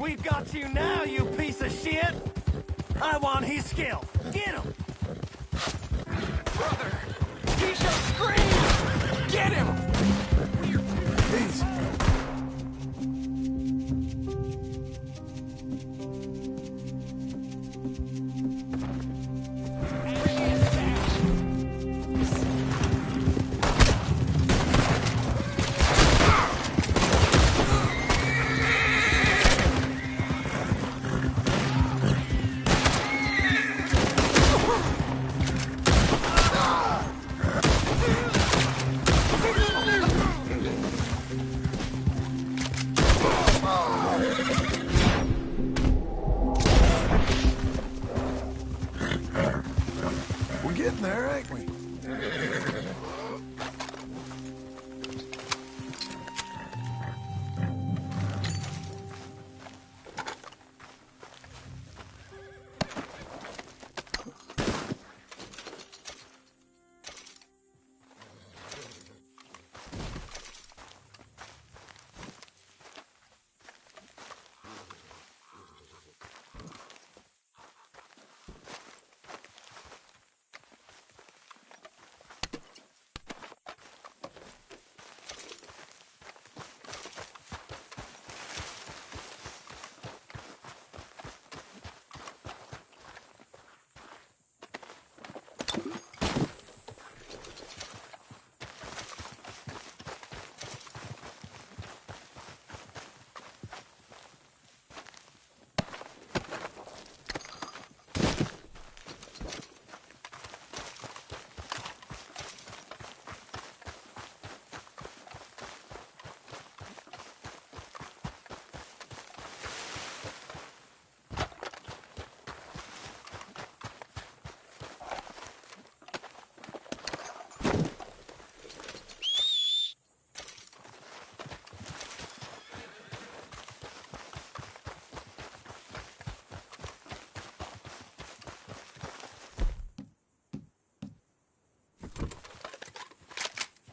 We've got you now, you piece of shit! I want his skill. Get him! Brother! He shall scream! Get him! Please. We're getting there, ain't we?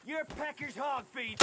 You're Pecker's hog feed.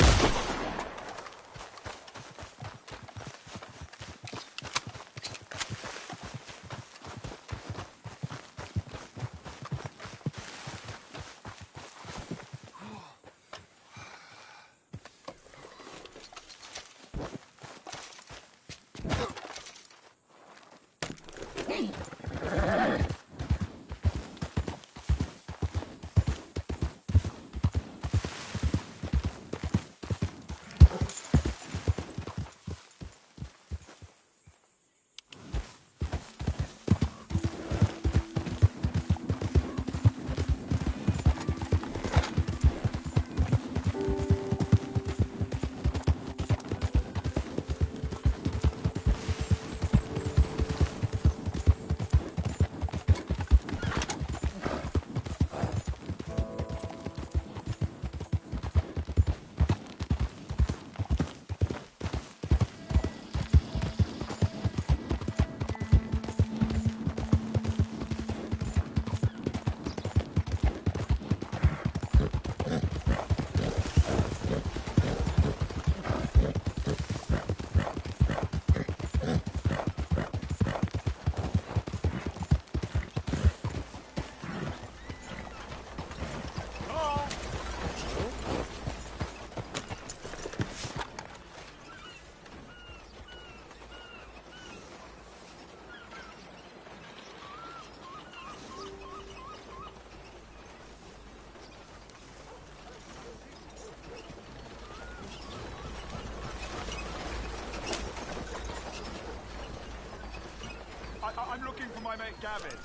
I'm looking for my mate Gavin.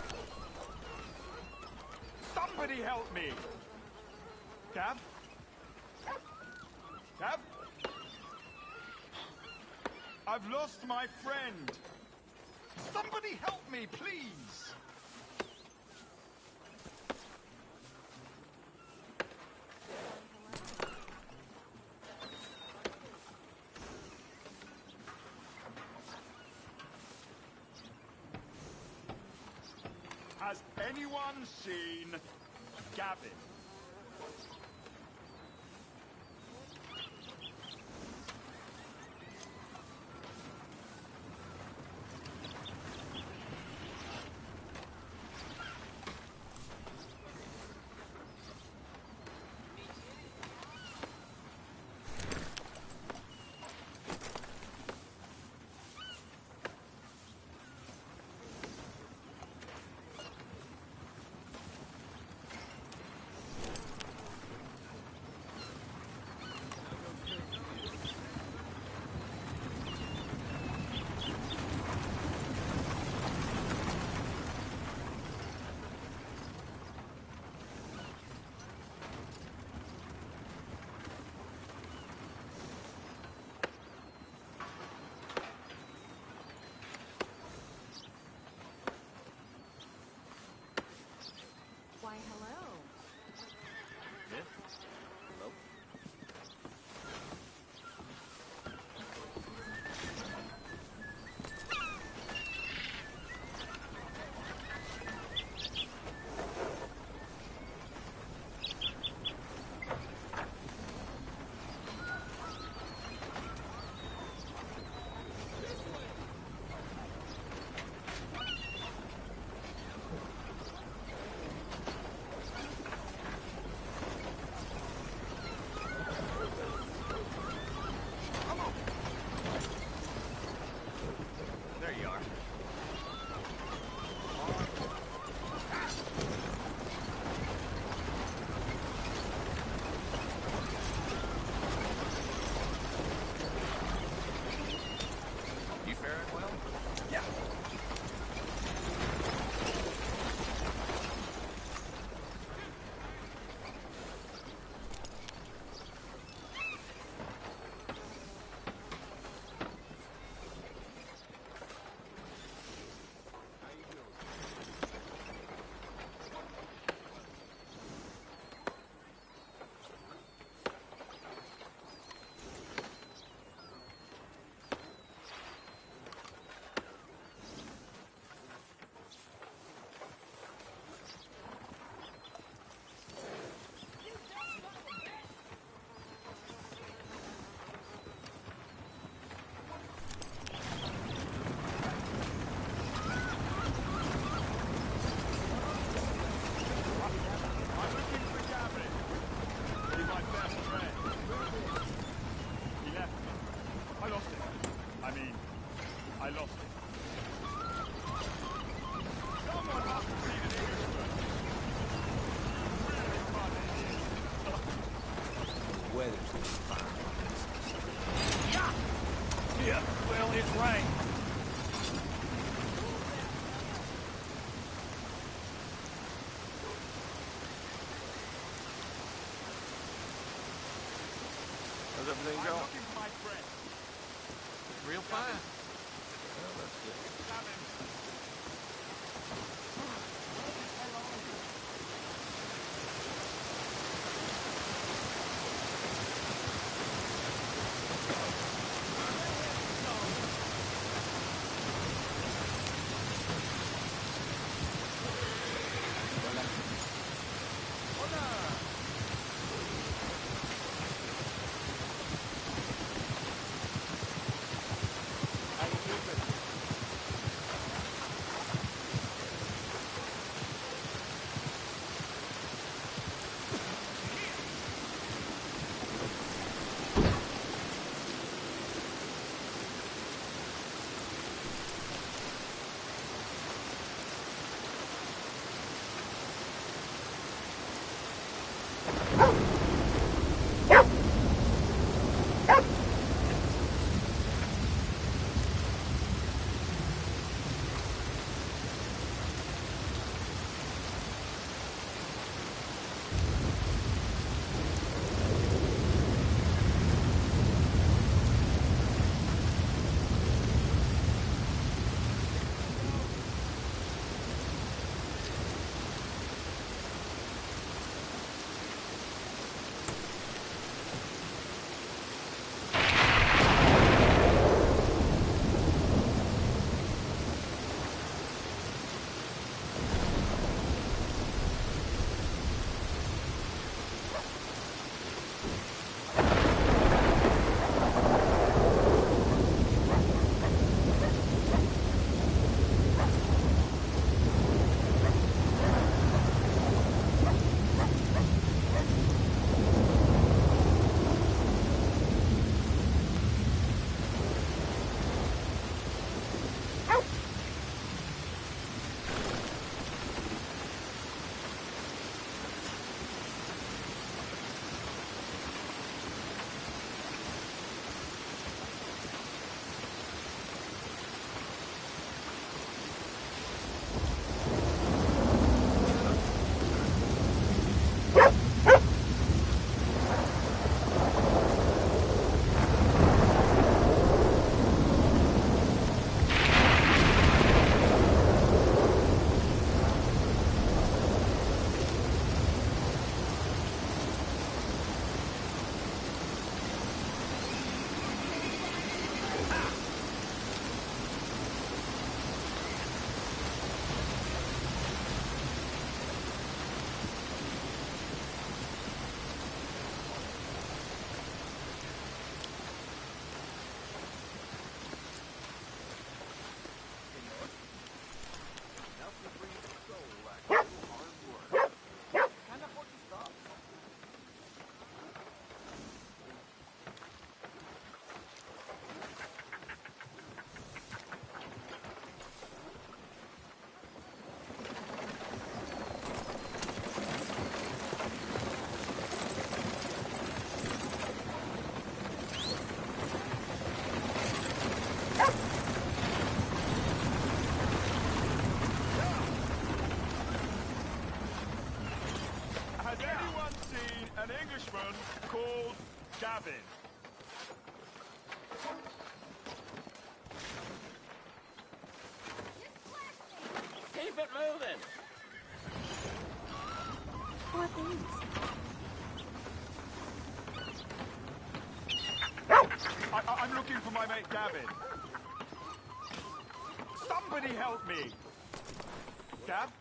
Somebody help me! Gav? Gav? I've lost my friend. Somebody help me, please! Has anyone seen Gavin? weather's gonna be fine. Yeah, well, it's rain. How's everything I'm going? looking for my friend. Real fine. Well, that's good. Gavin. How you keeping? Has anyone seen an Englishman called Gavin? Keep it moving. I'm looking for my mate Gavin. Somebody help me! Gav?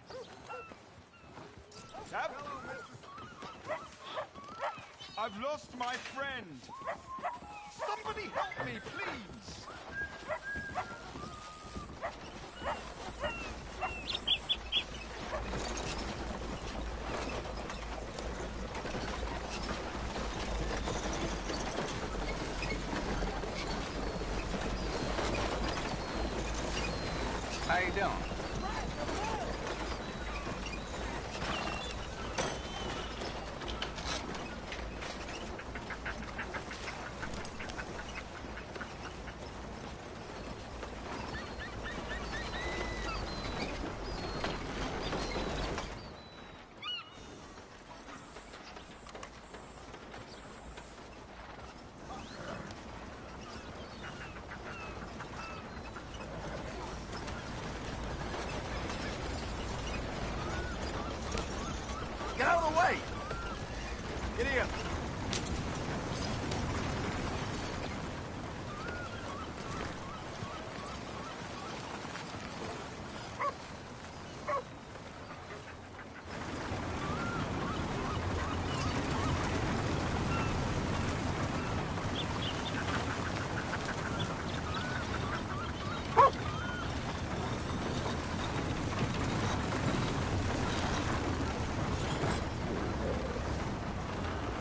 Gav? I've lost my friend. Somebody help me, please! How you doing? ship.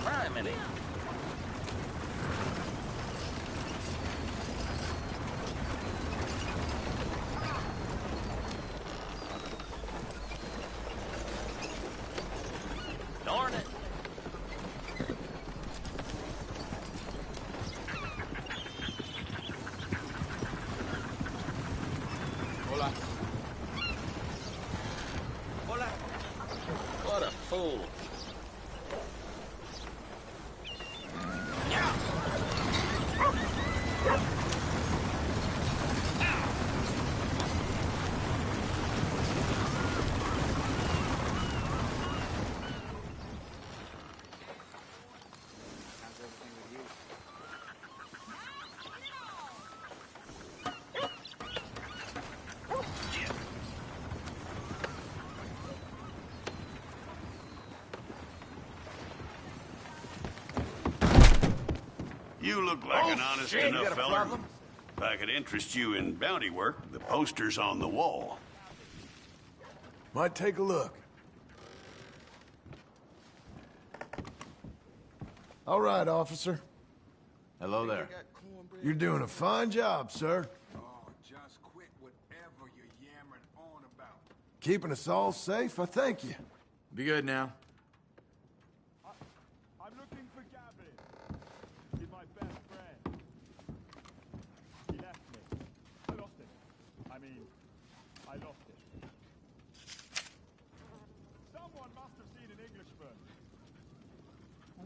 Criminy. Darn it. Hola. Hola. What a fool. You look like an honest shit, you enough got a feller. problem? If I could interest you in bounty work, the poster's on the wall. Might take a look. All right, officer. Hello there. You're doing a fine job, sir. Oh, just quit whatever you're yammering on about. Keeping us all safe, I thank you. Be good now. I'm looking for Gavin. He's my best friend. He left me. I lost him. I lost him. Someone must have seen an Englishman.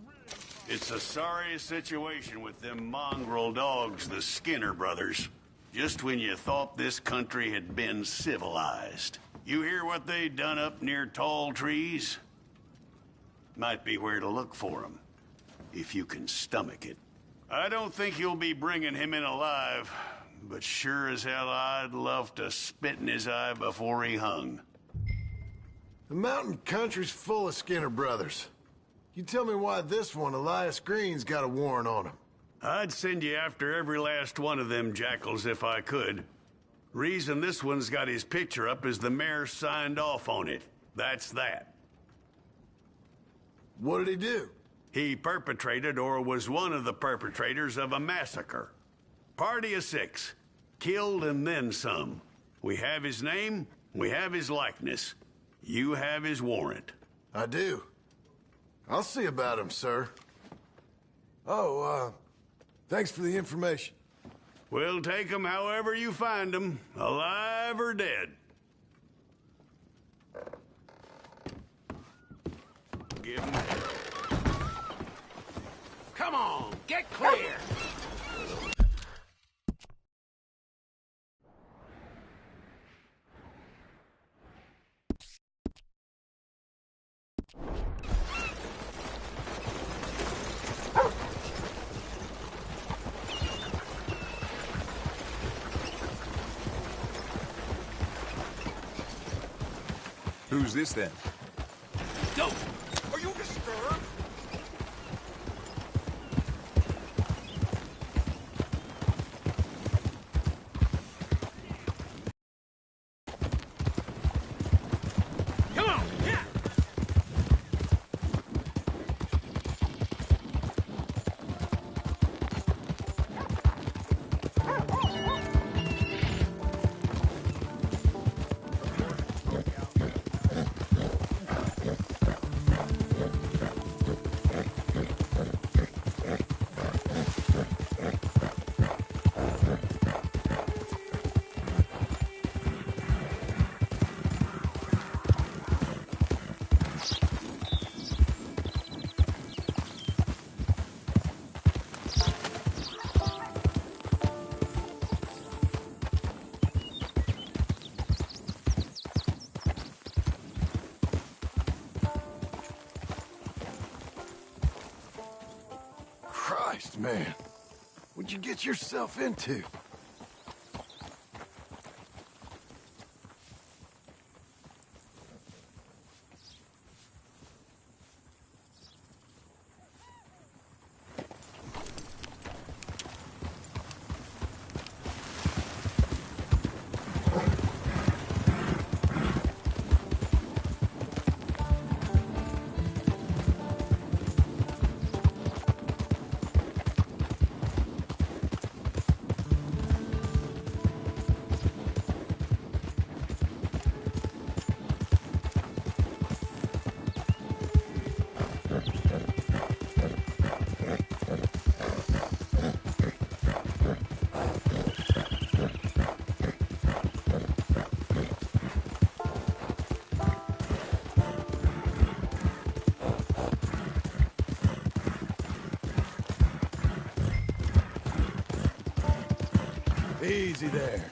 Really? It's a sorry situation with them mongrel dogs, the Skinner brothers. Just when you thought this country had been civilized. You hear what they done up near Tall Trees? Might be where to look for them, if you can stomach it. I don't think you'll be bringing him in alive, but sure as hell I'd love to spit in his eye before he hung. The mountain country's full of Skinner brothers. You tell me why this one, Elias Green's got a warrant on him. I'd send you after every last one of them jackals if I could. Reason this one's got his picture up is the mayor signed off on it. That's that. What did he do? He perpetrated or was one of the perpetrators of a massacre. Party of 6. Killed and then some. We have his name, we have his likeness. You have his warrant. I do. I'll see about him, sir. Oh, thanks for the information. We'll take him however you find him, alive or dead. Give him hell. Come on, get clear. Who's this then? Don't. Are you disturbed? Come on. Yeah. Christ, man. What'd you get yourself into? Easy there.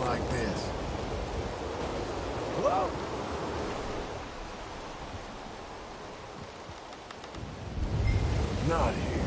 Like this. Hello? Not here.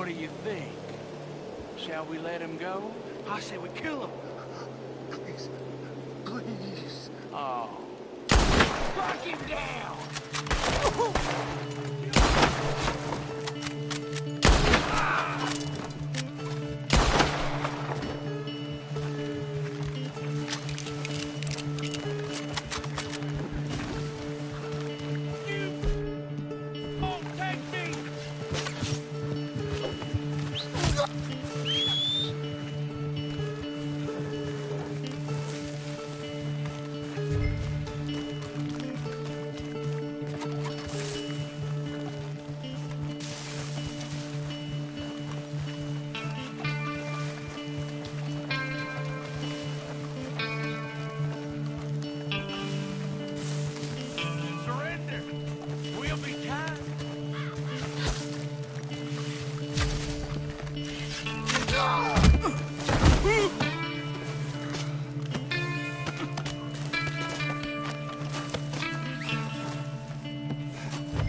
What do you think? Shall we let him go? I say we kill him. Please. Please. Oh. Strike him down!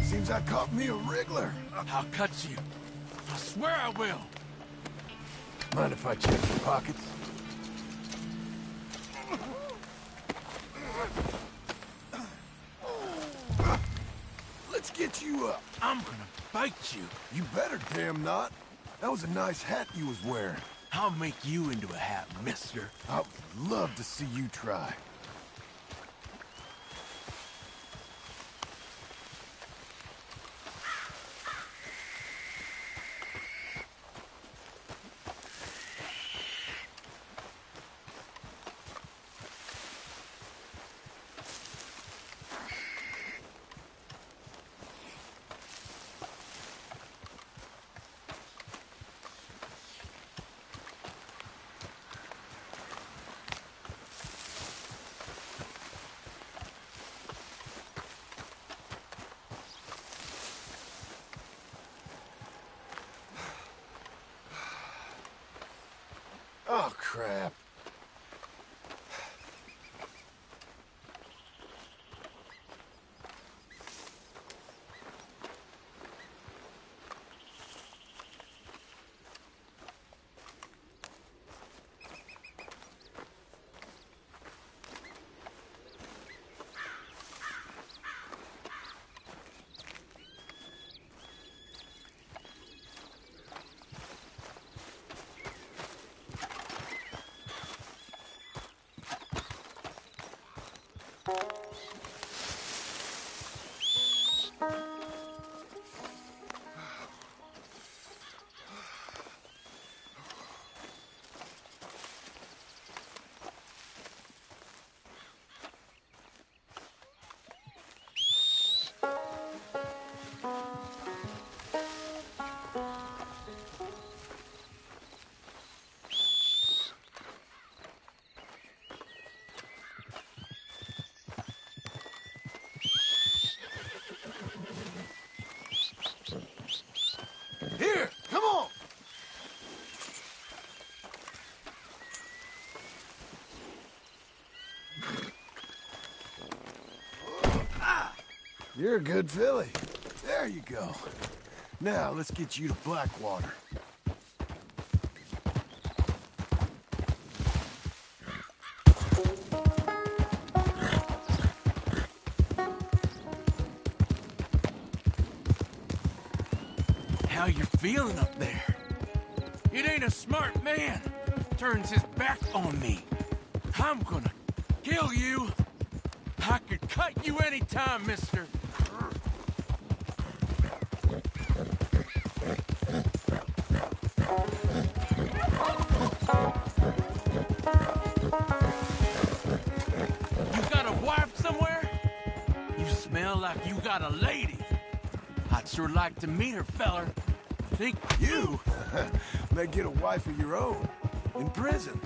Seems I caught me a wriggler. I'll cut you. I swear I will. Mind if I check your pockets? Let's get you up. I'm gonna bite you. You better damn not. That was a nice hat you was wearing. I'll make you into a hat, mister. I would love to see you try. Oh, crap. Here, come on! You're a good filly. There you go. Now, let's get you to Blackwater. How you feeling up there? It ain't a smart man. Turns his back on me. I'm gonna kill you. I could cut you anytime, mister. You got a wife somewhere? You smell like you got a lady. I'd sure like to meet her, feller. Think You may get a wife of your own in prison.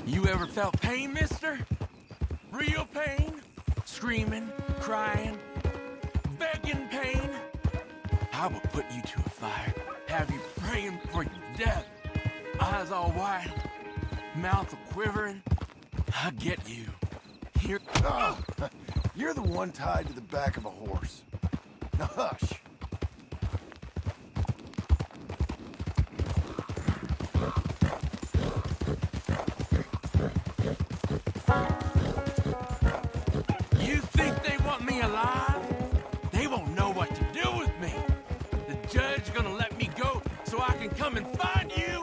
You ever felt pain, mister? Real pain? Screaming, crying, begging pain? I will put you to a fire, have you praying for your death. Eyes eyes all wide, mouth quivering. I get you. Here. Oh, you're the one tied to the back of a horse. Now hush. You think they want me alive? They won't know what to do with me. The judge gonna let me go so I can come and find you?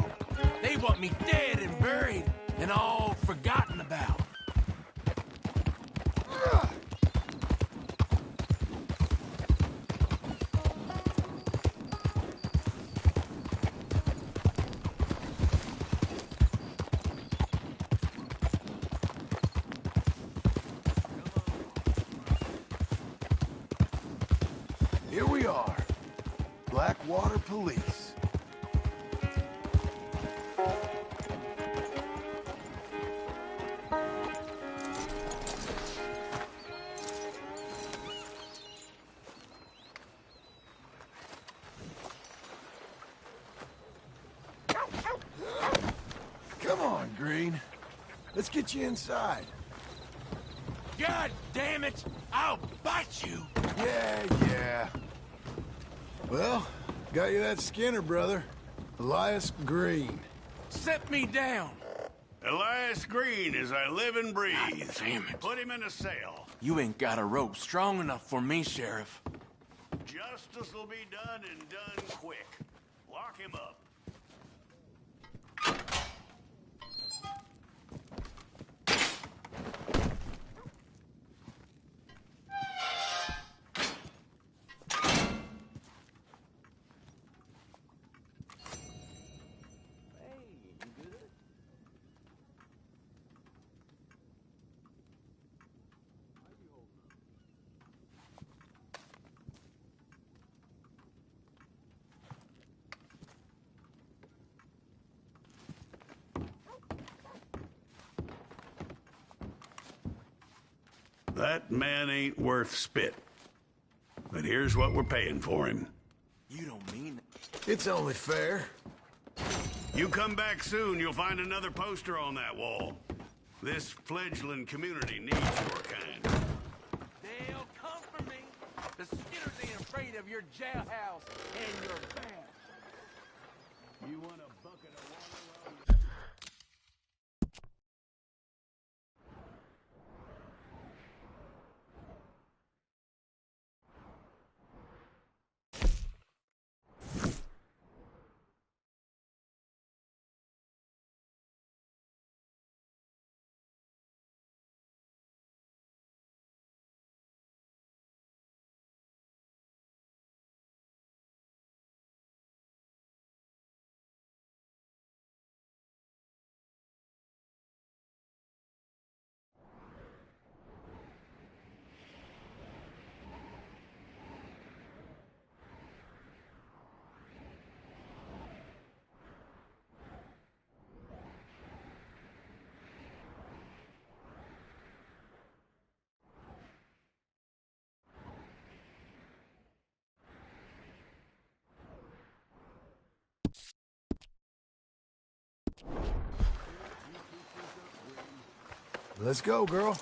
They want me dead and buried and all forgotten about. Here we are. Blackwater Police. Come on, Green. Let's get you inside. God damn it! I'll bite you! Yeah. Well, got you that Skinner brother. Elias Green. Set me down! Elias Green as I live and breathe. God damn it. Put him in a cell. You ain't got a rope strong enough for me, Sheriff. Justice will be done and done quick. Lock him up. That man ain't worth spit. But here's what we're paying for him. You don't mean it. It's only fair. You come back soon, you'll find another poster on that wall. This fledgling community needs your kind. They'll come for me. The Skinners ain't afraid of your jailhouse and your badge. You want a bucket of water? Let's go, girl.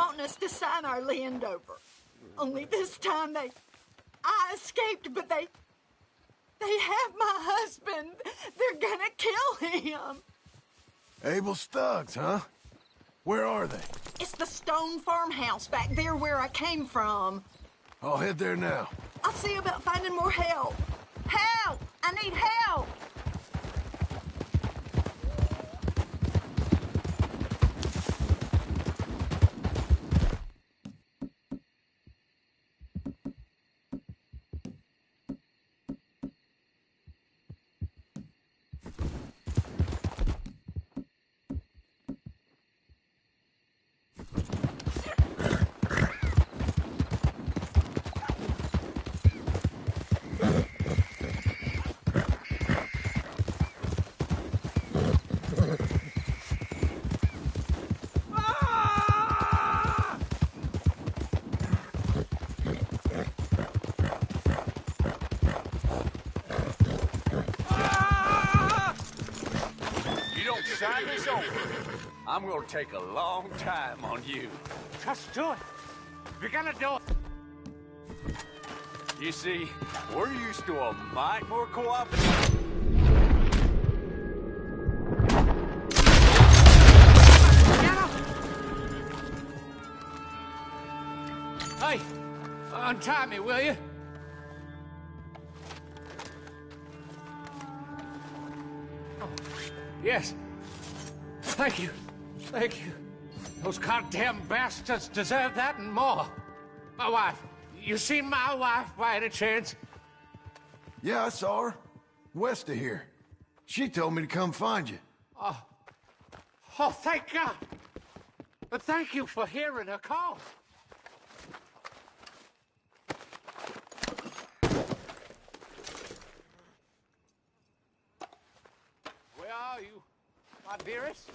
wanting us to sign our land over. Only this time I escaped, but they have my husband. They're gonna kill him. Abel Stuggs, huh? Where are they? It's the stone farmhouse back there where I came from. I'll head there now. I'll see about finding more help. Help! I need help! Sign this over. I'm gonna take a long time on you. Just do it. If you're gonna do it. You see, we're used to a mite more cooperative. Hey, untie me, will you? Oh, yes. Thank you. Thank you. Those goddamn bastards deserve that and more. My wife. You seen my wife by any chance? Yeah, I saw her. West of here. She told me to come find you. Oh, thank God. But thank you for hearing her call. Where are you, my dearest?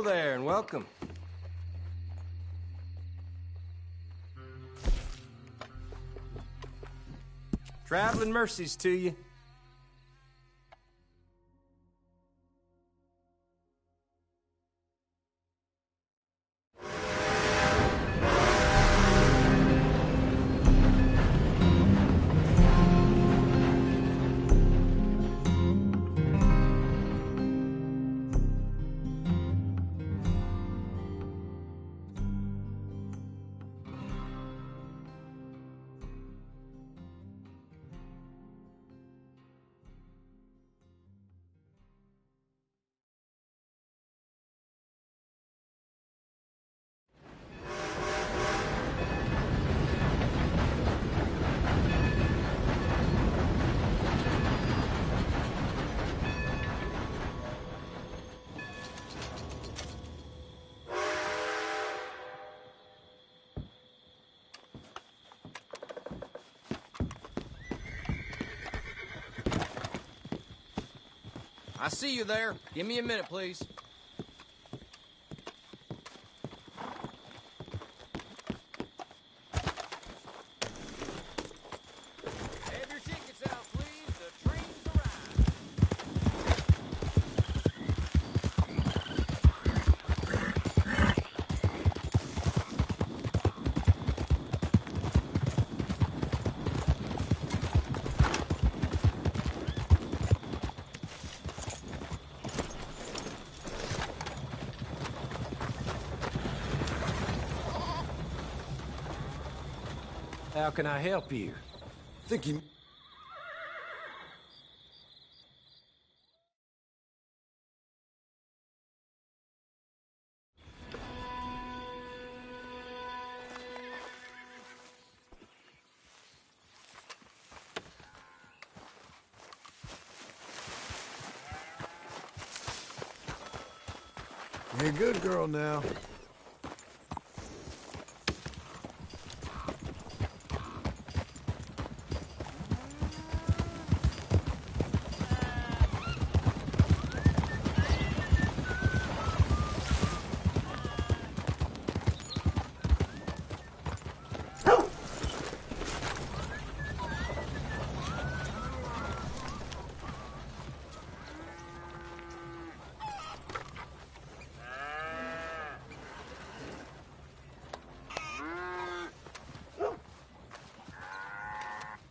Hello there, and welcome. Traveling mercies to you. I see you there. Give me a minute, please. Have your tickets out, please. The train's arrived. How can I help you? Thinking... You're a good girl now.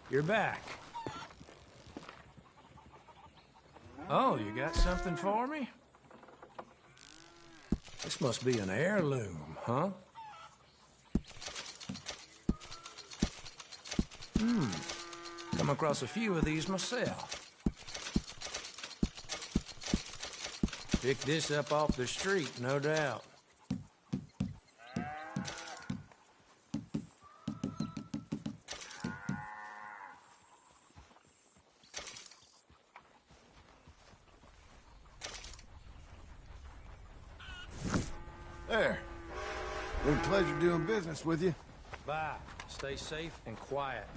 You're back. Oh, you got something for me? This must be an heirloom, huh? Come across a few of these myself. Picked this up off the street, no doubt. There. Been a pleasure doing business with you. Bye. Stay safe and quiet.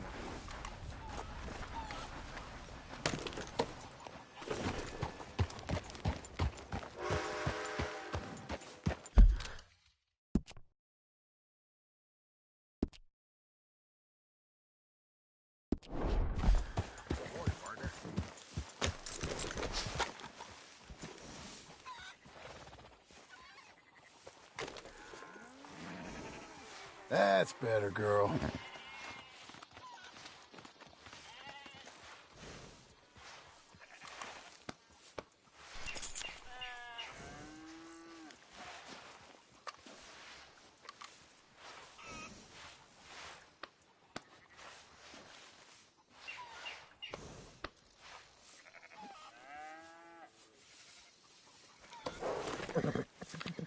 That's better, girl.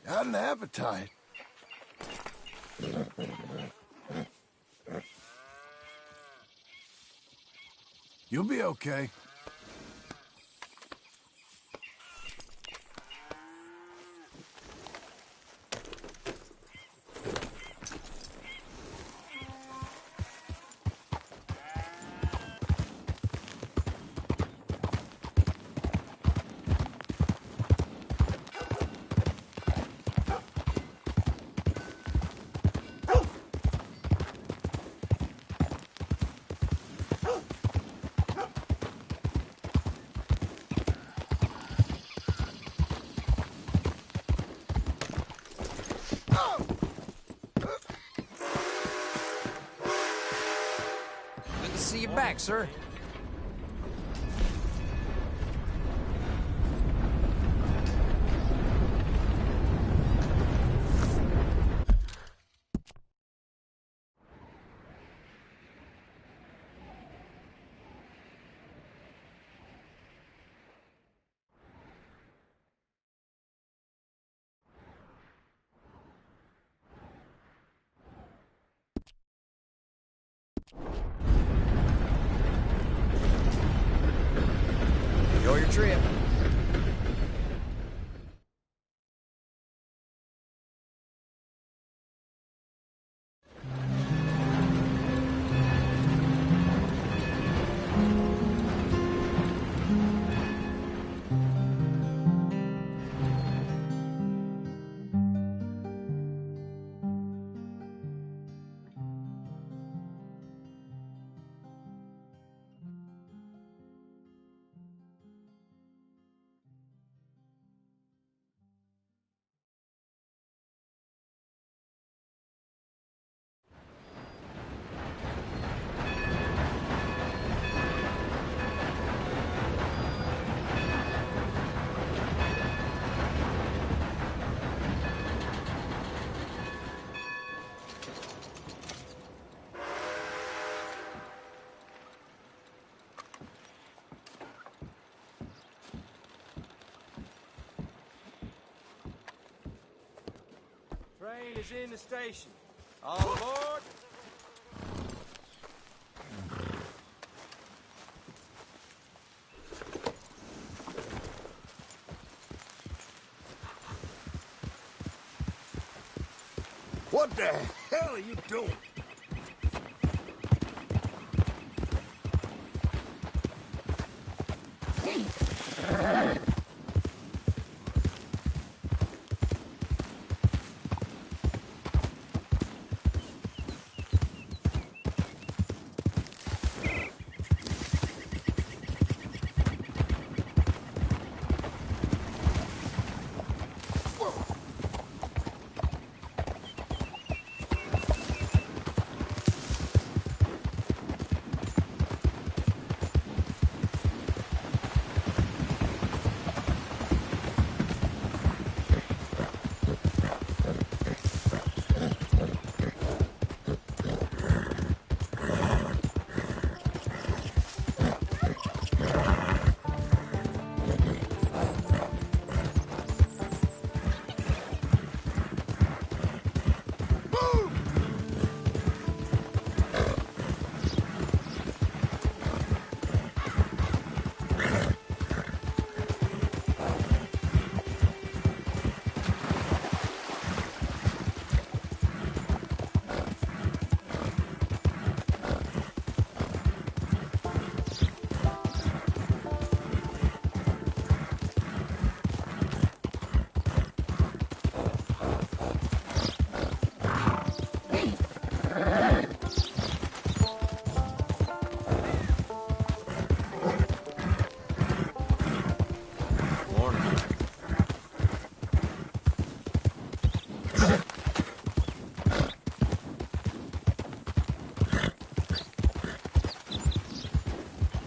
Got an appetite. You'll be okay. see you back, sir. Enjoy your trip. Train is in the station. All aboard. What the hell are you doing?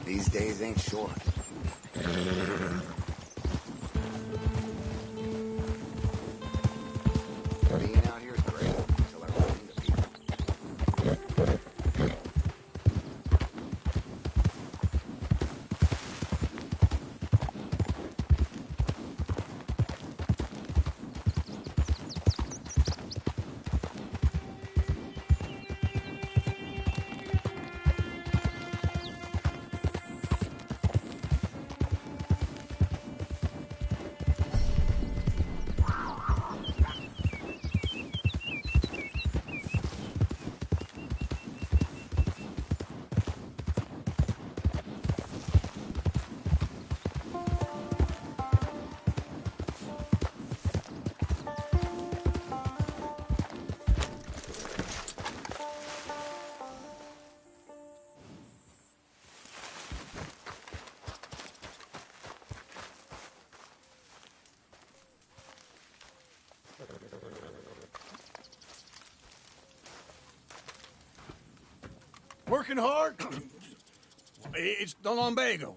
These days ain't short. Being out here is great until I run into people. Working hard? It's the lumbago.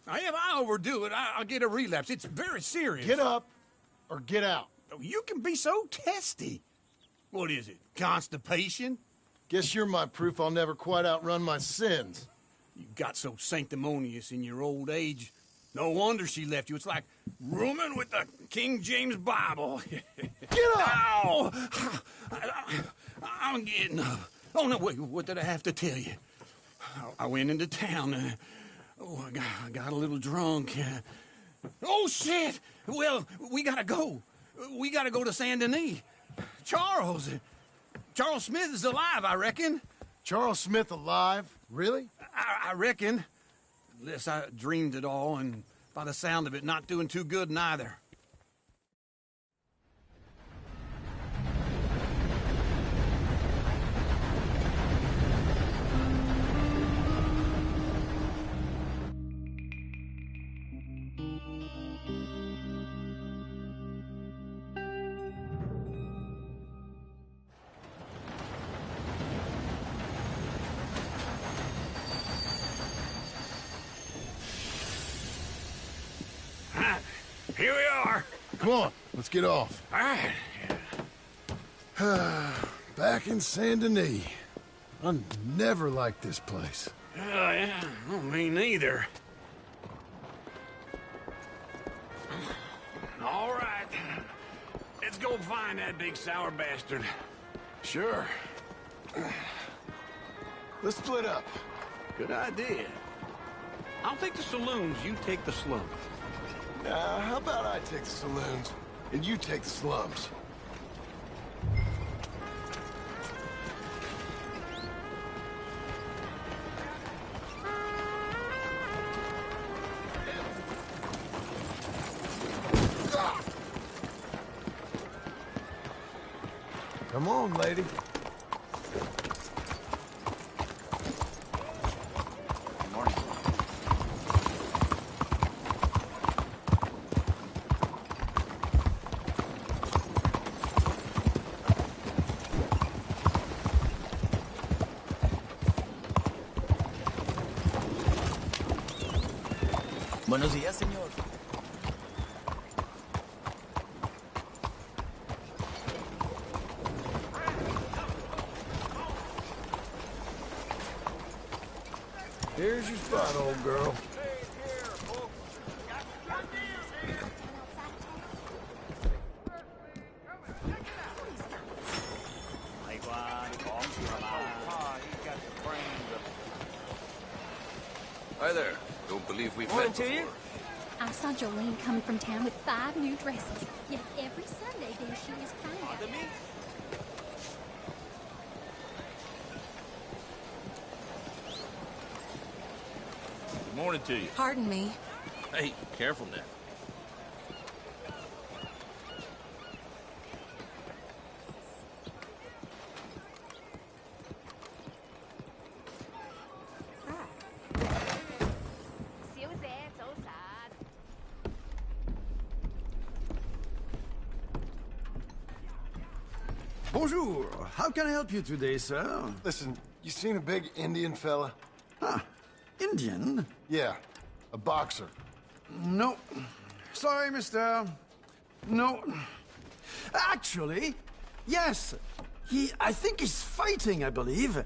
Now, if I overdo it, I'll get a relapse. It's very serious. Get up or get out. You can be so testy. What is it, constipation? Guess you're my proof I'll never quite outrun my sins. You got so sanctimonious in your old age. No wonder she left you. It's like rooming with the King James Bible. Get up! Ow! I'm getting up. Oh, no, wait, what did I have to tell you? I went into town. I got a little drunk. Oh, shit! Well, we gotta go. We gotta go to Saint Denis. Charles Smith is alive, I reckon. Charles Smith alive? Really? I reckon. Unless I dreamed it all, and by the sound of it, not doing too good neither. Here we are. Come on, let's get off. All right. Back in Saint Denis. I never liked this place. Yeah, well, me neither. All right. Let's go find that big sour bastard. Sure. Let's split up. Good idea. I'll take the saloons, you take the slums. How about I take the saloons, and you take the slums? Come on, lady. Buenos días, señor. Here's your spot, old girl. Hi there. Don't believe we've Morning met to you. before. I saw Jolene coming from town with 5 new dresses. Yet every Sunday there she is crying out. Good morning to you. Pardon me. Hey, careful now. Bonjour. How can I help you today, sir? Listen, you seen a big Indian fella? Ah, Indian? Yeah, a boxer. No. Sorry, mister. No. Actually, yes. I think he's fighting, I believe.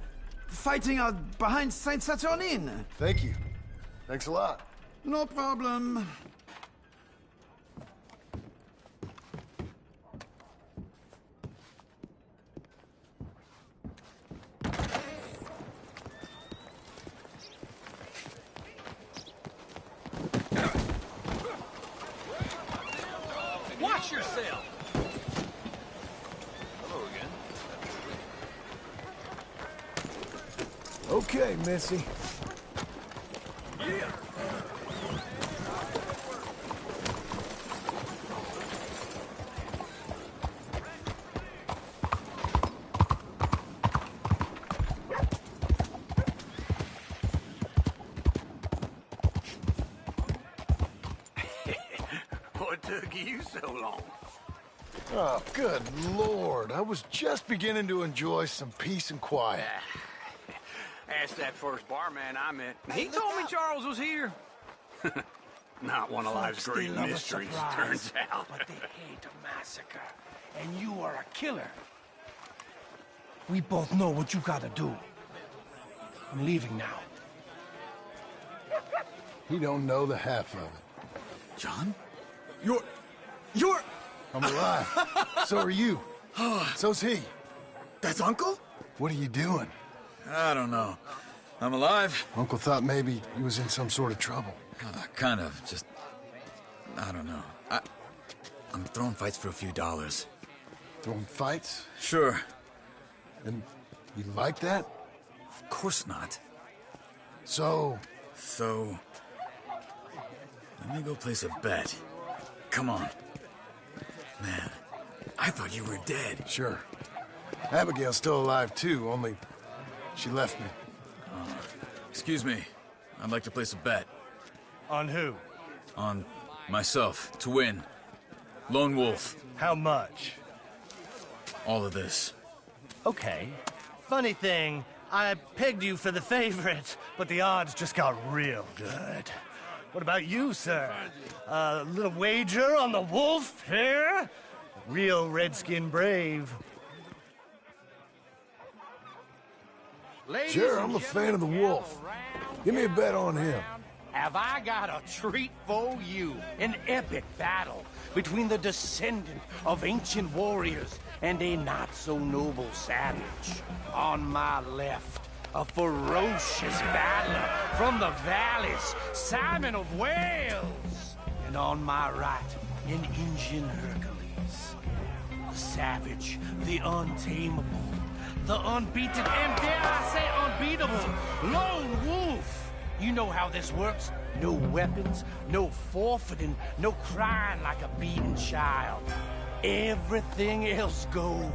Fighting out behind Saint Saturnine. Thank you. Thanks a lot. No problem. Watch yourself! Hello again. Okay, Missy. Yeah. What took you so long? Oh, good Lord. I was just beginning to enjoy some peace and quiet. asked that first barman I met. He told me Charles was here. Not one of life's great mysteries, turns out. But they hate a massacre, and you are a killer. We both know what you gotta do. I'm leaving now. He don't know the half of it. John? You're... I'm alive. So are you. So's he. That's Uncle? What are you doing? I don't know. I'm alive. Uncle thought maybe he was in some sort of trouble. Kind of. Just... I don't know. I'm throwing fights for a few dollars. Throwing fights? Sure. And you like that? Of course not. So... Let me go place a bet. Come on. Man, I thought you were dead. Sure. Abigail's still alive, too, only she left me. Excuse me. I'd like to place a bet. On who? On myself, to win. Lone Wolf. How much? All of this. Okay. Funny thing, I pegged you for the favorite, but the odds just got real good. What about you, sir? A little wager on the wolf here? Real redskin brave. Sure, I'm a fan of the wolf. Give me a bet on him. Have I got a treat for you? An epic battle between the descendant of ancient warriors and a not-so-noble savage. On my left, a ferocious battler from the valleys, Simon of Wales. And on my right, an Indian Hercules. The savage, the untamable, the unbeaten, and dare I say unbeatable, Lone Wolf. You know how this works. No weapons, no forfeiting, no crying like a beaten child. Everything else goes.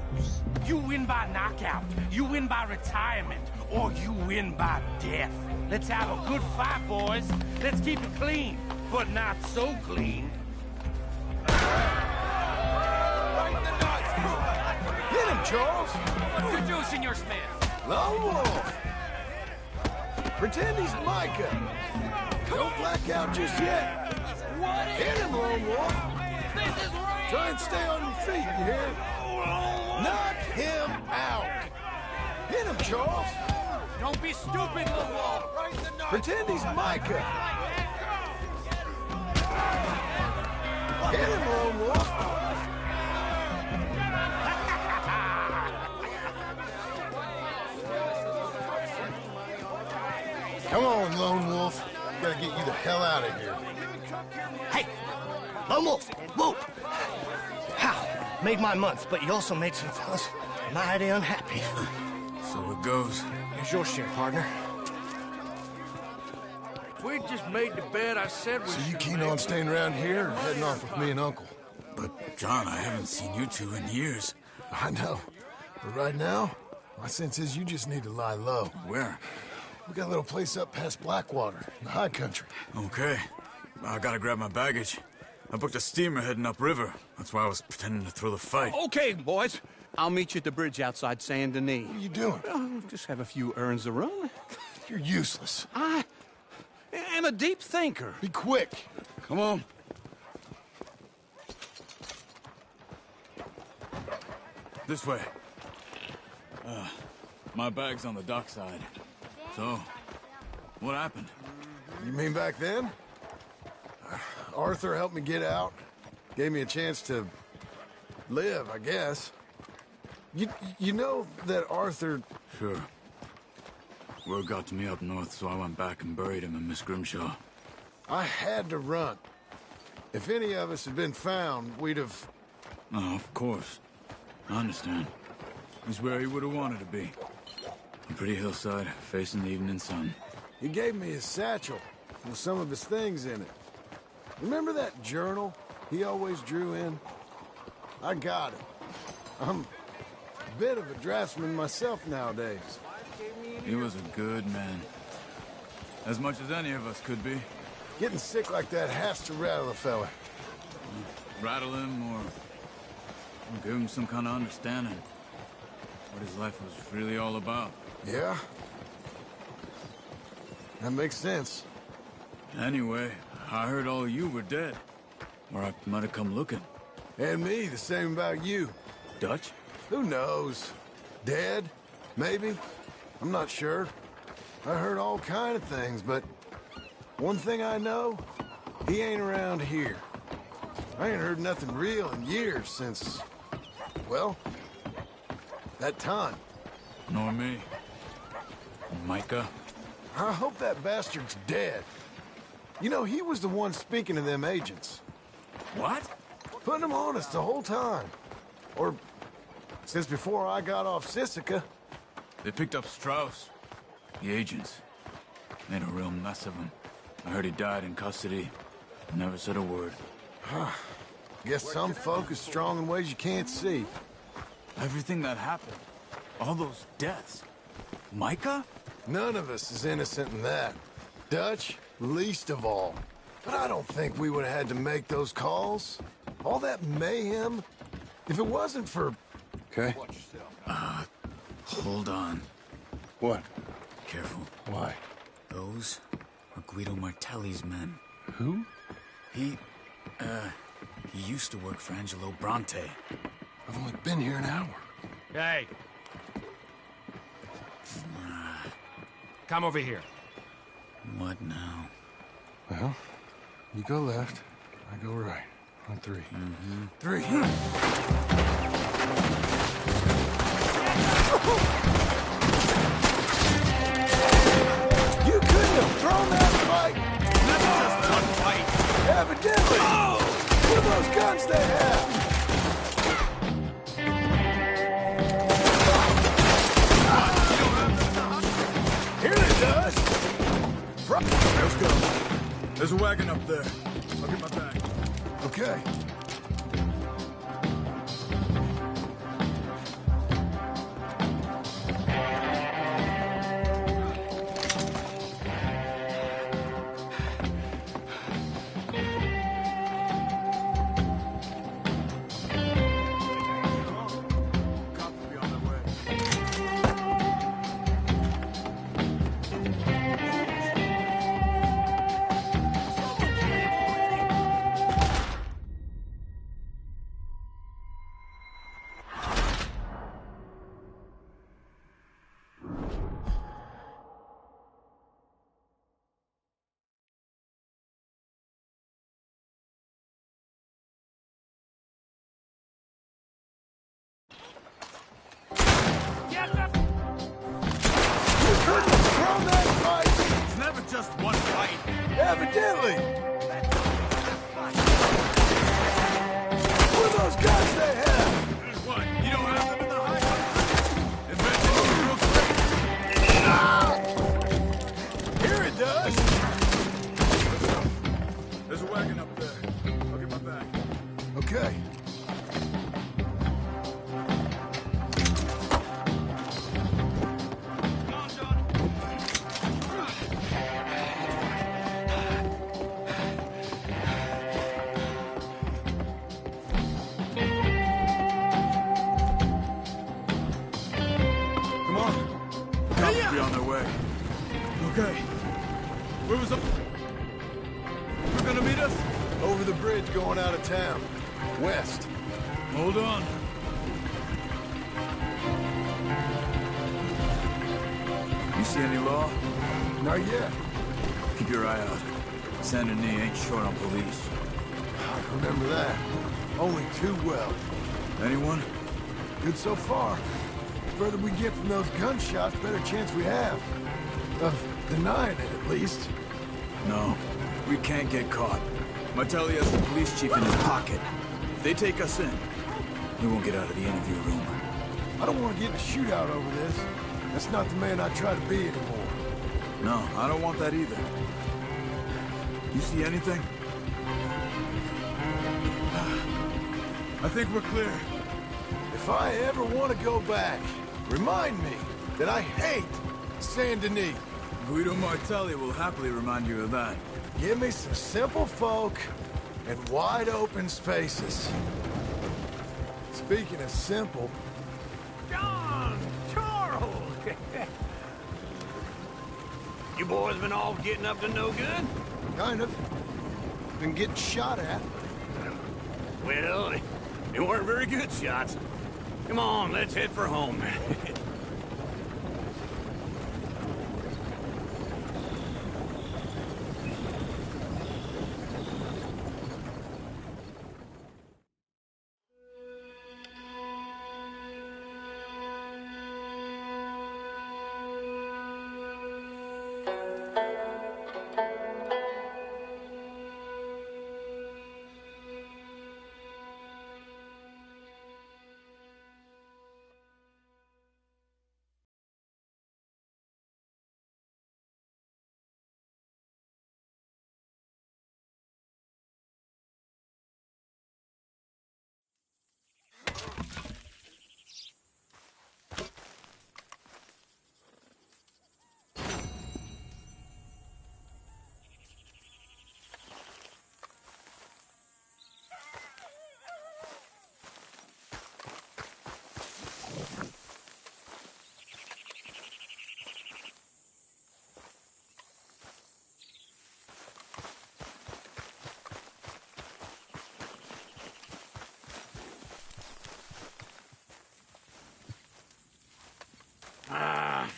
You win by knockout, you win by retirement, or you win by death. Let's have a good fight, boys. Let's keep it clean, but not so clean. Hit him, Charles! Good news, Senor Smith. Lone Wolf! Pretend he's Micah. Don't black out just yet. Hit him, Lone Wolf! This is right. Try and stay on your feet, you hear? Knock him out! Hit him, Charles! Don't be stupid, Lone Wolf. Pretend he's Micah! Hit him, Lone Wolf! Come on, Lone Wolf. Gotta get you the hell out of here. Hey! Lone Wolf! Whoa! How? Made my month, but you also made some fellas mighty unhappy. So it goes. Here's your share, partner. We just made the bed I said we So you should keen make. on staying around here or heading off with me and Uncle? But, John, I haven't seen you two in years. I know. But right now, my sense is you just need to lie low. Where? We got a little place up past Blackwater, in the high country. Okay. I gotta grab my baggage. I booked a steamer heading upriver. That's why I was pretending to throw the fight. Okay, boys. I'll meet you at the bridge outside Saint Denis. What are you doing? Just have a few errands to run. You're useless. I am a deep thinker. Be quick. Come on. This way. My bag's on the dockside. So, what happened? You mean back then? Arthur helped me get out. Gave me a chance to live, I guess. You know that Arthur... Sure. Word got to me up north, so I went back and buried him in Miss Grimshaw. I had to run. If any of us had been found, we'd have... Oh, of course. I understand. He's where he would have wanted to be. A pretty hillside, facing the evening sun. He gave me his satchel with some of his things in it. Remember that journal he always drew in? I got it. I'm a bit of a draftsman myself nowadays. He was a good man. As much as any of us could be. Getting sick like that has to rattle a fella. Rattle him or give him some kind of understanding. What his life was really all about. Yeah? That makes sense. Anyway, I heard all you were dead. Or I might have come looking. And me, the same about you. Dutch? Who knows? Dead? Maybe? I'm not sure. I heard all kind of things, but one thing I know, he ain't around here. I ain't heard nothing real in years since, well, that time. Nor me. Micah? I hope that bastard's dead. You know, he was the one speaking to them agents. What? Putting them on us the whole time. Or since before I got off Sisika. They picked up Strauss. The agents. Made a real mess of him. I heard he died in custody. Never said a word. Guess some folk is strong in ways you can't see. Everything that happened. All those deaths. Micah? None of us is innocent in that. Dutch, least of all. But I don't think we would have had to make those calls. All that mayhem. If it wasn't for... Okay. Hold on. What? Careful. Why? Those are Guido Martelli's men. Who? He used to work for Angelo Bronte. I've only been here an hour. Hey. Come over here. What now? Well, you go left, I go right. On 3. Mm-hmm. 3. You couldn't have thrown that fight! Never just one fight! Evidently! Oh! What are those guns they have? Here it does! Let's go. There's a wagon up there. I'll get my bag. Okay. It's never just one fight. Evidently! What are those guns they have? What? You don't have them in the high country? Here it does! There's a wagon up there. I'll get my bag. Okay. Be on their way. Okay. Where was the... We're gonna meet us? Over the bridge going out of town. West. Hold on. You see any law? Not yet. Keep your eye out. Saint Denis ain't short on police. I remember that. Only too well. Anyone? Good so far. The further we get from those gunshots, better chance we have. Of denying it, at least. No. We can't get caught. Martelli has the police chief in his pocket. If they take us in, he won't get out of the interview room. I don't want to get in a shootout over this. That's not the man I try to be anymore. No, I don't want that either. You see anything? I think we're clear. If I ever want to go back, remind me that I hate Saint Denis. Guido Martelli will happily remind you of that. Give me some simple folk and wide open spaces. Speaking of simple... John! Charles! You boys been all getting up to no good? Kind of. Been getting shot at. Well, they weren't very good shots. Come on, let's head for home.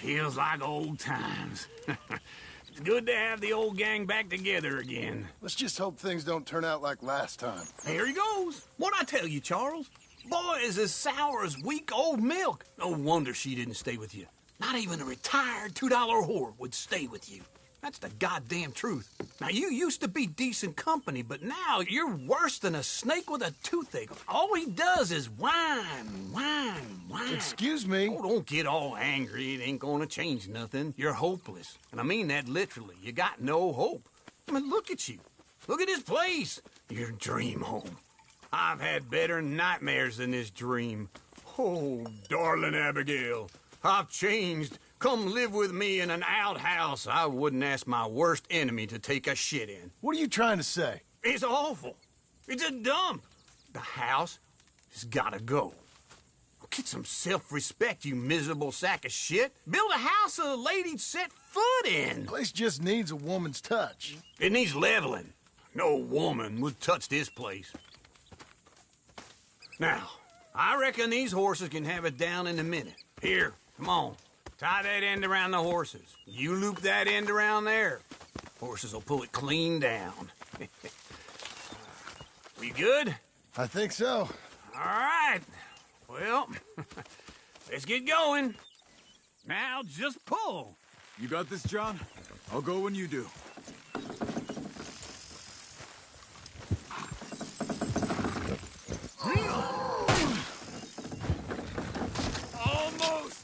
Feels like old times. It's good to have the old gang back together again. Let's just hope things don't turn out like last time. Here he goes. What'd I tell you, Charles? Boy is as sour as weak old milk. No wonder she didn't stay with you. Not even a retired $2 whore would stay with you. That's the goddamn truth. Now, you used to be decent company, but now you're worse than a snake with a toothache. All he does is whine, whine, whine. Excuse me? Oh, don't get all angry. It ain't gonna change nothing. You're hopeless. And I mean that literally. You got no hope. I mean, look at you. Look at this place. Your dream home. I've had better nightmares than this dream. Oh, darling Abigail, I've changed. Come live with me in an outhouse I wouldn't ask my worst enemy to take a shit in. What are you trying to say? It's awful. It's a dump. The house has gotta go. Get some self-respect, you miserable sack of shit. Build a house a lady'd set foot in. The place just needs a woman's touch. It needs leveling. No woman would touch this place. Now, I reckon these horses can have it down in a minute. Here, come on. Tie that end around the horses. You loop that end around there. Horses will pull it clean down. We good? I think so. All right. Well, let's get going. Now, just pull. You got this, John? I'll go when you do. Almost.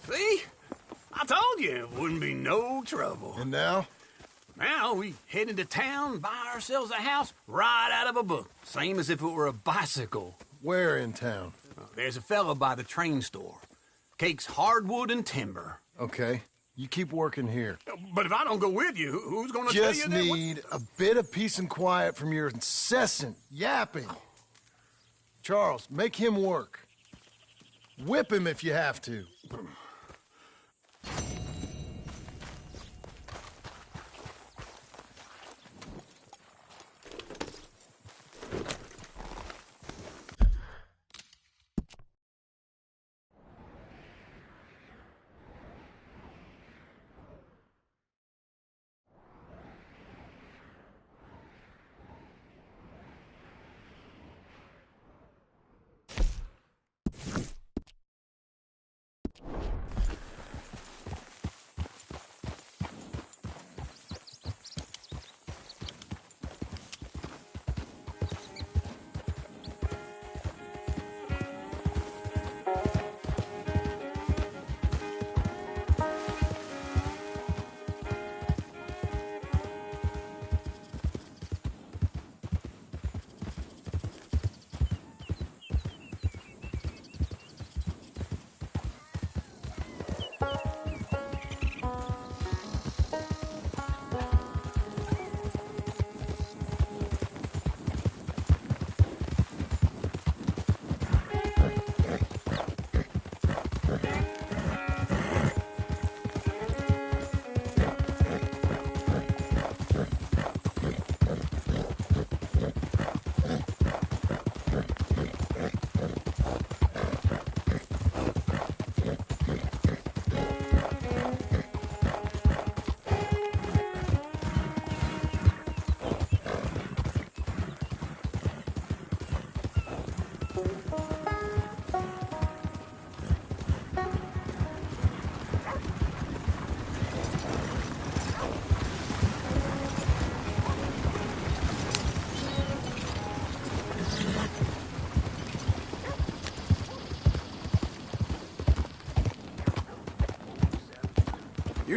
See? I told you it wouldn't be no trouble. And now? Now we head into town, buy ourselves a house right out of a book. Same as if it were a bicycle. Where in town? There's a fella by the train store. Cakes hardwood and timber. Okay. You keep working here. But if I don't go with you, who's gonna tell you Just that? need a bit of peace and quiet from your incessant yapping. Charles, make him work. Whip him if you have to.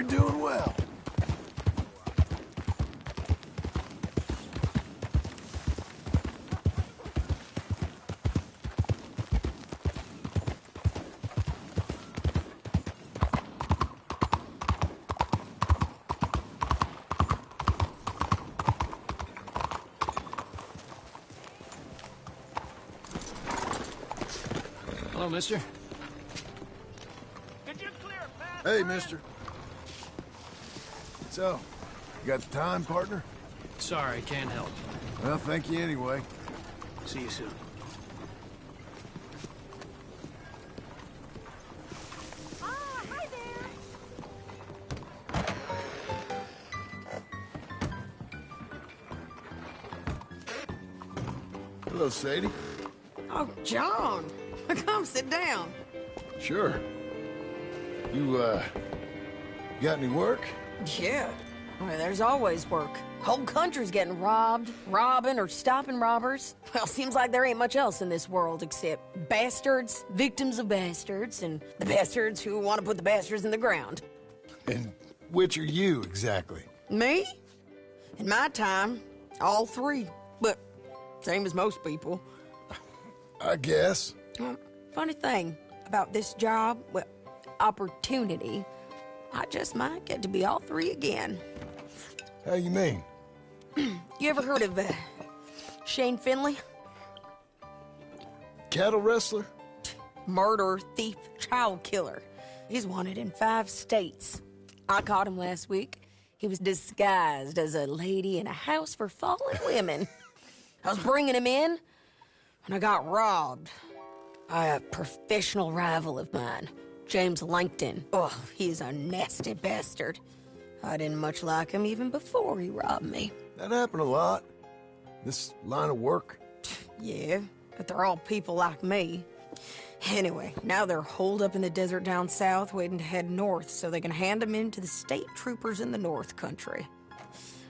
You're doing well. Hello, mister. Hey, mister. So, you got the time, partner? Sorry, can't help. Well, thank you anyway. See you soon. Hello, Sadie. Oh, John. Come sit down. Sure. You got any work? Yeah. Well, there's always work. Whole country's getting robbed, robbing, or stopping robbers. Well, seems like there ain't much else in this world except bastards, victims of bastards, and the bastards who want to put the bastards in the ground. And which are you, exactly? Me? In my time, all three. But same as most people. I guess. Well, funny thing about this job, well, opportunity, I just might get to be all three again. How you mean? You ever heard of Shane Finley? Cattle wrestler? Murderer, thief, child killer. He's wanted in 5 states. I caught him last week. He was disguised as a lady in a house for fallen women. I was bringing him in, and I got robbed by a professional rival of mine, James Langton. Oh, he's a nasty bastard. I didn't much like him even before he robbed me. That happened a lot. This line of work. Yeah, but they're all people like me. Anyway, now they're holed up in the desert down south, waiting to head north so they can hand them in to the state troopers in the north country.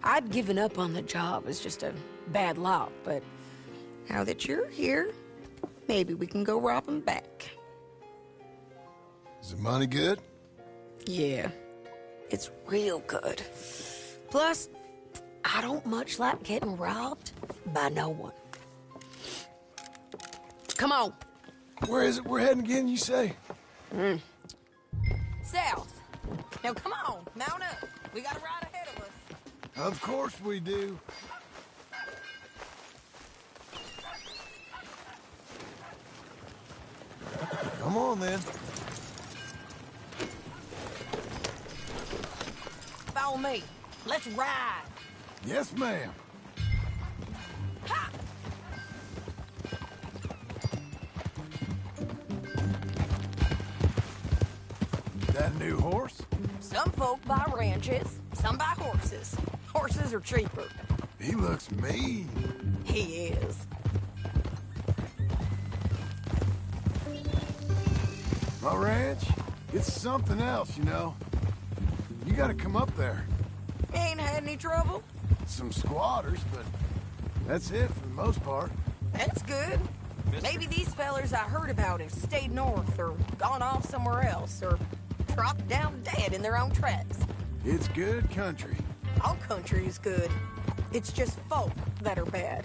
I'd given up on the job as just a bad lot, but now that you're here, maybe we can go rob them back. Is the money good? Yeah, it's real good. Plus, I don't much like getting robbed by no one. Come on. Where is it we're heading again, you say? South. Now come on, mount up. We got a ride ahead of us. Of course we do. Come on, then. Follow me. Let's ride. Yes, ma'am. Ha! That new horse? Some folk buy ranches, some buy horses. Horses are cheaper. He looks mean. He is. My ranch? It's something else, you know. You gotta come up there. Ain't had any trouble? Some squatters, but that's it for the most part. That's good. Maybe these fellers I heard about have stayed north or gone off somewhere else or dropped down dead in their own tracks. It's good country. All country is good. It's just folk that are bad.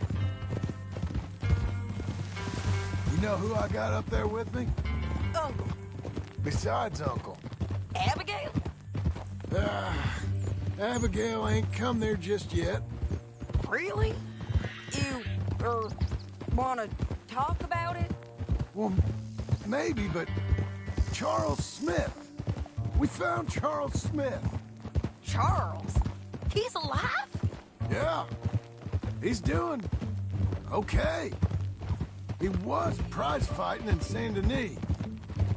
You know who I got up there with me? Uncle. Besides Uncle. Abigail? Abigail ain't come there just yet. Really? You, wanna talk about it? Well, maybe, but Charles Smith. We found Charles Smith. Charles? He's alive? Yeah. He's doing okay. He was prize fighting in Saint Denis.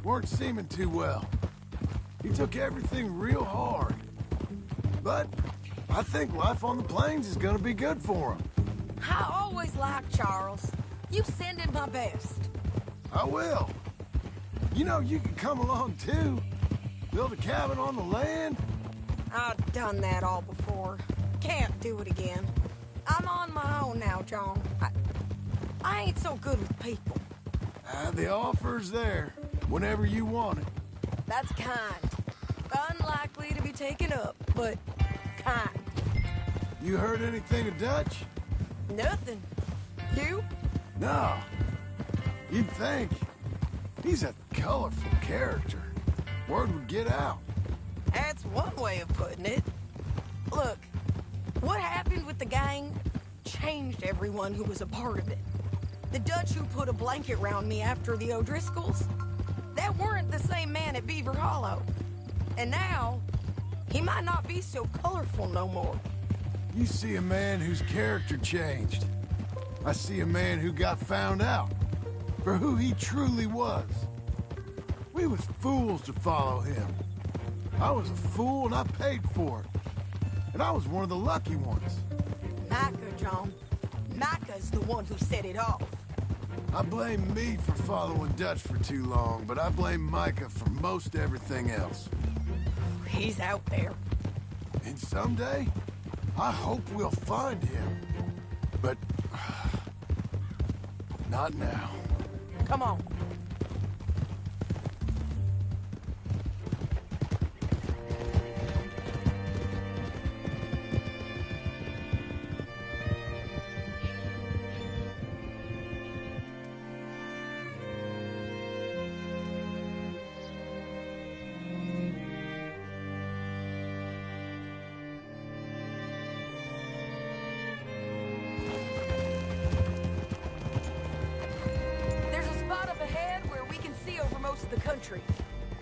Weren't seeming too well. He took everything real hard. But I think life on the plains is gonna be good for him. I always liked Charles. You send him my best. I will. You know, you can come along too. Build a cabin on the land. I've done that all before. Can't do it again. I'm on my own now, John. I ain't so good with people. The offer's there whenever you want it. That's kind. Unlike likely to be taken up, but kind. You heard anything of Dutch? Nothing. You? No. You'd think. He's a colorful character. Word would get out. That's one way of putting it. Look, what happened with the gang changed everyone who was a part of it. The Dutch who put a blanket round me after the O'Driscolls, that weren't the same man at Beaver Hollow. And now, he might not be so colorful no more. You see a man whose character changed. I see a man who got found out for who he truly was. We was fools to follow him. I was a fool and I paid for it. And I was one of the lucky ones. Micah, John. Micah's the one who set it off. I blame me for following Dutch for too long, but I blame Micah for most everything else. He's out there. And someday, I hope we'll find him. But... not now. Come on.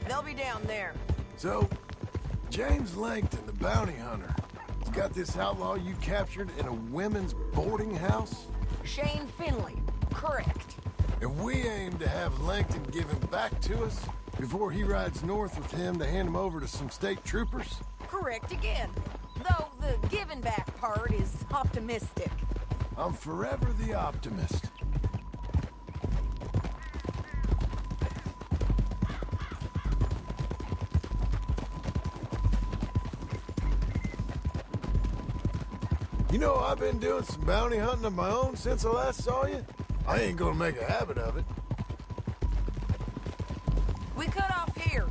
They'll be down there. So, James Langton, the bounty hunter, has got this outlaw you captured in a women's boarding house? Shane Finley, correct. And we aim to have Langton give him back to us before he rides north with him to hand him over to some state troopers? Correct again. Though the giving back part is optimistic. I'm forever the optimist. You know, I've been doing some bounty hunting of my own since I last saw you. I ain't gonna make a habit of it. We cut off here.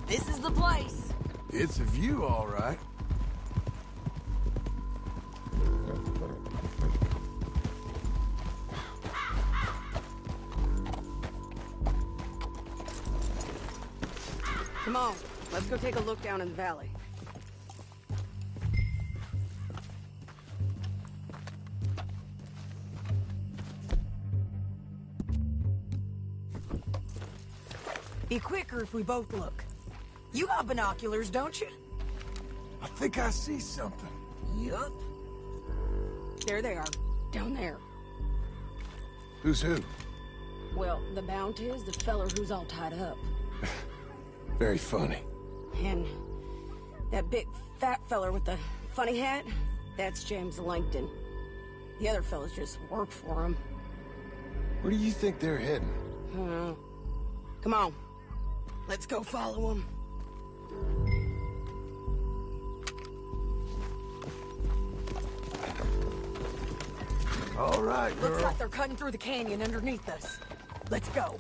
This is the place. It's a view, all right. Come on, let's go take a look down in the valley. Be quicker if we both look. You got binoculars, don't you? I think I see something. Yup. There they are, down there. Who's who? Well, the Bounty is the feller who's all tied up. Very funny. And that big fat feller with the funny hat, that's James Langton. The other fellas just work for him. Where do you think they're heading? I don't know. Come on. Let's go follow them. All right, girl. Looks like they're cutting through the canyon underneath us. Let's go.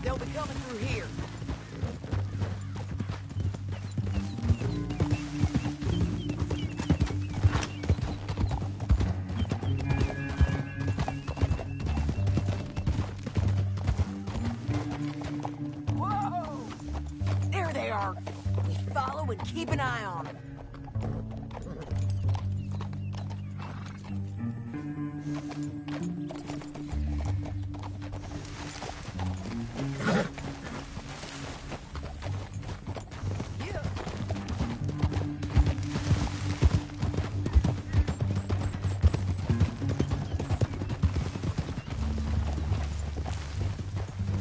They'll be coming through here. Whoa! There they are. We follow and keep an eye on them.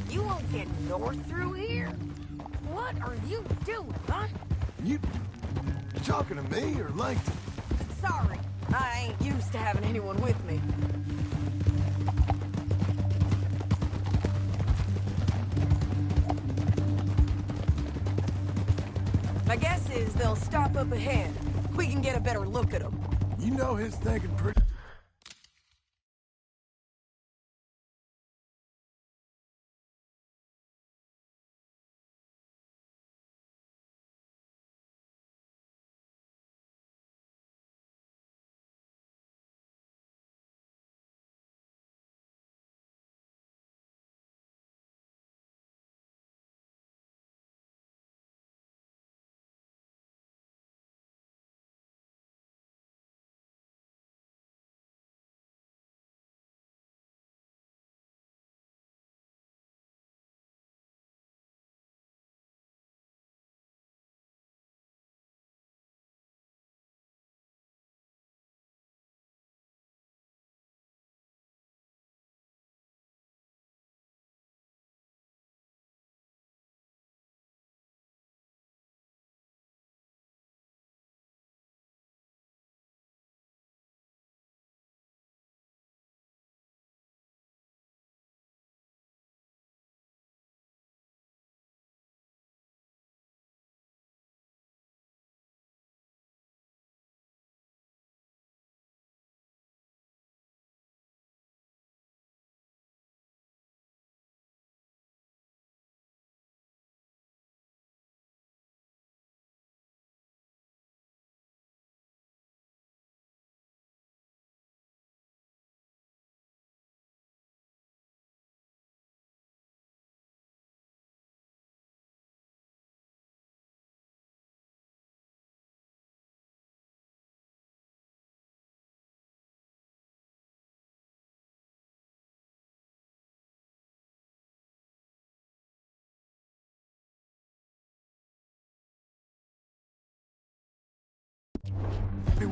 You won't get north through here? What are you doing, huh? You talking to me or Langton? Sorry, I ain't used to having anyone with me. My guess is they'll stop up ahead. We can get a better look at them. You know his thinking pretty...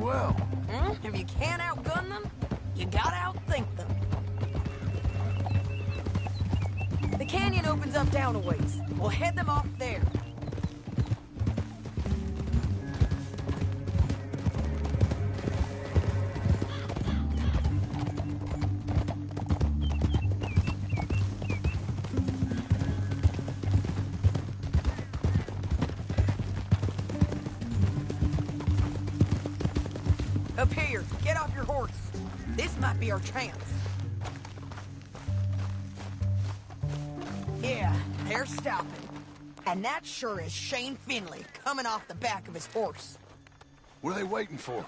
well. If you can't outgun them, you gotta outthink them. The canyon opens up down a ways. We'll head them off there. Up here, get off your horse. This might be our chance. Yeah, they're stopping. And that sure is Shane Finley coming off the back of his horse. What are they waiting for?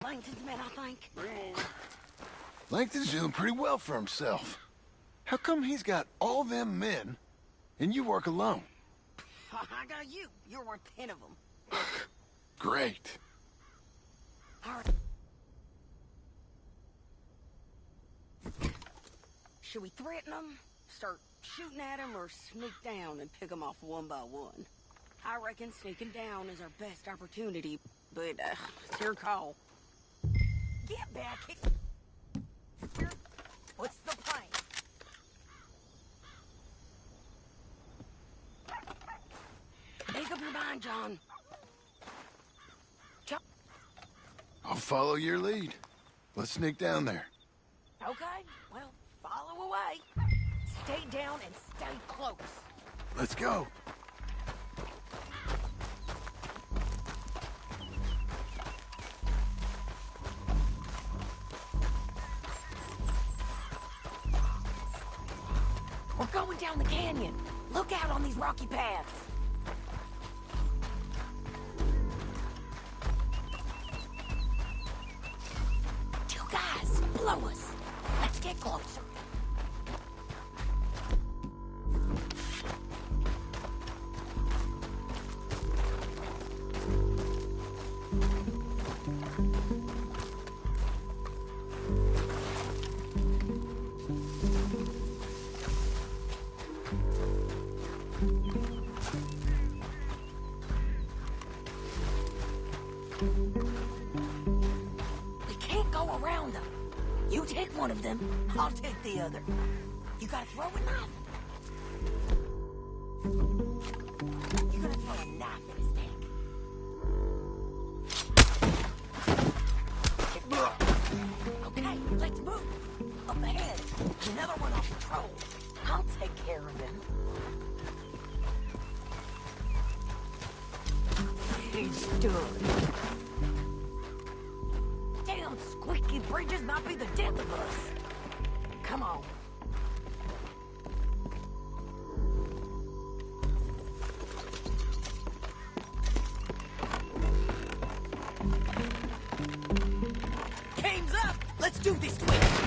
Langton's men, I think. Langton's doing pretty well for himself. How come he's got all them men, and you work alone? I got you. You're worth 10 of them. Great. All right. Should we threaten them, start shooting at them, or sneak down and pick them off one by one? I reckon sneaking down is our best opportunity, but it's your call. Get back here. What's the plan? Make up your mind, John. I'll follow your lead. Let's sneak down there. Okay, well, follow away. Stay down and stay close. Let's go. We're going down the canyon. Look out on these rocky paths. Two guys below us. Let's get closer. We can't go around them. You take one of them, I'll take the other. You gotta throw a knife. You're gonna throw a knife in his neck. Okay, let's move. Up ahead, another one on patrol. I'll take care of him. he stood. Damn squeaky bridges might be the death of us. Come on. Game's up! Let's do this quick!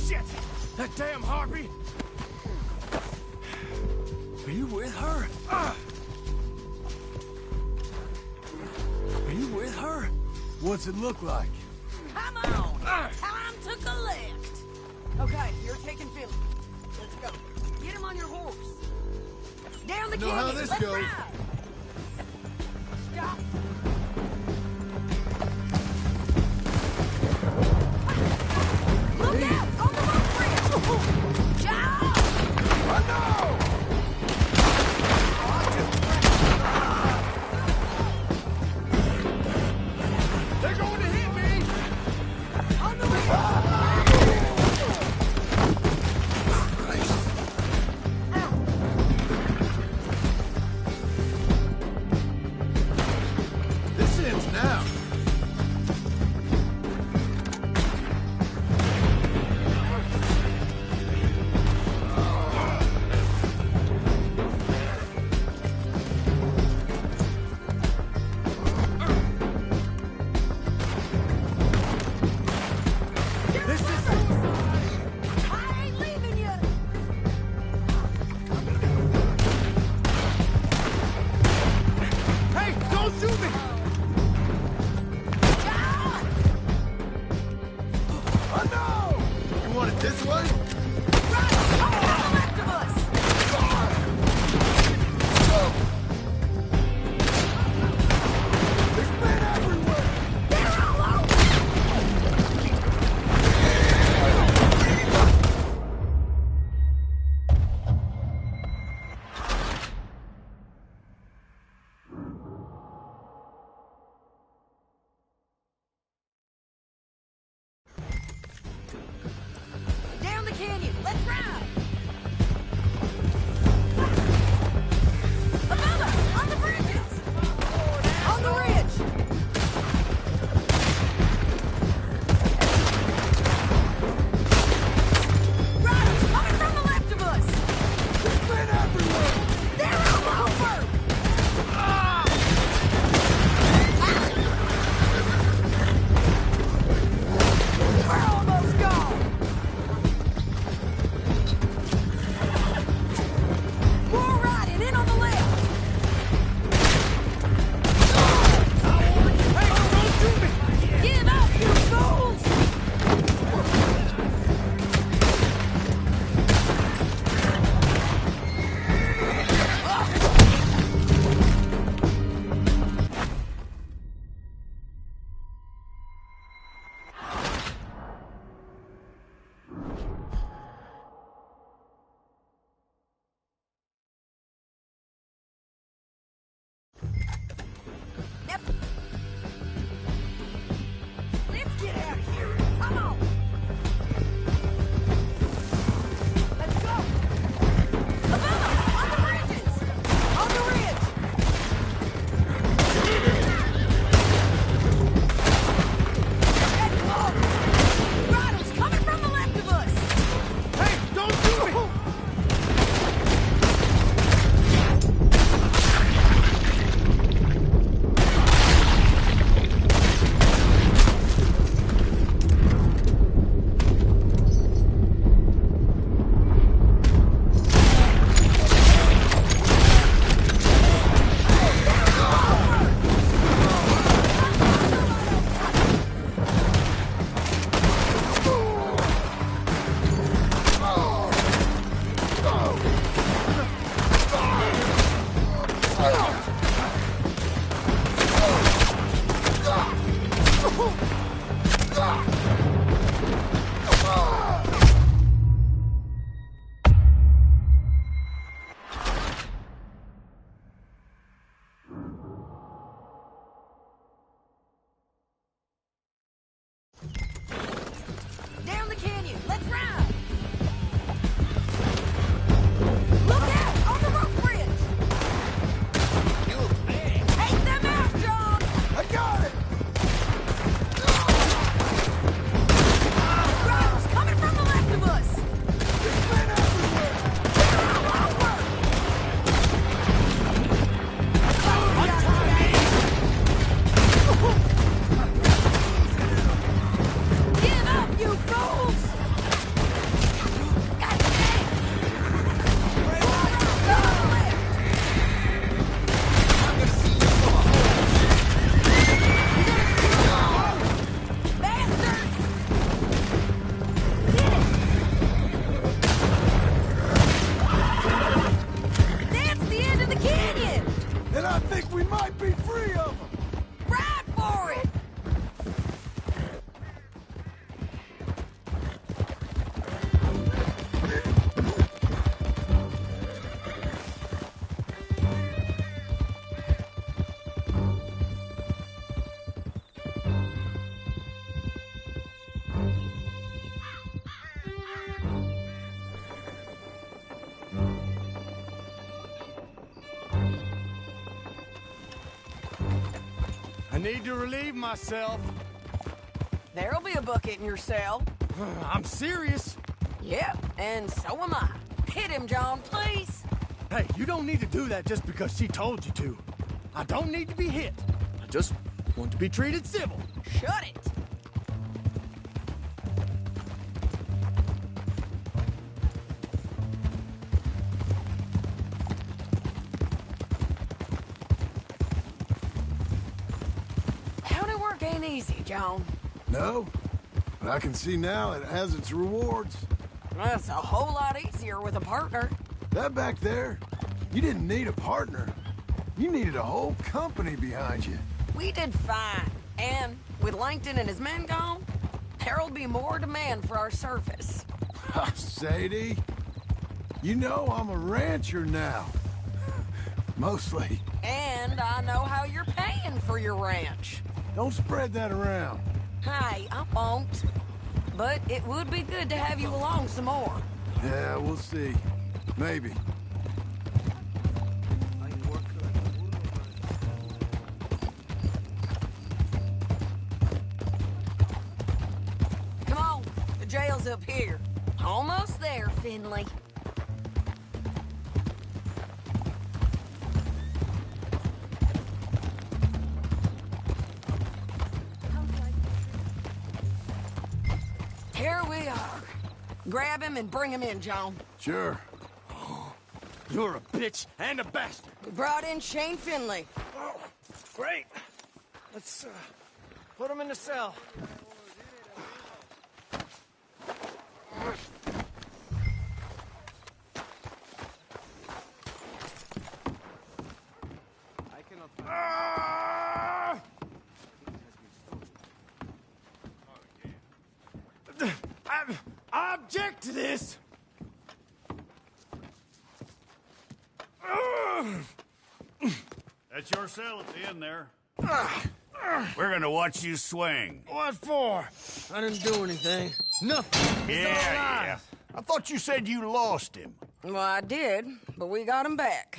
Shit! That damn harpy! Are you with her? Are you with her? What's it look like? Come on! Time to collect! Okay, you're taking Philly. Let's go. Get him on your horse. Down the know canyon. how this Let's goes. ride. Stop. Look out! On the road bridge! Joe! Oh, no! They're going to hit me! On the way! This way? Down the canyon. Let's ride. Above us, on the bridges. On the ridge. Riders coming from the left of us. There's men everywhere. They're all over. We're almost gone. More riding in on the left. Hey, don't shoot me! Give up, you fools! Yep. Let's get out of here. Come on. Let's go. Above us, on the bridges. On the ridge. Head close. Riders coming from the left of us. Hey, don't shoot me. Down the canyon. Let's ride. Look out on the rope bridge. Take them out, John. I got it! Riders coming from the left of us. There's men everywhere! They're all over. Give up, you fools! God damn! Bastards! That's the end of the canyon! And I think we might be free of them! Ride for it! I need to relieve myself. There'll be a bucket in your cell. I'm serious. Yep, and so am I. Hit him, John, please. Hey, you don't need to do that just because she told you to. I don't need to be hit. I just want to be treated civil. Shut it. County work ain't easy, John. No? But I can see now it has its rewards. That's a whole lot easier with a partner. That back there, you didn't need a partner. You needed a whole company behind you. We did fine. And with Langton and his men gone, there'll be more demand for our service. Sadie, you know I'm a rancher now. Mostly. And I know how you're paying for your ranch. Don't spread that around. Hey, I won't. But it would be good to have you along some more. Yeah, we'll see. Maybe. Come on, the jail's up here. Almost there, Finley. Here we are. Grab him and bring him in, John. Sure. You're a bitch and a bastard. We brought in Shane Finley. Oh, great. Let's put him in the cell. I object to this. That's your cell at the end there. We're gonna watch you swing. What for? I didn't do anything. Nothing. It's all Yeah. lies. I thought you said you lost him. Well, I did, but we got him back.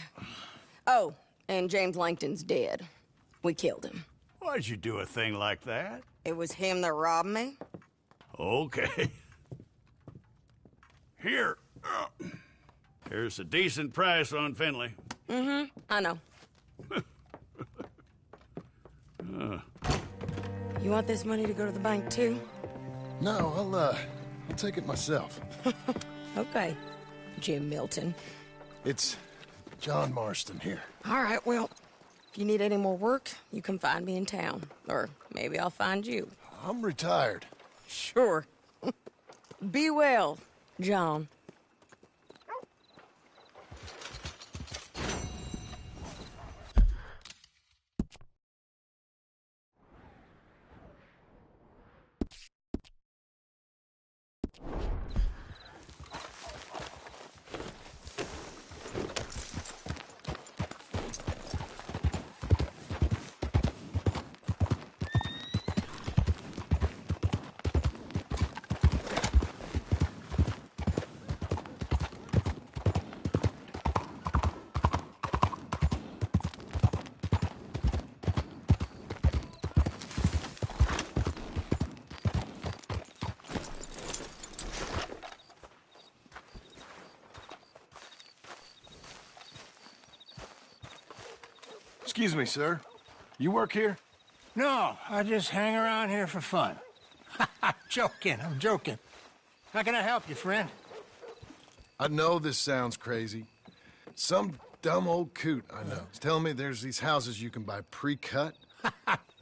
Oh, and James Langton's dead. We killed him. Why'd you do a thing like that? It was him that robbed me. Okay. Here. Here's a decent price on Finley. Mm-hmm, I know. You want this money to go to the bank, too? No, I'll take it myself. Okay, Jim Milton. It's John Marston here. All right, well, if you need any more work, you can find me in town. Or maybe I'll find you. I'm retired. Sure. Be well, John. Excuse me, sir. You work here? No, I just hang around here for fun. I'm joking. How can I help you, friend? I know this sounds crazy. Some dumb old coot I know is telling me there's these houses you can buy pre-cut.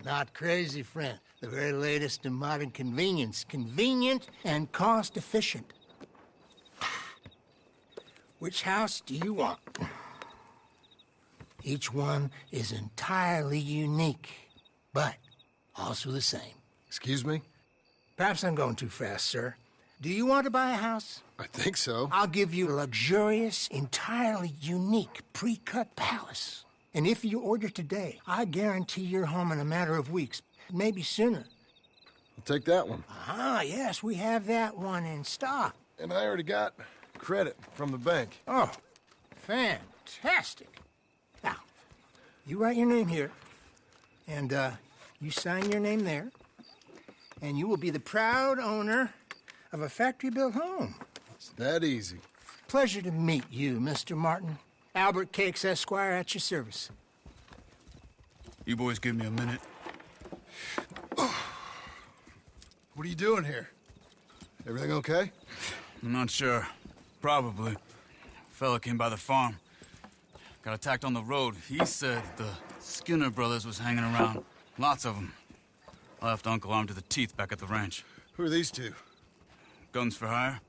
Not crazy, friend. The very latest in modern convenience. Convenient and cost-efficient. Which house do you want? Each one is entirely unique, but also the same. Excuse me? Perhaps I'm going too fast, sir. Do you want to buy a house? I think so. I'll give you a luxurious, entirely unique pre-cut palace. And if you order today, I guarantee you're home in a matter of weeks, maybe sooner. I'll take that one. Ah, yes, we have that one in stock. And I already got credit from the bank. Oh, fantastic. Now, you write your name here, and you sign your name there, and you will be the proud owner of a factory-built home. It's that easy. Pleasure to meet you, Mr. Martin. Albert Cakes, Esquire, at your service. You boys give me a minute. What are you doing here? Everything okay? I'm not sure. Probably. Fella came by the farm. Got attacked on the road. He said the Skinner brothers was hanging around. Lots of them. I left Uncle armed to the teeth back at the ranch. Who are these two? Guns for hire.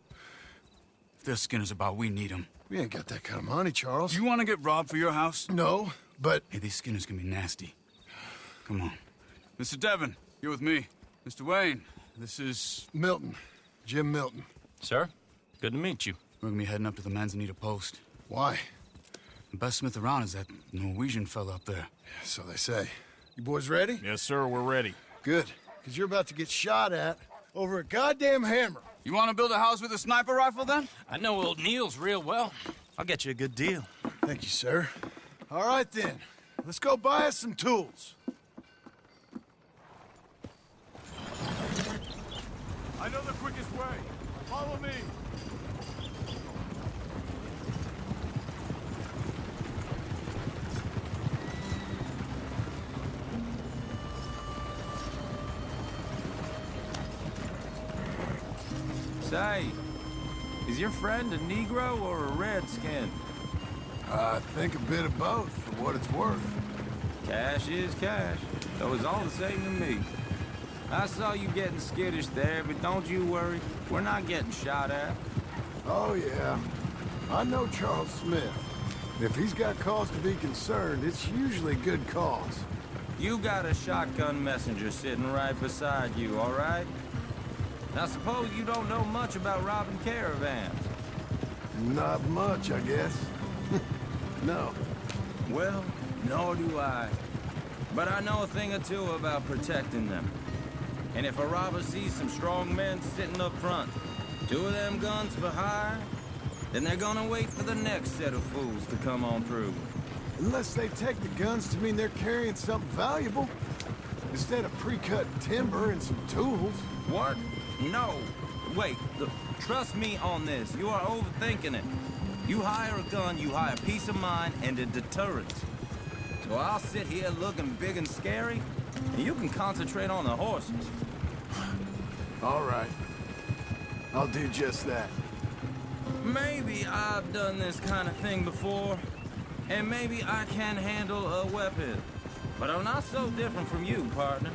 If they're Skinner's about, we need them. We ain't got that kind of money, Charles. You want to get robbed for your house? No, but... Hey, these Skinners can be nasty. Come on. Mr. Devon, you're with me. Mr. Wayne, this is... Milton. Jim Milton. Sir, good to meet you. We're gonna be heading up to the Manzanita post. Why? The best smith around is that Norwegian fella up there. Yeah, so they say. You boys ready? Yes, sir, we're ready. Good, because you're about to get shot at over a goddamn hammer. You want to build a house with a sniper rifle, then? I know old Niels real well. I'll get you a good deal. Thank you, sir. All right, then. Let's go buy us some tools. I know the quickest way. Follow me. Say, is your friend a Negro or a Redskin? I think a bit of both, for what it's worth. Cash is cash, though it's all the same to me. I saw you getting skittish there, but don't you worry. We're not getting shot at. Oh, yeah. I know Charles Smith. If he's got cause to be concerned, it's usually good cause. You got a shotgun messenger sitting right beside you, all right? Now, suppose you don't know much about robbing caravans. Not much, I guess. No. Well, nor do I. But I know a thing or two about protecting them. And if a robber sees some strong men sitting up front, 2 of them guns for hire, then they're gonna wait for the next set of fools to come on through. Unless they take the guns to mean they're carrying something valuable. Instead of pre-cut timber and some tools. What? No. Wait, look, trust me on this. You are overthinking it. You hire a gun, you hire peace of mind and a deterrent. So I'll sit here looking big and scary, and you can concentrate on the horses. All right. I'll do just that. Maybe I've done this kind of thing before, and maybe I can handle a weapon. But I'm not so different from you, partner.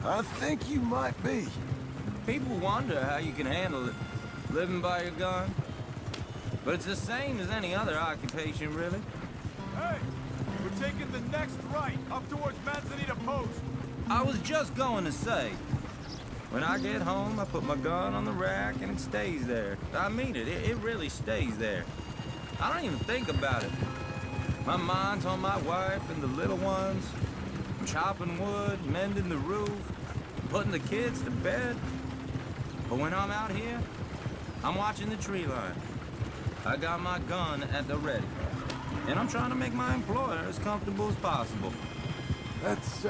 I think you might be. People wonder how you can handle it, living by your gun. But it's the same as any other occupation, really. Hey, we're taking the next right, up towards Manzanita Post. I was just going to say, when I get home, I put my gun on the rack and it stays there. I mean it, it really stays there. I don't even think about it. My mind's on my wife and the little ones. I'm chopping wood, mending the roof, putting the kids to bed. But when I'm out here, I'm watching the tree line. I got my gun at the ready. And I'm trying to make my employer as comfortable as possible. That's,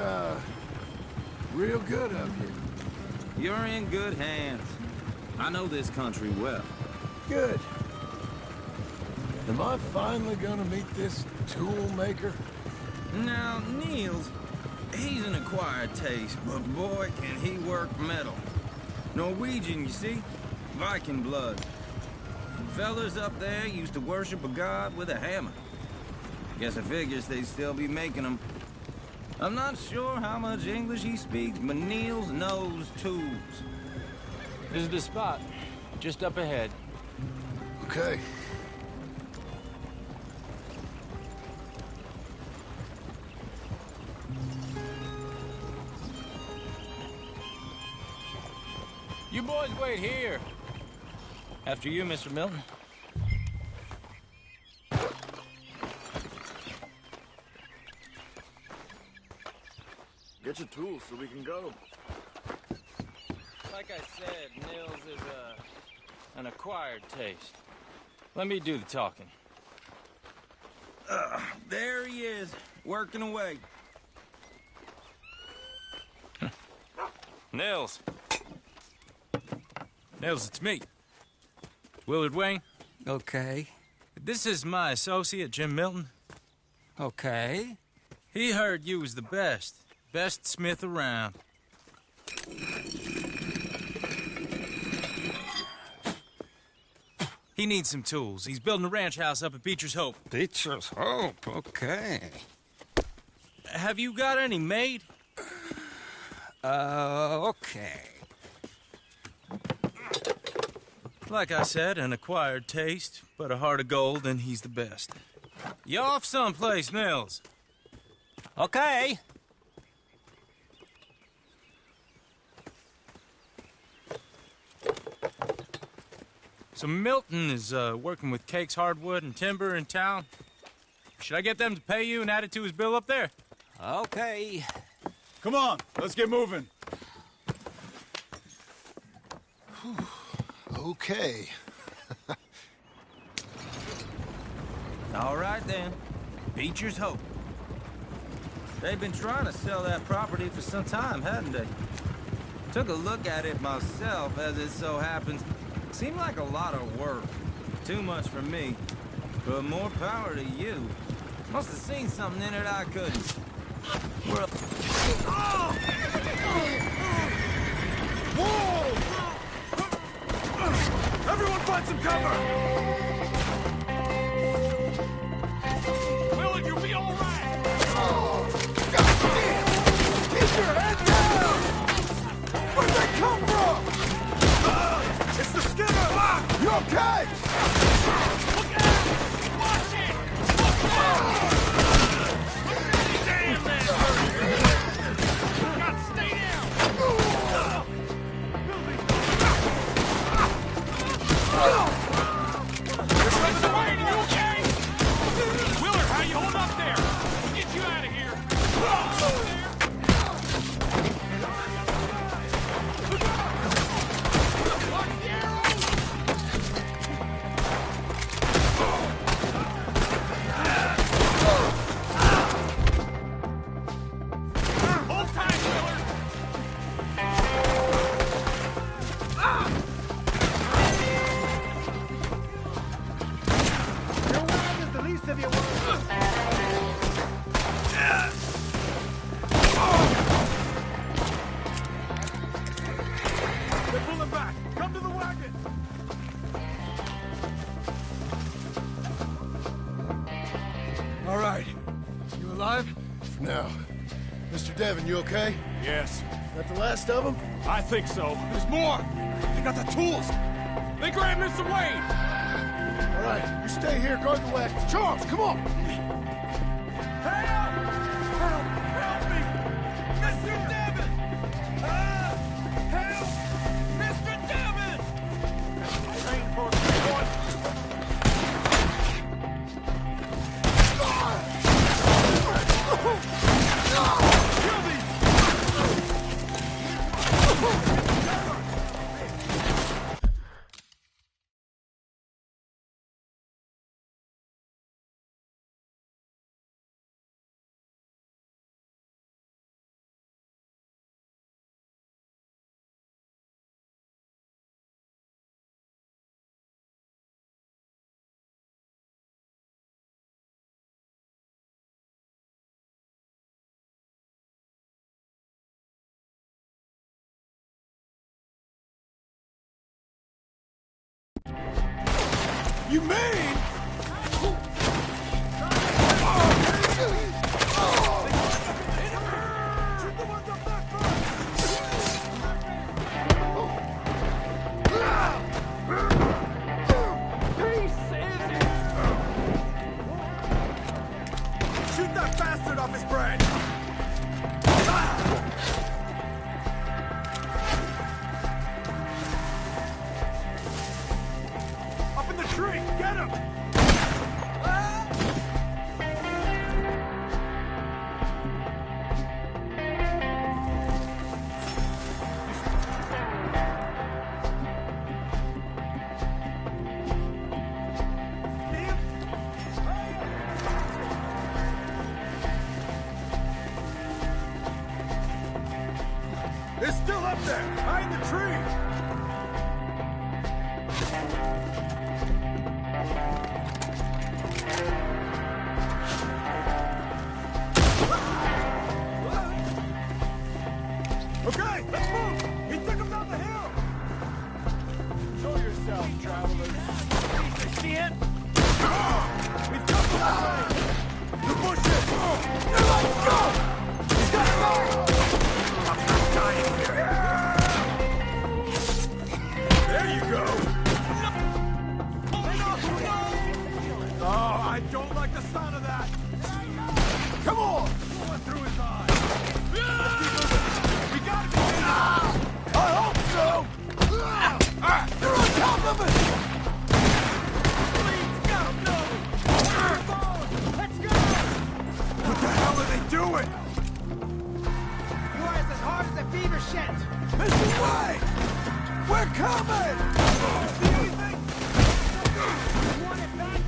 real good of you. You're in good hands. I know this country well. Good. Am I finally gonna meet this tool maker? Now, Niels, he's an acquired taste, but boy, can he work metal. Norwegian, you see? Viking blood. Fellers up there used to worship a god with a hammer. Guess I figures they'd still be making them. I'm not sure how much English he speaks, but Niels knows tools. This is the spot. Just up ahead. Okay. You boys wait here. After you, Mr. Milton. Get your tools so we can go. Like I said, Nils is an acquired taste. Let me do the talking. There he is, working away. Nils. Nils, it's me. Willard Wayne. Okay. This is my associate, Jim Milton. Okay. He heard you was the best. Best smith around. He needs some tools. He's building a ranch house up at Beecher's Hope. Beecher's Hope, okay. Have you got any made? Okay. Like I said, an acquired taste, but a heart of gold, and he's the best. You off someplace, Mills? Okay. So Milton is working with Cakes Hardwood and Timber in town. Should I get them to pay you and add it to his bill up there? Okay. Come on, let's get moving. Okay. All right, then. Beecher's Hope. They've been trying to sell that property for some time, hadn't they? Took a look at it myself, as it so happens. Seemed like a lot of work. Too much for me. But more power to you. Must have seen something in it I couldn't. Well... Oh! Whoa! Everyone find some cover! Willard, you'll be all right! Oh, goddamn! Keep your head down! Where'd they come from? It's the Skinner! You okay? Look out! Watch it! Look out! Damn, that hurt! God, stay down! Mr. Wayne, are you okay? Willard, how you hold up there? We'll get you out of here. Watch the arrows! Hold tight, Willard! Your word is the least of your worries. They're pulling back! Come to the wagon! All right. You alive? No. Mr. Devon, you okay? Yes, That the last of them? I think so. There's more! They got the tools! They grabbed Mr. Wayne! All right, you stay here, guard the wagons. Charles, come on! Help! Help! Help me! Mr. Devon! Help! Mr. Devon! Reinforcement Kill these! You mean? Shoot that bastard off his branch! Up in the tree! Get him! It's still up there! High in the tree! Okay, let's move! He took him down the hill! Show yourself, travelers! Piece of shit! We've come the long way! The bushes! Let's go! He's got it all! I'm not dying here! There you go! No! Do it! You are as hard as a beaver shit! Mr. White! We're coming! See anything? You want it back?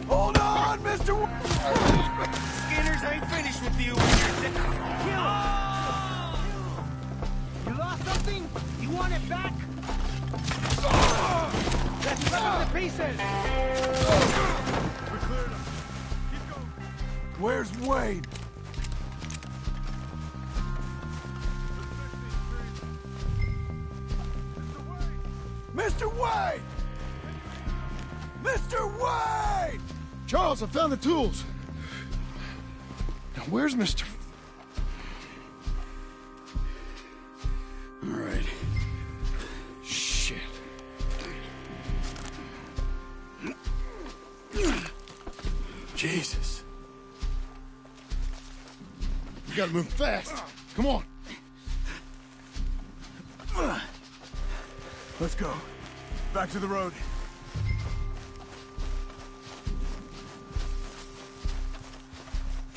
Hold on, Mr. White! Skinners ain't finished with you when you're sitting. Kill him! You lost something? You want it back? Let's cut him to pieces! We cleared him. Keep going. Where's Wade? Mr. Wade! Mr. Wade! Charles, I found the tools. Now, where's Mr. All right. Shit. Jesus. You gotta move fast. Come on. Let's go. Back to the road.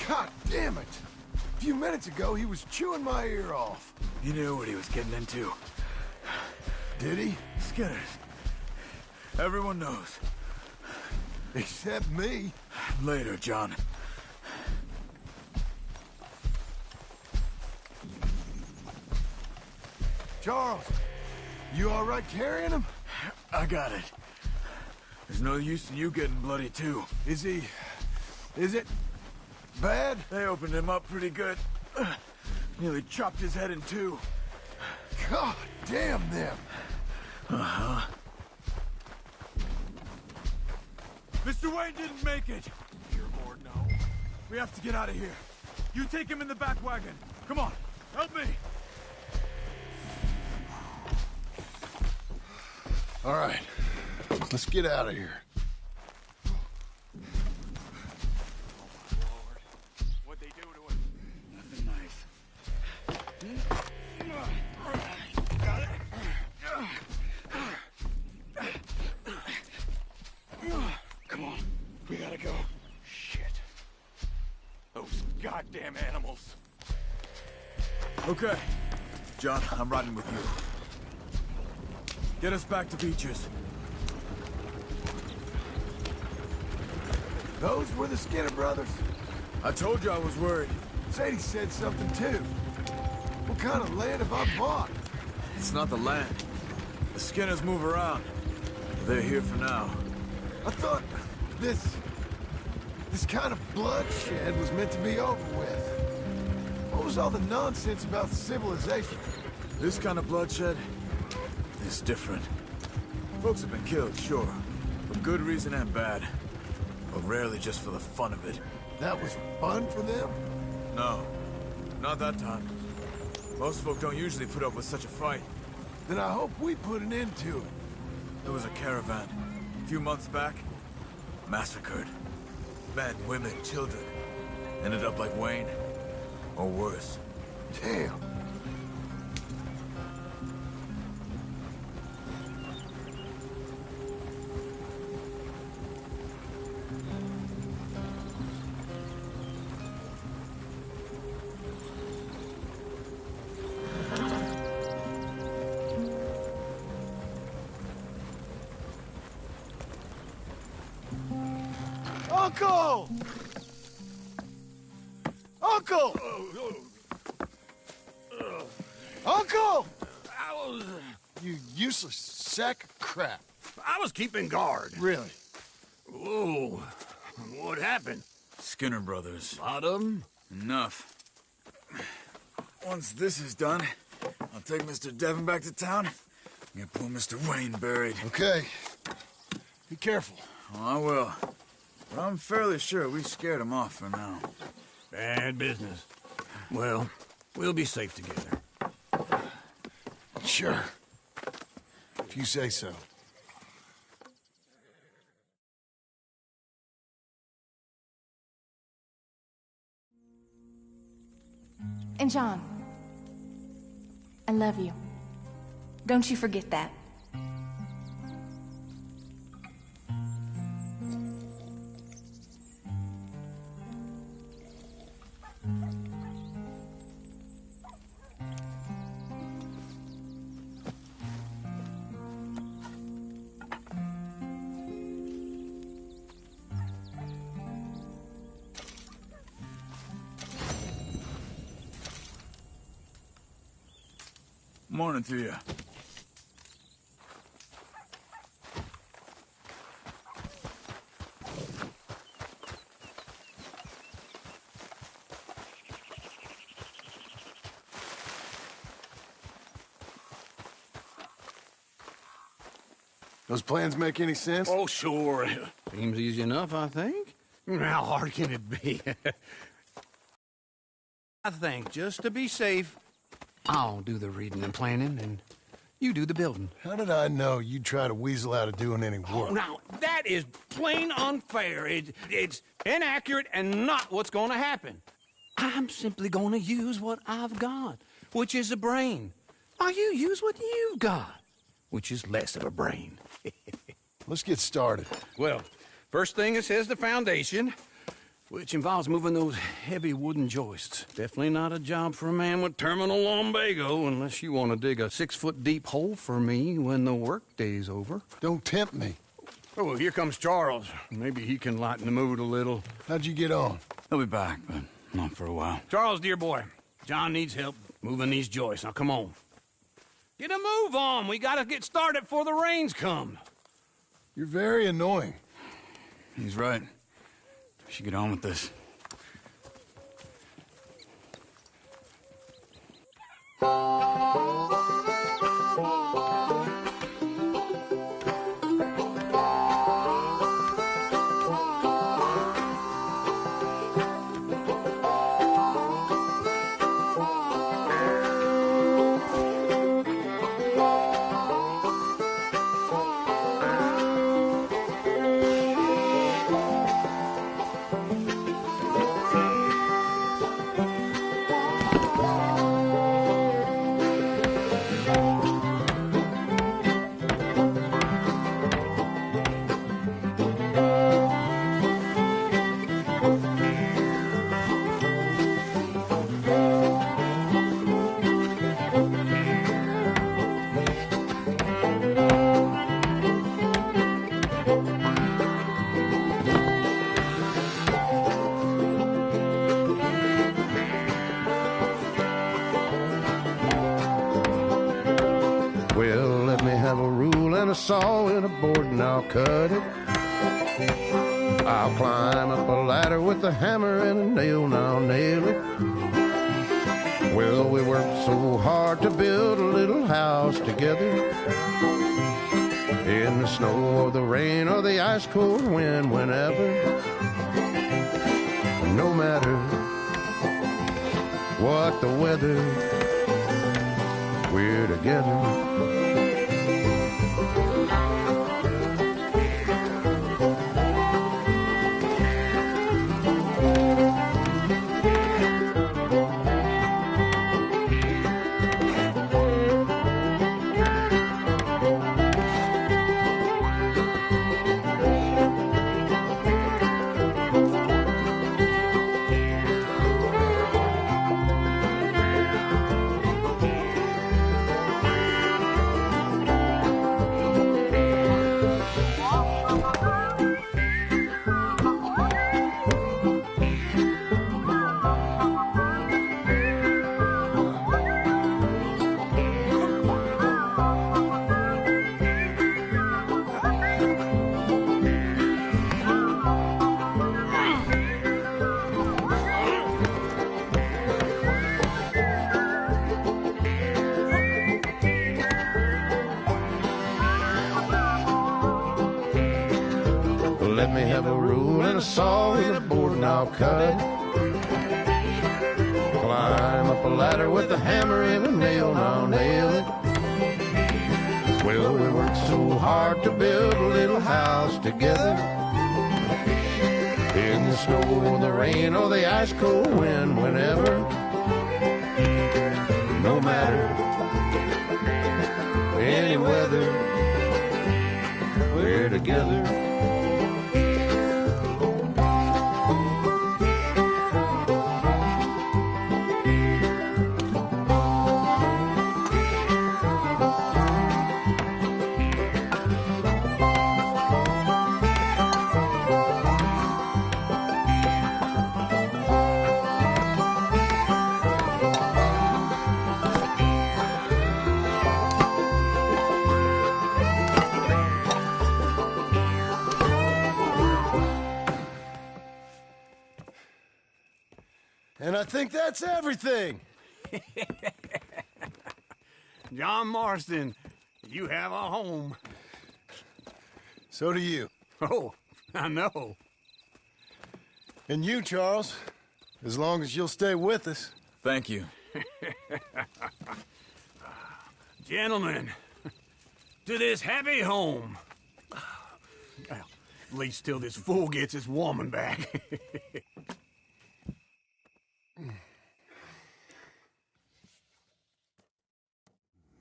God damn it! A few minutes ago, he was chewing my ear off. He knew what he was getting into. Did he? Skinners. Everyone knows. Except me. Later, John. Charles, you all right carrying him? I got it. There's no use in you getting bloody, too. Is it bad? They opened him up pretty good. Nearly chopped his head in two. God damn them. Uh-huh. Mr. Wayne didn't make it. You're bored now. We have to get out of here. You take him in the back wagon. Come on, help me. All right, let's get out of here. What'd they do to him? Nothing nice. Got it. Come on, we gotta go. Shit. Those goddamn animals. Okay. John, I'm riding with you. Get us back to Beecher's. Those were the Skinner brothers? I told you I was worried. Sadie said something too. What kind of land have I bought? It's not the land. The Skinners move around. They're here for now. I thought this kind of bloodshed was meant to be over with. What was all the nonsense about civilization? This kind of bloodshed is different. Folks have been killed, sure. For good reason and bad. But rarely just for the fun of it. That was fun for them? No. Not that time. Most folk don't usually put up with such a fight. Then I hope we put an end to it. There was a caravan. A few months back. Massacred. Men, women, children. Ended up like Wayne. Or worse. Damn. Uncle! Uncle! Uncle! You useless sack of crap. I was keeping guard. Really? Whoa. What happened? Skinner brothers. A lot of them? Enough. Once this is done, I'll take Mr. Devon back to town and get poor Mr. Wayne buried. Okay. Be careful. Oh, I will. But I'm fairly sure we scared him off for now. Bad business. Well, we'll be safe together. Sure. If you say so. And John, I love you. Don't you forget that. Morning to you. Those plans make any sense? Oh, sure. Seems easy enough, I think. How hard can it be? I think, just to be safe, I'll do the reading and planning, and you do the building. How did I know you'd try to weasel out of doing any work? Oh, now, that is plain unfair. It's inaccurate and not what's going to happen. I'm simply going to use what I've got, which is a brain. While you use what you've got, which is less of a brain. Let's get started. Well, first thing it says the foundation, which involves moving those heavy wooden joists. Definitely not a job for a man with terminal lumbago, unless you want to dig a 6-foot deep hole for me when the workday's over. Don't tempt me. Oh, here comes Charles. Maybe he can lighten the mood a little. How'd you get on? He'll be back, but not for a while. Charles, dear boy, John needs help moving these joists. Now, come on. Get a move on. We gotta get started before the rains come. You're very annoying. He's right. We should get on with this. A saw and a board and I'll cut it. I'll climb up a ladder with a hammer and a nail and I'll nail it. Well, we worked so hard to build a little house together. In the snow or the rain or the ice cold wind, whenever. No matter what the weather, we're together. Let me have a rule and a saw and a board and I'll cut it. Climb up a ladder with a hammer and a nail and I'll nail it. Well, we worked so hard to build a little house together. In the snow or the rain or the ice cold wind, whenever. No matter any weather, we're together. And I think that's everything. John Marston, you have a home. So do you. Oh, I know. And you, Charles, as long as you'll stay with us. Thank you. Gentlemen, to this happy home. Well, at least till this fool gets his woman back.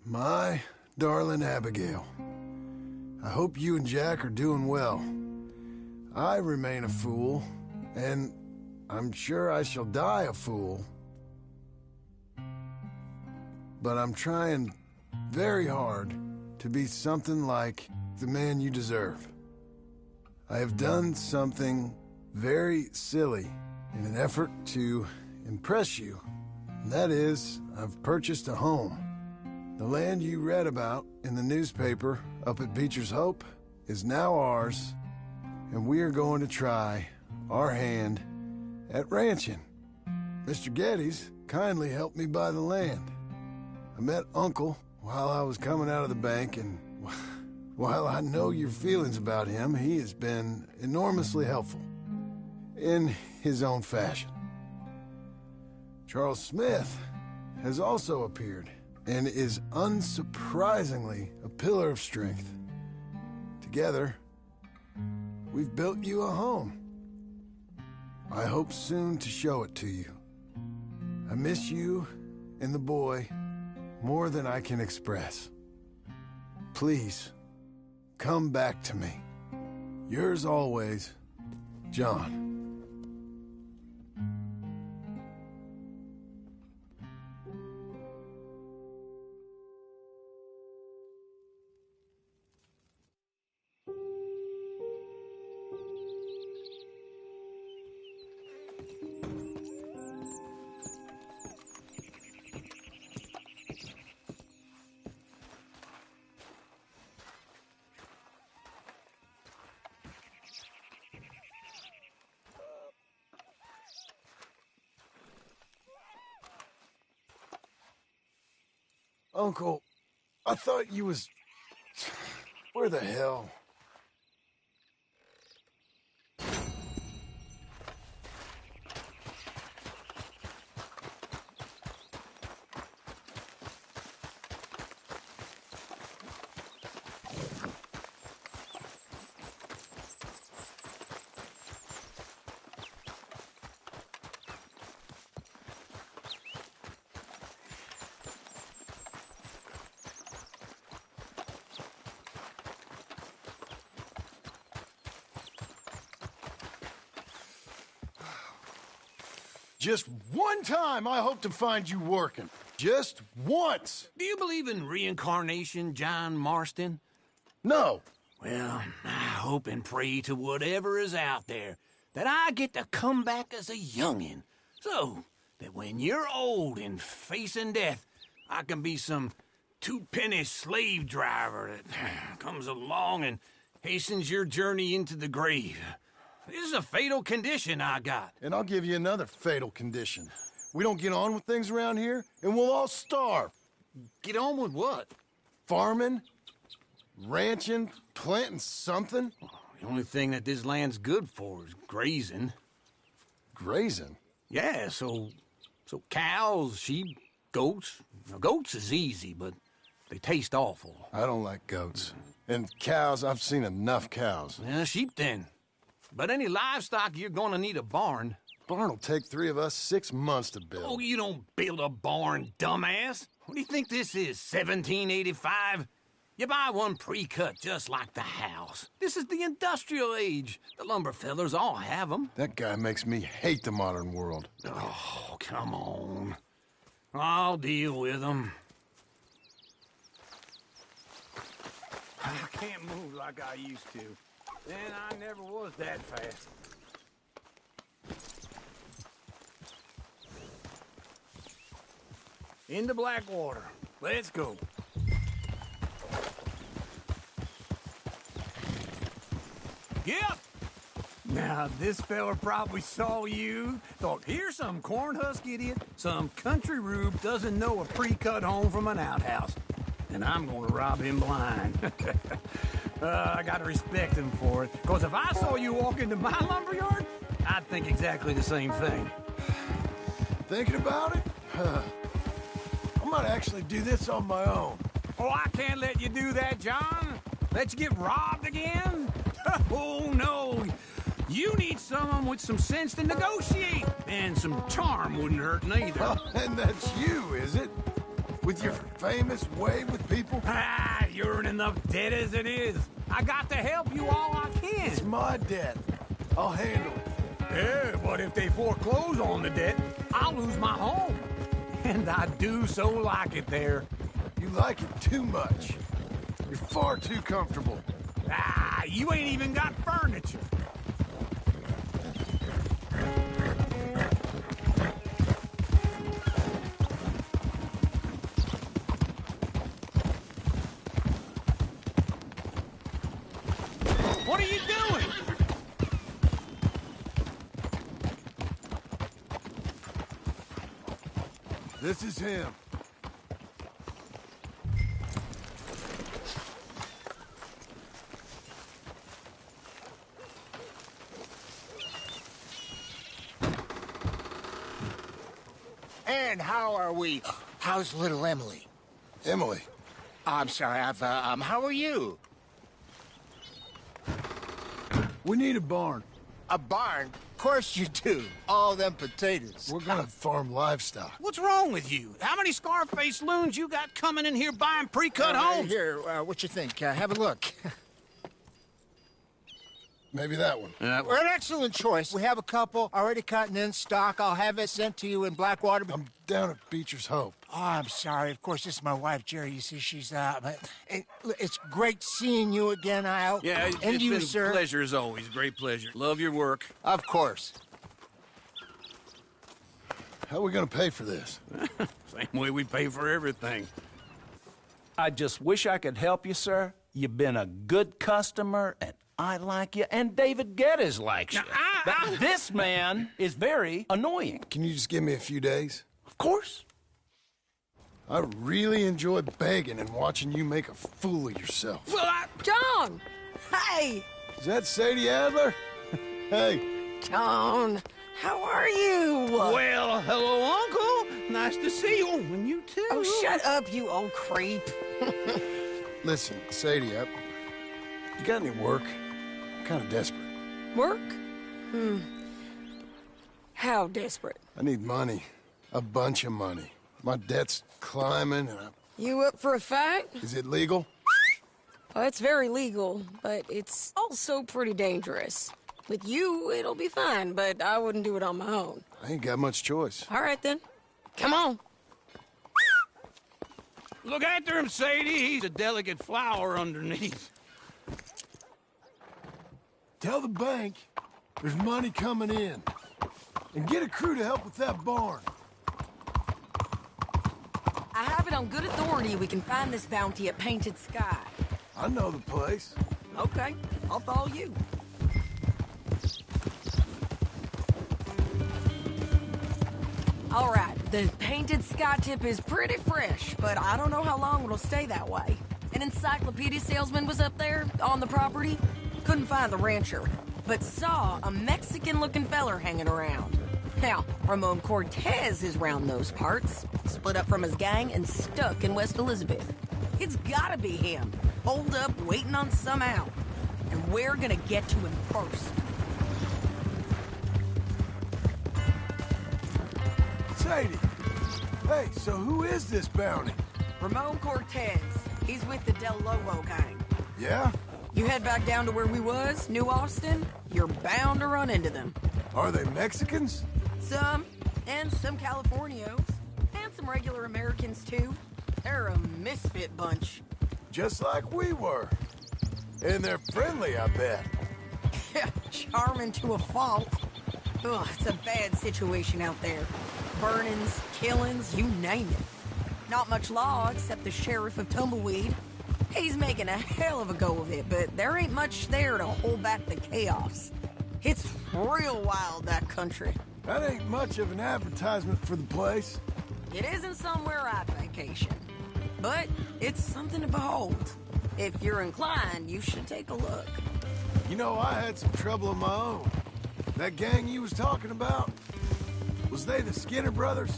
My darling Abigail, I hope you and Jack are doing well. I remain a fool, and I'm sure I shall die a fool. But I'm trying very hard to be something like the man you deserve. I have done something very silly in an effort to impress you, and that is, I've purchased a home. The land you read about in the newspaper up at Beecher's Hope is now ours, and we are going to try our hand at ranching. Mr. Geddes kindly helped me buy the land. I met Uncle while I was coming out of the bank, and while I know your feelings about him, he has been enormously helpful in his own fashion. Charles Smith has also appeared and is unsurprisingly a pillar of strength. Together, we've built you a home. I hope soon to show it to you. I miss you and the boy more than I can express. Please, come back to me. Yours always, John. Uncle, I thought you was... Where the hell? Just one time I hope to find you working. Just once. Do you believe in reincarnation, John Marston? No. Well, I hope and pray to whatever is out there that I get to come back as a youngin', so that when you're old and facing death, I can be some two-penny slave driver that comes along and hastens your journey into the grave. This is a fatal condition I got. And I'll give you another fatal condition. We don't get on with things around here, and we'll all starve. Get on with what? Farming, ranching, planting something. The only thing that this land's good for is grazing. Grazing? Yeah, so cows, sheep, goats. Now, goats is easy, but they taste awful. I don't like goats. And cows, I've seen enough cows. Yeah, sheep then. But any livestock, you're gonna need a barn. Barn will take 3 of us 6 months to build. Oh, you don't build a barn, dumbass. What do you think this is, 1785? You buy one pre-cut just like the house. This is the industrial age. The lumber fellers all have them. That guy makes me hate the modern world. Oh, come on. I'll deal with them. I can't move like I used to. And I never was that fast. Into Blackwater. Let's go. Yep. Now, this fella probably saw you, thought, here's some cornhusk idiot, some country rube doesn't know a pre-cut home from an outhouse. And I'm gonna rob him blind. I gotta respect him for it, because if I saw you walk into my lumberyard, I'd think exactly the same thing. Thinking about it? I might actually do this on my own. Oh, I can't let you do that, John. Let you get robbed again? Oh, no. You need someone with some sense to negotiate. And some charm wouldn't hurt neither. Oh, and that's you, is it? With your famous way with people? Ah, you're in enough debt as it is. I got to help you all I can. It's my debt. I'll handle it. Yeah, but if they foreclose on the debt, I'll lose my home. And I do so like it there. You like it too much. You're far too comfortable. Ah, you ain't even got furniture. What are you doing? This is him. And how are we? How's little Emily? Emily? I'm sorry, how are you? We need a barn. A barn? Of course you do. All them potatoes. We're gonna farm livestock. What's wrong with you? How many Scarface loons you got coming in here buying pre-cut homes? Here, what you think? Have a look. Maybe that one. We're an excellent choice. We have a couple already cut and in stock. I'll have it sent to you in Blackwater. I'm down at Beecher's Hope. Oh, I'm sorry. Of course, this is my wife, Jerry. You see, she's it's great seeing you again, Al. Yeah, and it's you, been sir. a pleasure as always. Great pleasure. Love your work. Of course. How are we gonna pay for this? Same way we pay for everything. I just wish I could help you, sir. You've been a good customer, and I like you, and David Geddes likes you. But this man is very annoying. Can you just give me a few days? Of course. I really enjoy begging and watching you make a fool of yourself. John! Hey! Is that Sadie Adler? Hey. John, how are you? Well, hello, Uncle. Nice to see you. And you too. Oh, shut up, you old creep. Listen, Sadie, you got any work? I'm kind of desperate. Work? How desperate? I need money. A bunch of money. My debt's climbing and You up for a fight? Is it legal? Well, it's very legal, but it's also pretty dangerous. With you, it'll be fine, but I wouldn't do it on my own. I ain't got much choice. All right, then. Come on. Look after him, Sadie. He's a delicate flower underneath. Tell the bank there's money coming in. And get a crew to help with that barn. I have it on good authority we can find this bounty at Painted Sky. I know the place. Okay, I'll follow you. All right, the Painted Sky tip is pretty fresh, but I don't know how long it'll stay that way. An encyclopedia salesman was up there on the property. Couldn't find the rancher, but saw a Mexican-looking feller hanging around. Now, Ramon Cortez is round those parts, split up from his gang and stuck in West Elizabeth. It's gotta be him, holed up, waiting on some out. And we're gonna get to him first. Sadie! Hey, so who is this bounty? Ramon Cortez. He's with the Del Lobo gang. Yeah? You head back down to where we was, New Austin, you're bound to run into them. Are they Mexicans? Some, and some Californios, and some regular Americans too. They're a misfit bunch. Just like we were. And they're friendly, I bet. Charming to a fault. Ugh, it's a bad situation out there. Burnings, killings, you name it. Not much law except the sheriff of Tumbleweed. He's making a hell of a go of it, but there ain't much there to hold back the chaos. It's real wild, that country. That ain't much of an advertisement for the place. It isn't somewhere I vacation, but it's something to behold. If you're inclined, you should take a look. You know, I had some trouble of my own. That gang you was talking about, was they the Skinner brothers?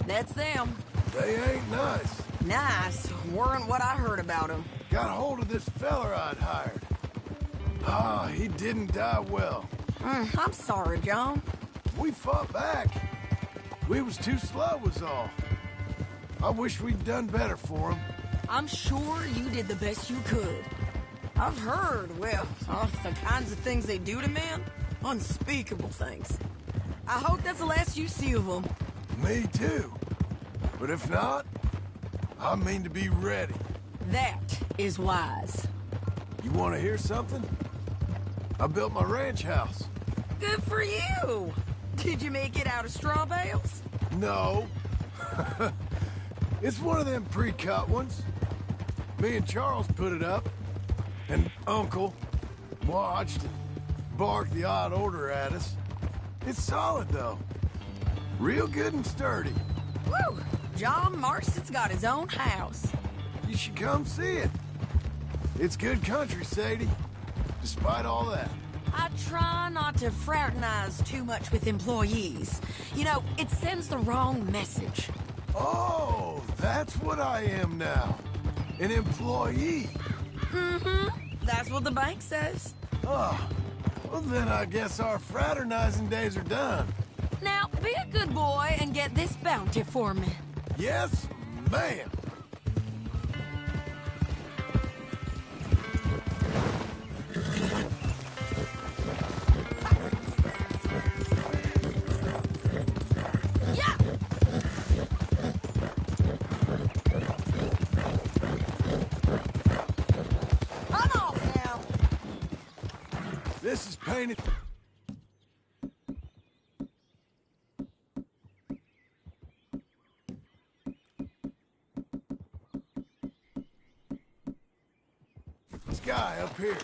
That's them. They ain't nice. Nice weren't what I heard about them. Got hold of this feller I'd hired. Ah, he didn't die well. I'm sorry, John. We fought back. We was too slow was all. I wish we'd done better for him. I'm sure you did the best you could. I've heard, well, the kinds of things they do to men. Unspeakable things. I hope that's the last you see of them. Me too. But if not, I mean to be ready. That is wise. You want to hear something? I built my ranch house. Good for you. Did you make it out of straw bales? No. It's one of them pre-cut ones. Me and Charles put it up, and Uncle watched and barked the odd order at us. It's solid, though. Real good and sturdy. Woo! John Marston's got his own house. You should come see it. It's good country, Sadie. Despite all that. I try not to fraternize too much with employees. You know, it sends the wrong message. Oh, that's what I am now. An employee. Mm-hmm. That's what the bank says. Oh, well then I guess our fraternizing days are done. Now, be a good boy and get this bounty for me. Yes, ma'am. This is painted. This guy up here.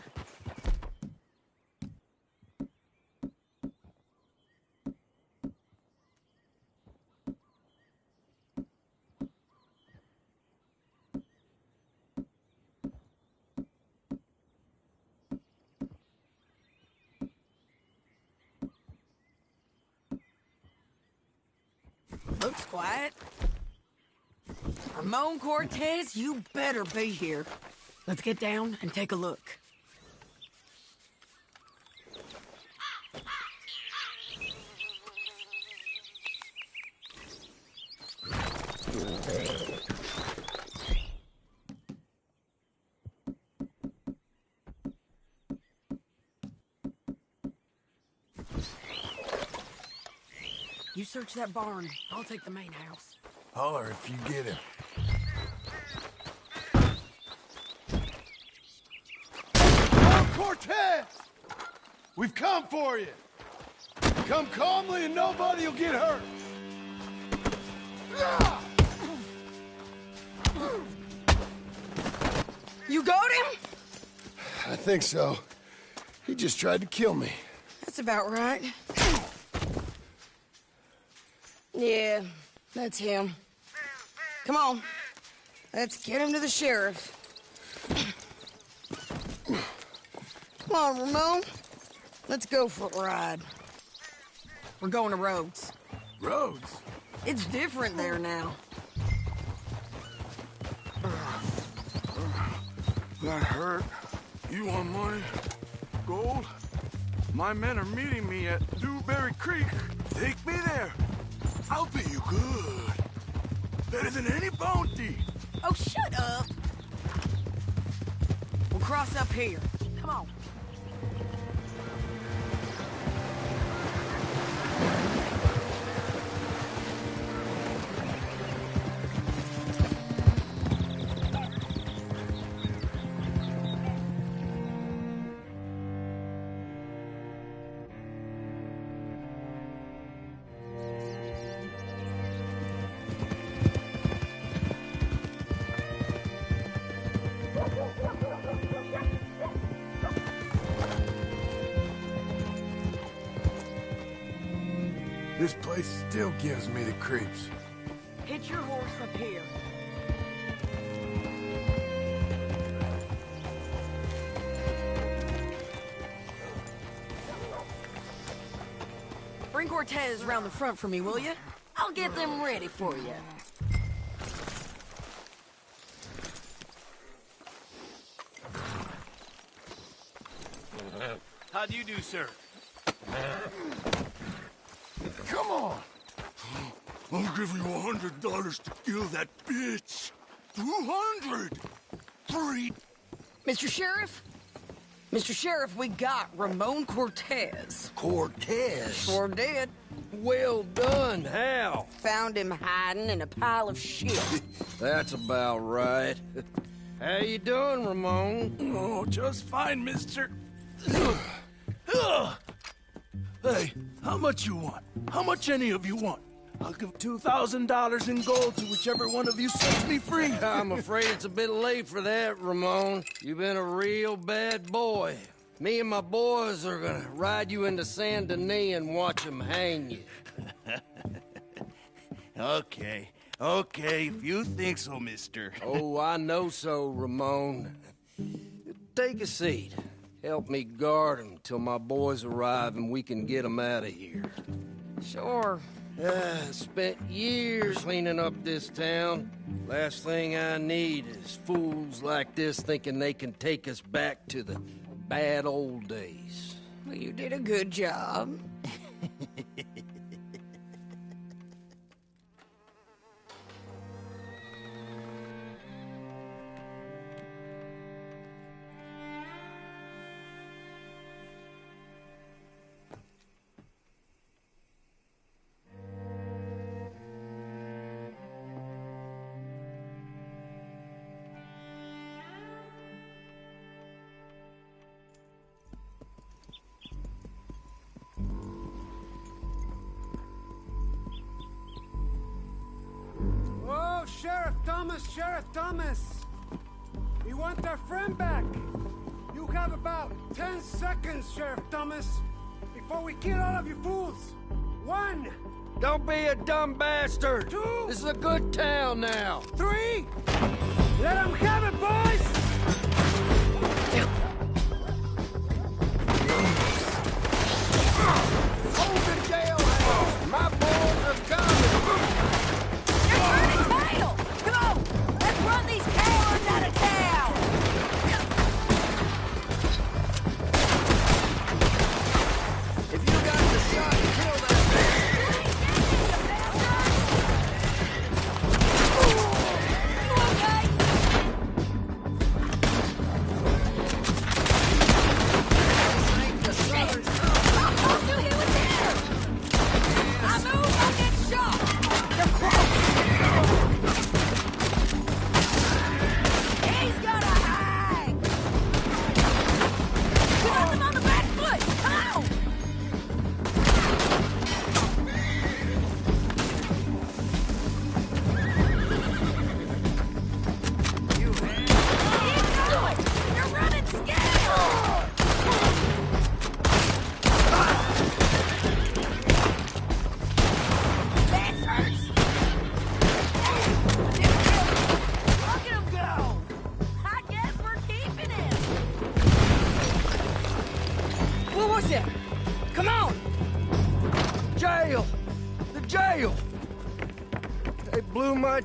Looks quiet. Ramon Cortez, you better be here. Let's get down and take a look. You search that barn. I'll take the main house. Holler if you get him. Oh, Cortez! We've come for you. Come calmly and nobody will get hurt. You got him? I think so. He just tried to kill me. That's about right. Yeah, that's him. Come on. Let's get him to the sheriff. Come on, Ramon. Let's go for a ride. We're going to Rhodes. Rhodes? It's different there now. That hurt. You want money? Gold? My men are meeting me at Dewberry Creek. Take me there. I'll pay you good. Better than any bounty. Oh, shut up. We'll cross up here. Come on. This place still gives me the creeps. Hit your horse up here. Bring Cortez around the front for me, will you? I'll get them ready for you. How do you do, sir? Come on! I'll give you $100 to kill that bitch! 200! 3! Mr. Sheriff? Mr. Sheriff, we got Ramon Cortez. Cortez? Sure did. Well done. How? Found him hiding in a pile of shit. That's about right. How you doing, Ramon? Oh, just fine, mister. Hey, how much you want? How much any of you want? I'll give $2,000 in gold to whichever one of you sets me free. I'm afraid it's a bit late for that, Ramon. You've been a real bad boy. Me and my boys are gonna ride you into Saint Denis and watch them hang you. Okay, if you think so, mister. Oh, I know so, Ramon. Take a seat. Help me guard him till my boys arrive and we can get them out of here. Sure. Spent years cleaning up this town. Last thing I need is fools like this thinking they can take us back to the bad old days. Well, you did a good job. Sheriff Thomas! We want our friend back! You have about 10 seconds, Sheriff Thomas, before we kill all of you fools! 1! Don't be a dumb bastard! 2! This is a good town now! 3! Let them have it, boys! Hold the jailhouse! My boys are coming! You're burning tail! Come on! Let's run these cowards out of town! If you got the shot, kill that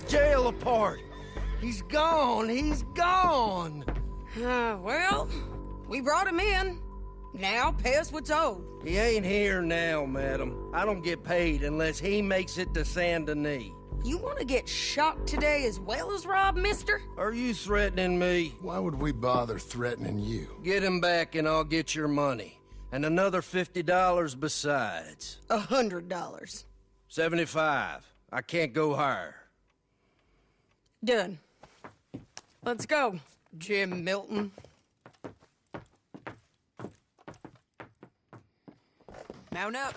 jail apart. He's gone. He's gone. Well, we brought him in. Now pay us what's owed. He ain't here now, madam. I don't get paid unless he makes it to Saint Denis. You want to get shot today as well as Rob, mister? Are you threatening me? Why would we bother threatening you? Get him back and I'll get your money. And another $50 besides. $100. 75. I can't go higher. Done. Let's go, Jim Milton. Mount up.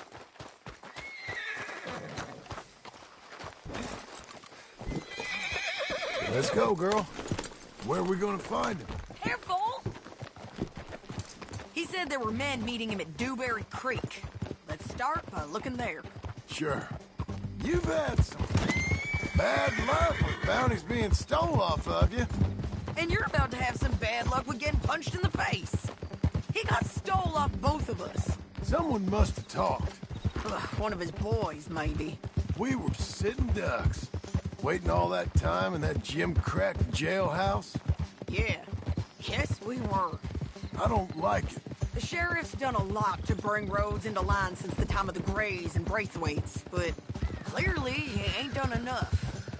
Let's go, girl. Where are we gonna find him? Careful! He said there were men meeting him at Dewberry Creek. Let's start by looking there. Sure. You've had some bad luck with bounties being stole off of you. And you're about to have some bad luck with getting punched in the face. He got stole off both of us. Someone must have talked. Ugh, one of his boys, maybe. We were sitting ducks, waiting all that time in that gim-crack jailhouse. Yeah. Yes, we were. I don't like it. The sheriff's done a lot to bring roads into line since the time of the Greys and Braithwaites, but clearly he ain't done enough.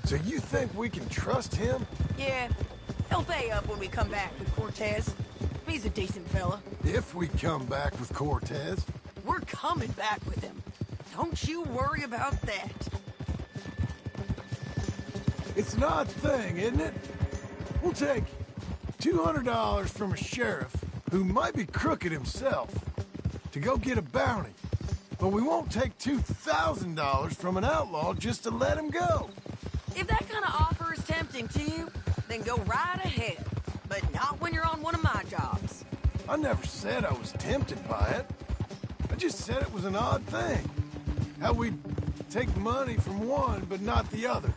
So you think we can trust him? Yeah. He'll pay up when we come back with Cortez. He's a decent fella. If we come back with Cortez. We're coming back with him. Don't you worry about that. It's an odd thing, isn't it? We'll take $200 from a sheriff who might be crooked himself to go get a bounty. But we won't take $2,000 from an outlaw just to let him go. If that kind of offer is tempting to you, then go right ahead. But not when you're on one of my jobs. I never said I was tempted by it. I just said it was an odd thing. How we take money from one but not the other.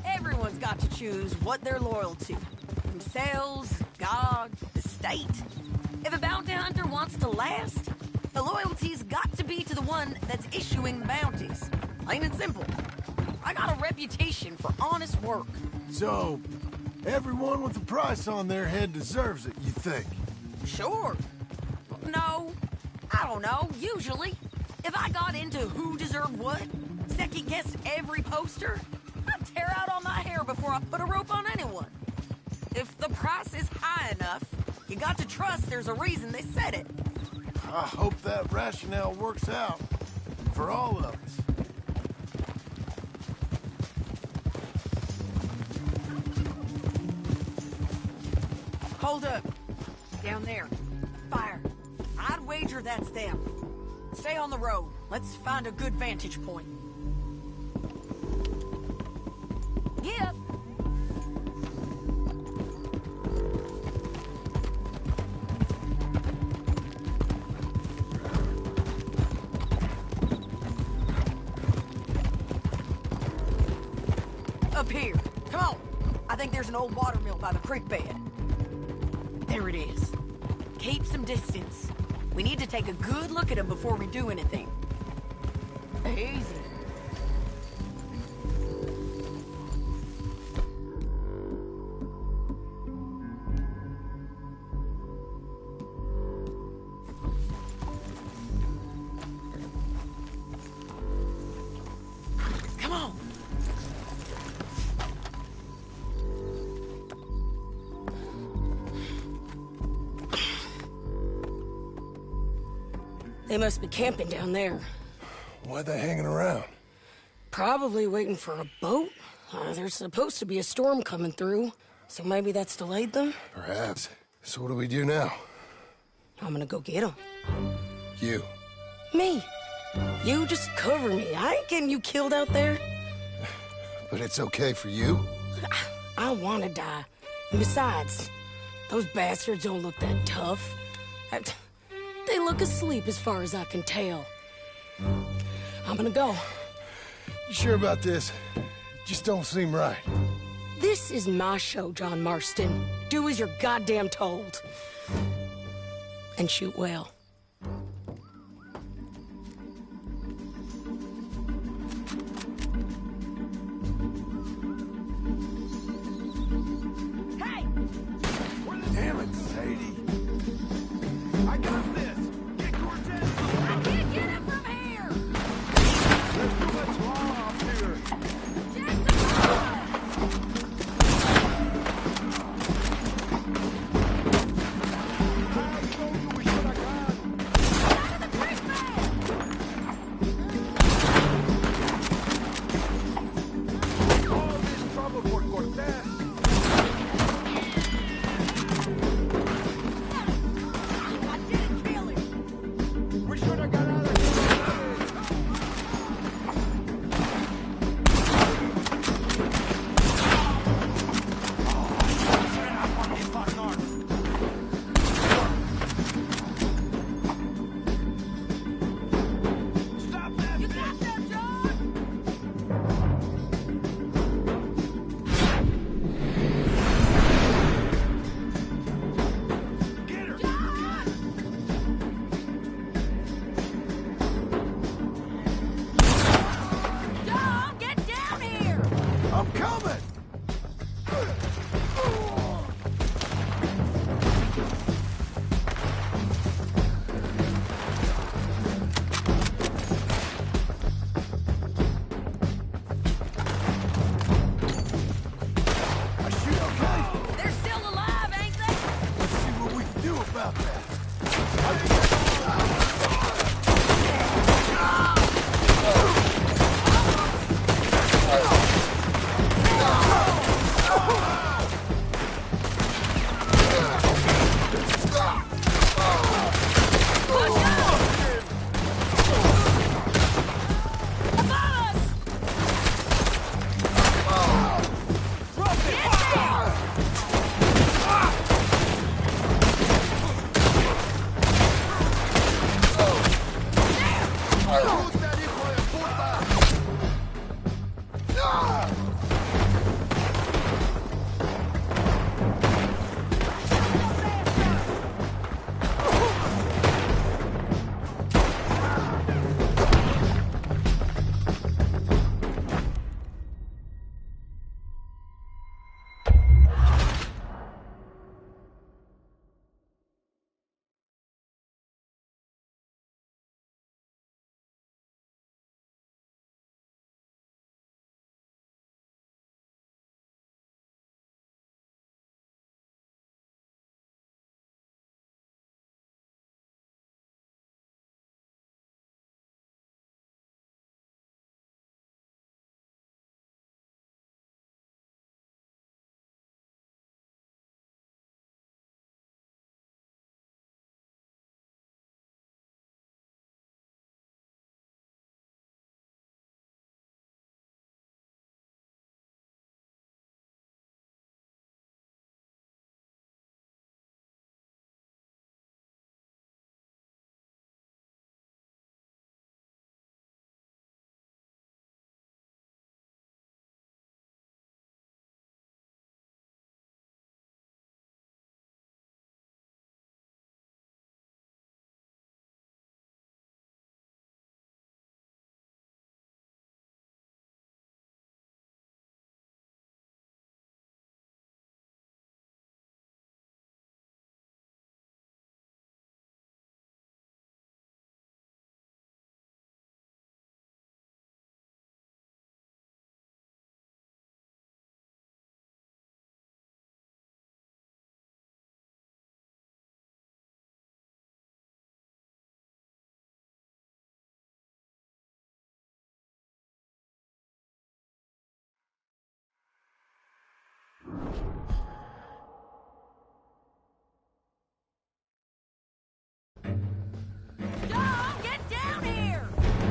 Everyone's got to choose what they're loyal to. Themselves, God, the state. If a bounty hunter wants to last, the loyalty's got to be to the one that's issuing the bounties. Plain and simple. I got a reputation for honest work. So, everyone with a price on their head deserves it, you think? Sure. No. I don't know, usually. If I got into who deserved what, second-guessed every poster, I'd tear out all my hair before I put a rope on anyone. If the price is high enough, you got to trust there's a reason they said it. I hope that rationale works out for all of us. Hold up. Down there. Fire. I'd wager that's them. Stay on the road. Let's find a good vantage point. Yep. Up here. Come on. I think there's an old water mill by the creek bed. There it is. Keep some distance. We need to take a good look at him before we do anything. Easy. Come on. They must be camping down there. Why are they hanging around? Probably waiting for a boat. There's supposed to be a storm coming through, so maybe that's delayed them? Perhaps. So what do we do now? I'm gonna go get them. You. Me. You just cover me. I ain't getting you killed out there. But it's okay for you? I wanna die. And besides, those bastards don't look that tough. They look asleep as far as I can tell. I'm gonna go. You sure about this? Just don't seem right. This is my show, John Marston. Do as you're goddamn told. And shoot well. Hey! Damn it, Sadie. I got this! Get Cortez! I can't get him from here! There's too much law up here! I told you we should have gone!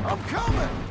I'm coming!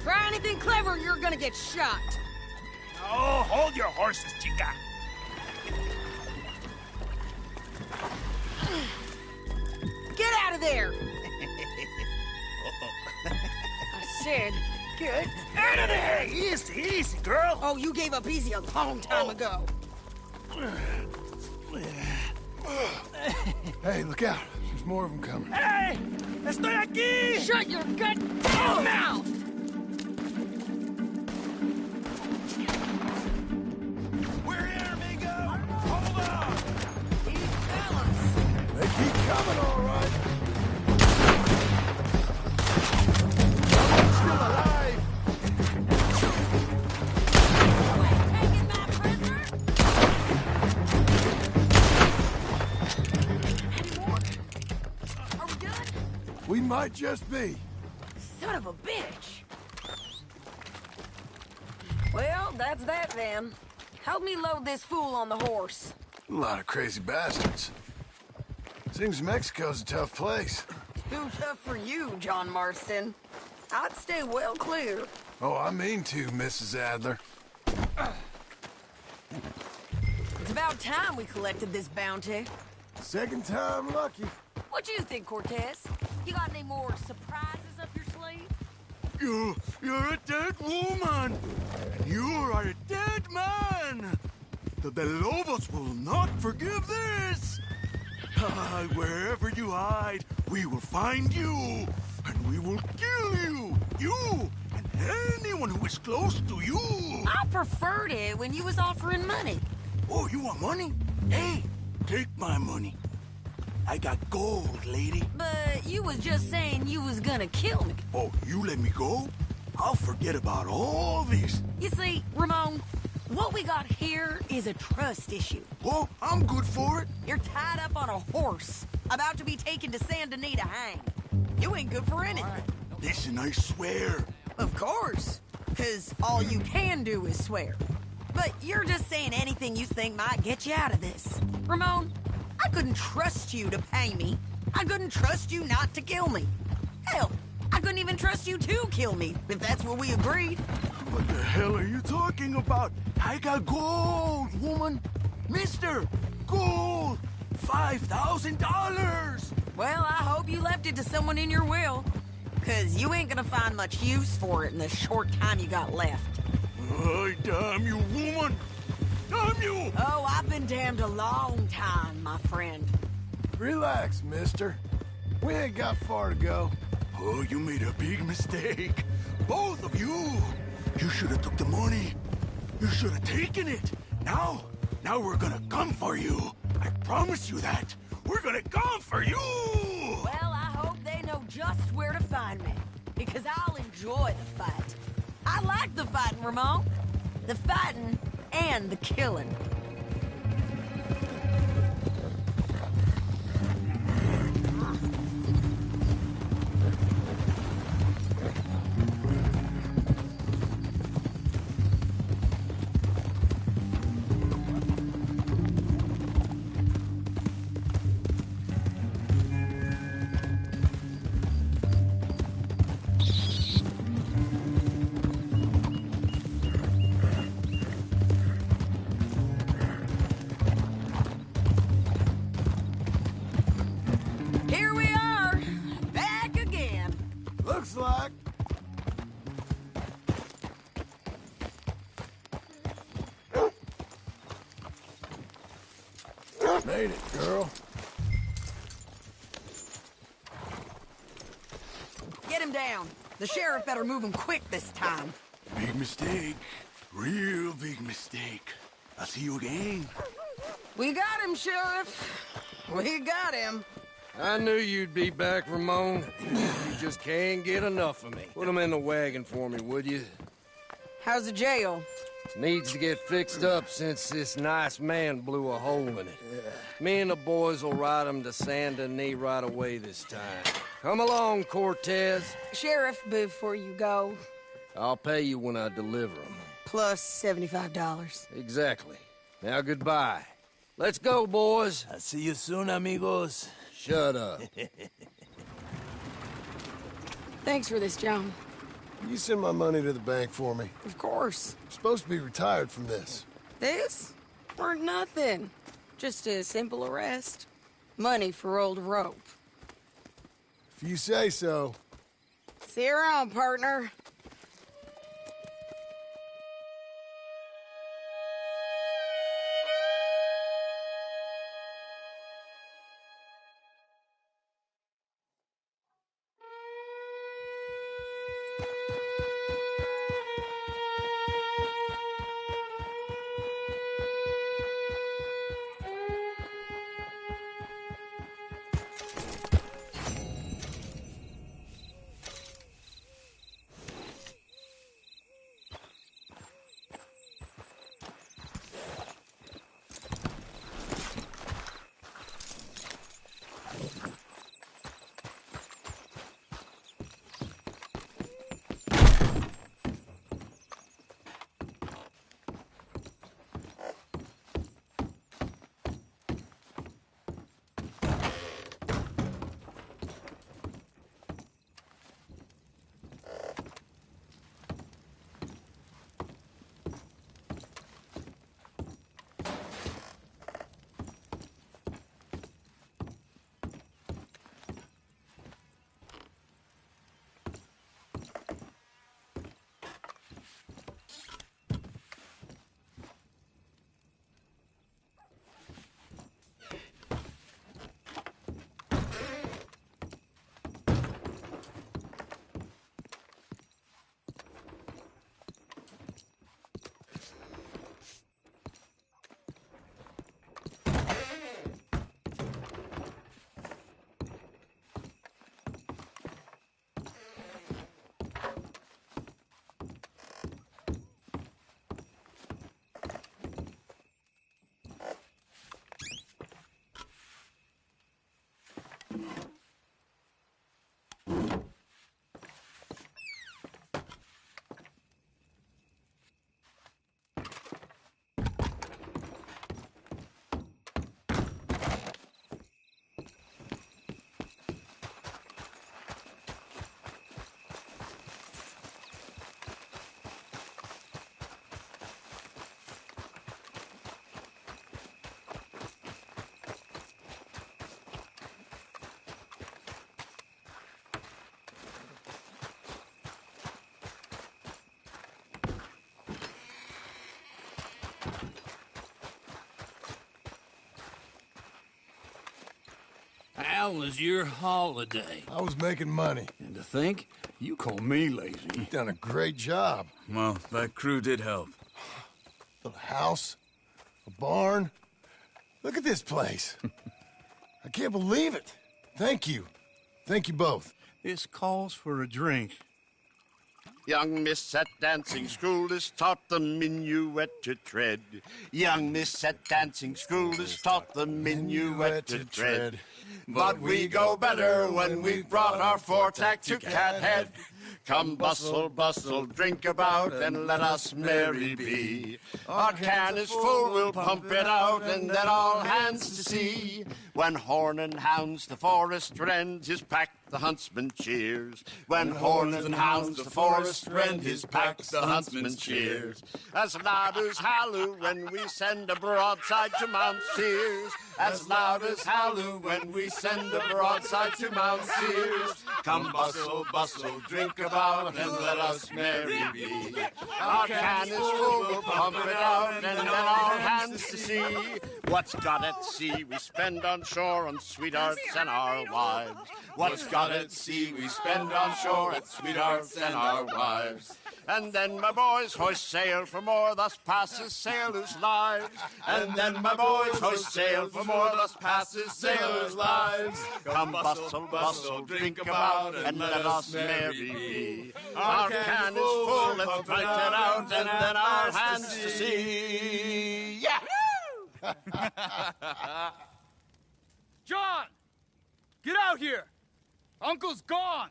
Try anything clever, you're gonna get shot. Oh, hold your horses, chica. Get out of there! I said, get Out of there! Easy, easy, girl. Oh, you gave up easy a long time ago. Hey, look out. There's more of them coming. Hey! Estoy aquí! Shut your goddamn mouth! We're here, amigo! Hold on! These fellas. They keep coming, all right. Still alive. Taking my prisoner? Any more? Are we done? We might just be. Son of a bitch. Well, that's that then. Help me load this fool on the horse. A lot of crazy bastards. Seems Mexico's a tough place. Too tough for you, John Marston. I'd stay well clear. Oh, I mean to, Mrs. Adler. It's about time we collected this bounty. Second time lucky. What do you think, Cortez? You got any more surprises up your sleeve? You're a dead woman. You are a dead man. The Lobos will not forgive this. Wherever you hide, we will find you, and we will kill you. You and anyone who is close to you. I preferred it when you was offering money. Oh, you want money? Hey, take my money. I got gold, lady. But you was just saying you was gonna kill me. Oh, you let me go? I'll forget about all this. You see, Ramon, what we got here is a trust issue. Oh, I'm good for it. You're tied up on a horse, about to be taken to Saint Denis to hang. You ain't good for anything. Listen, I swear. Of course, because all you can do is swear. But you're just saying anything you think might get you out of this. Ramon, I couldn't trust you to pay me. I couldn't trust you not to kill me. Hell, I couldn't even trust you to kill me, if that's what we agreed. What the hell are you talking about? I got gold, woman. Mister, gold. $5,000. Well, I hope you left it to someone in your will. Because you ain't gonna find much use for it in the short time you got left. Oh, damn you, woman. Damn you! Oh, I've been damned a long time, my friend. Relax, mister. We ain't got far to go. Oh, you made a big mistake. Both of you. You should have took the money. You should have taken it. Now we're gonna come for you. I promise you that. We're gonna come for you! Well, I hope they know just where to find me. Because I'll enjoy the fight. I like the fighting, Ramon. The fighting and the killing. Here we are, back again. Looks like. Made it, girl. Get him down. The sheriff better move him quick this time. Big mistake. Real big mistake. I'll see you again. We got him, Sheriff. We got him. I knew you'd be back, Ramon. You just can't get enough of me. Put him in the wagon for me, would you? How's the jail? Needs to get fixed up since this nice man blew a hole in it. Me and the boys will ride him to Saint Denis right away this time. Come along, Cortez. Sheriff, before you go, I'll pay you when I deliver him. plus $75. Exactly. Now goodbye. Let's go, boys. I'll see you soon, amigos. Shut up. Thanks for this, John. You send my money to the bank for me. Of course. I'm supposed to be retired from this. This? Weren't nothing. Just a simple arrest. Money for old rope. If you say so. See you around, partner. How was your holiday? I was making money. And to think, you call me lazy. You've done a great job. Well, that crew did help. A house, a barn. Look at this place. I can't believe it. Thank you. Thank you both. This calls for a drink. Young miss at dancing school is taught the minuet to tread. Young miss at dancing school is taught the minuet to tread. But we go better when we've brought our four-tack to Cathead. Come bustle, bustle, drink about, and let us merry be. Our can is full, we'll pump it out, and then all hands to sea. When horn and hounds the forest rend his pack, the huntsman cheers. When horn and hounds the forest rend his pack, the huntsman cheers. As loud as halloo when we send a broadside to Mount Sears. As loud as halloo when we send a broadside to Mount Sears. Come bustle, bustle, drink about, and let us merry be. Our can is full, we'll pump it out, and then all hands to sea. What's got at sea we spend on shore on sweethearts and our wives. What's got at sea we spend on shore at sweethearts and our wives. And then my boys hoist sail for more, thus passes sailors' lives. And then my boys hoist sail for more, thus passes sailors' lives. Come bustle, bustle, drink about, and let us merry be. Our can is full, let's fight it out, and then our hands to sea. Yeah! John! Get out here! Uncle's gone!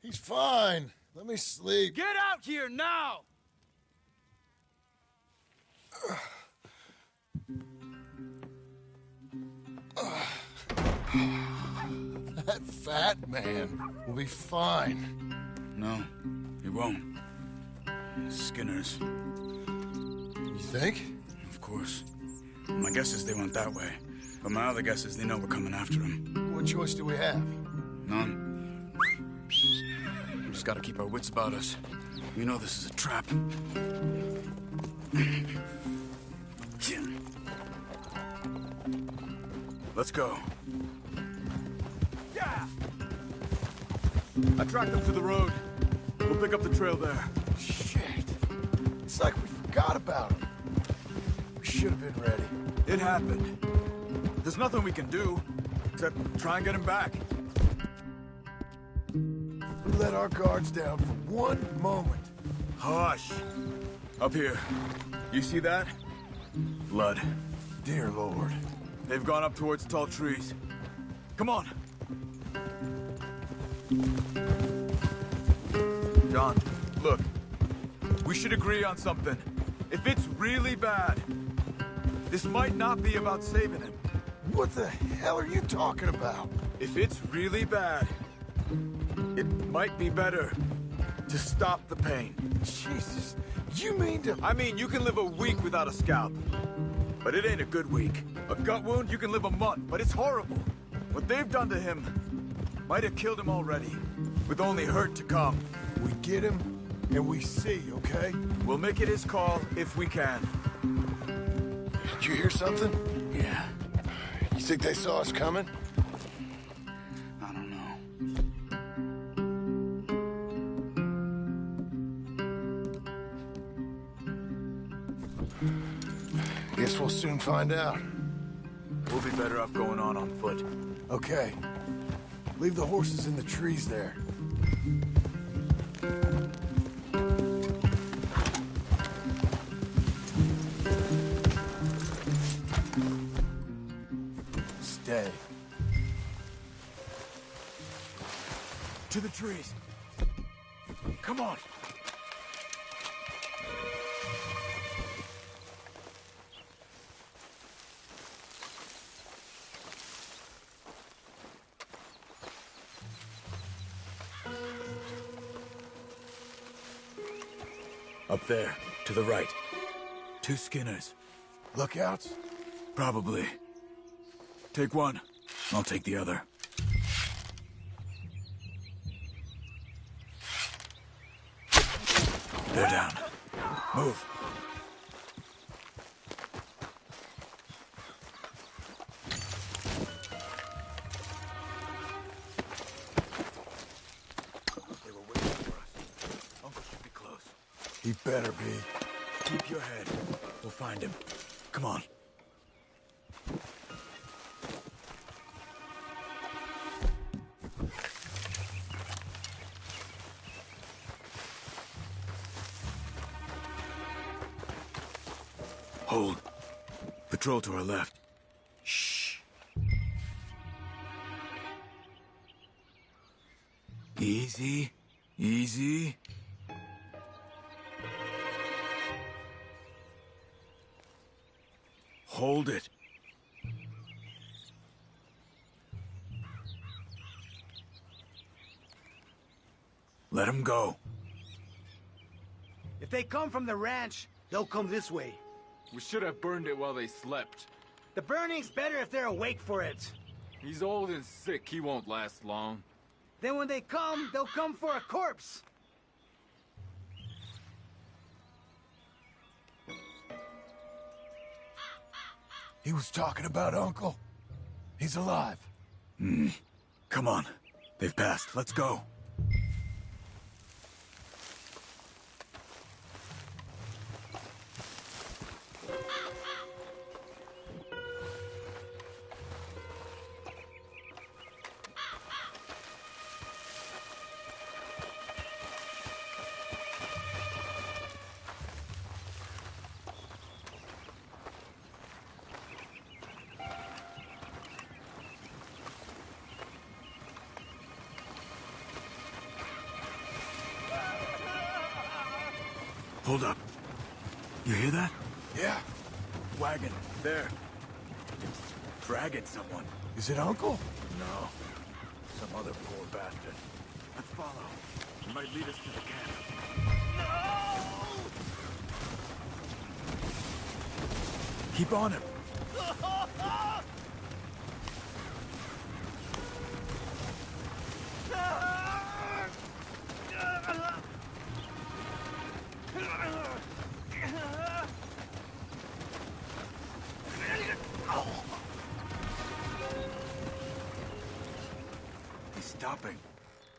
He's fine. Let me sleep. Get out here now! That fat man will be fine. No, he won't. Skinner's. You think? Of course. My guess is they went that way. But my other guess is they know we're coming after them. What choice do we have? None. We just gotta keep our wits about us. We know this is a trap. Let's go. Yeah! I tracked them to the road. We'll pick up the trail there. Shit. It's like we forgot about him. We should have been ready. It happened. There's nothing we can do, except try and get him back. We let our guards down for one moment. Hush. Up here. You see that? Blood. Dear Lord. They've gone up towards tall trees. Come on. John, look. We should agree on something. If it's really bad, this might not be about saving him. What the hell are you talking about? If it's really bad, it might be better to stop the pain. Jesus, you mean to... I mean, you can live a week without a scalp, but it ain't a good week. A gut wound, you can live a month, but it's horrible. What they've done to him might have killed him already, with only hurt to come. We get him, and we see, okay? We'll make it his call if we can. Did you hear something? Yeah. You think they saw us coming? I don't know. Guess we'll soon find out. We'll be better off going on foot. Okay. Leave the horses in the trees there. Stay. To the trees. Come on. Up there, to the right. 2 Skinners. Lookouts? Probably. Take one. I'll take the other. They're down. Move. They were waiting for us. Uncle should be close. He better be. Keep your head. We'll find him. Come on. Hold. Patrol to our left. Shh. Easy. Easy. Hold it. Let him go. If they come from the ranch, they'll come this way. We should have burned it while they slept. The burning's better if they're awake for it. He's old and sick. He won't last long. Then when they come, they'll come for a corpse. He was talking about Uncle. He's alive. Come on. They've passed. Let's go. Hold up. You hear that? Yeah. Wagon. There. It's dragging someone. Is it Uncle? No. Some other poor bastard. Let's follow. might lead us to the camp. Keep on him. He's stopping.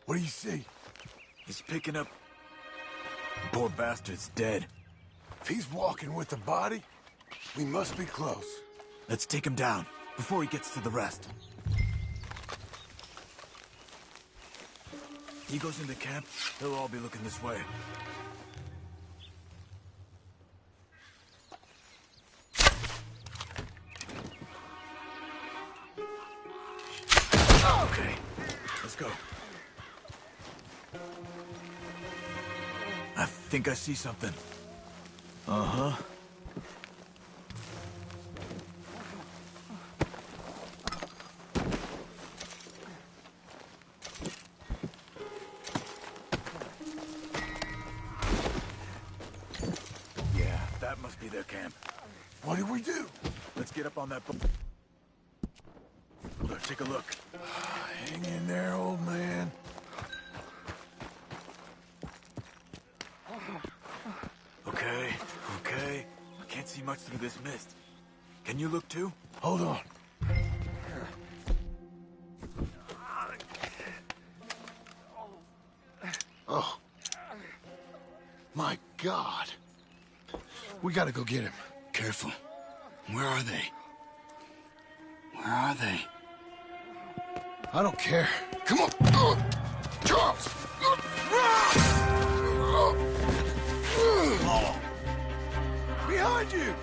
What do you see? He's picking up... Poor bastard's dead. If he's walking with the body, we must be close. Let's take him down, before he gets to the rest. He goes into camp, they'll all be looking this way. Okay, let's go. I think I see something. Uh-huh. Yeah, that must be their camp. What do we do? Let's get up on that boat. Take a look. Hang in there, old man. Okay, okay. I can't see much through this mist. Can you look too? Hold on. Oh. My God. We gotta go get him. Careful. Where are they? Where are they? I don't care. Come on. Charles! Behind you!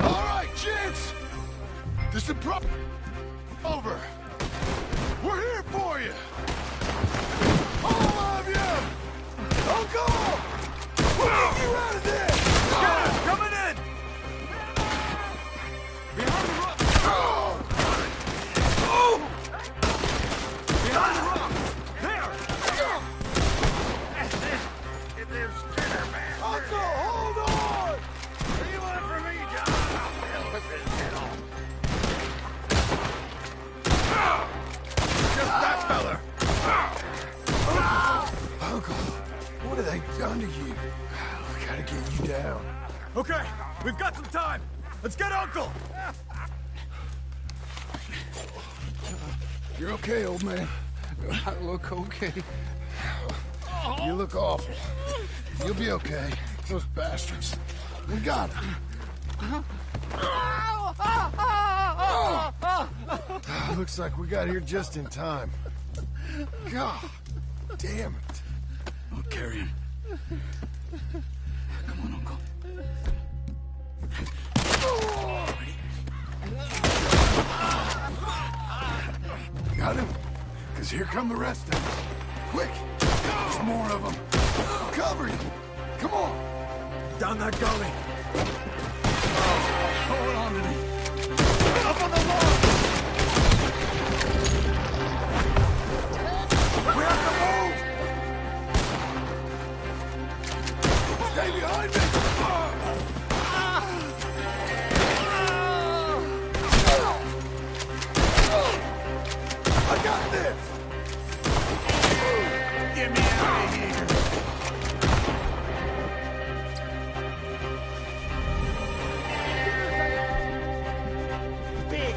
All right, gents! This is over. We're here for you! All of you! Oh, go! We'll get you out of there! Get him! Coming in! Behind the rock! Oh! Behind the rocks! There! There's Skinner, man. Uncle, hold on! What do you want from me, John? I'll whip his head off. Just that fella! Uncle, what have they done to you? We gotta get you down. Okay, we've got some time. Let's get Uncle! You're okay, old man. I look okay. You look awful. You'll be okay. Those bastards. We got him. Looks like we got here just in time. God damn it. I'll carry him. Come on, Uncle. Got him? Because here come the rest of them. Quick! There's more of them. Cover you! Come on! Down that gully. Hold on to me. Up on the log! We have to move! Stay behind me! I got this! Get me out of here! Big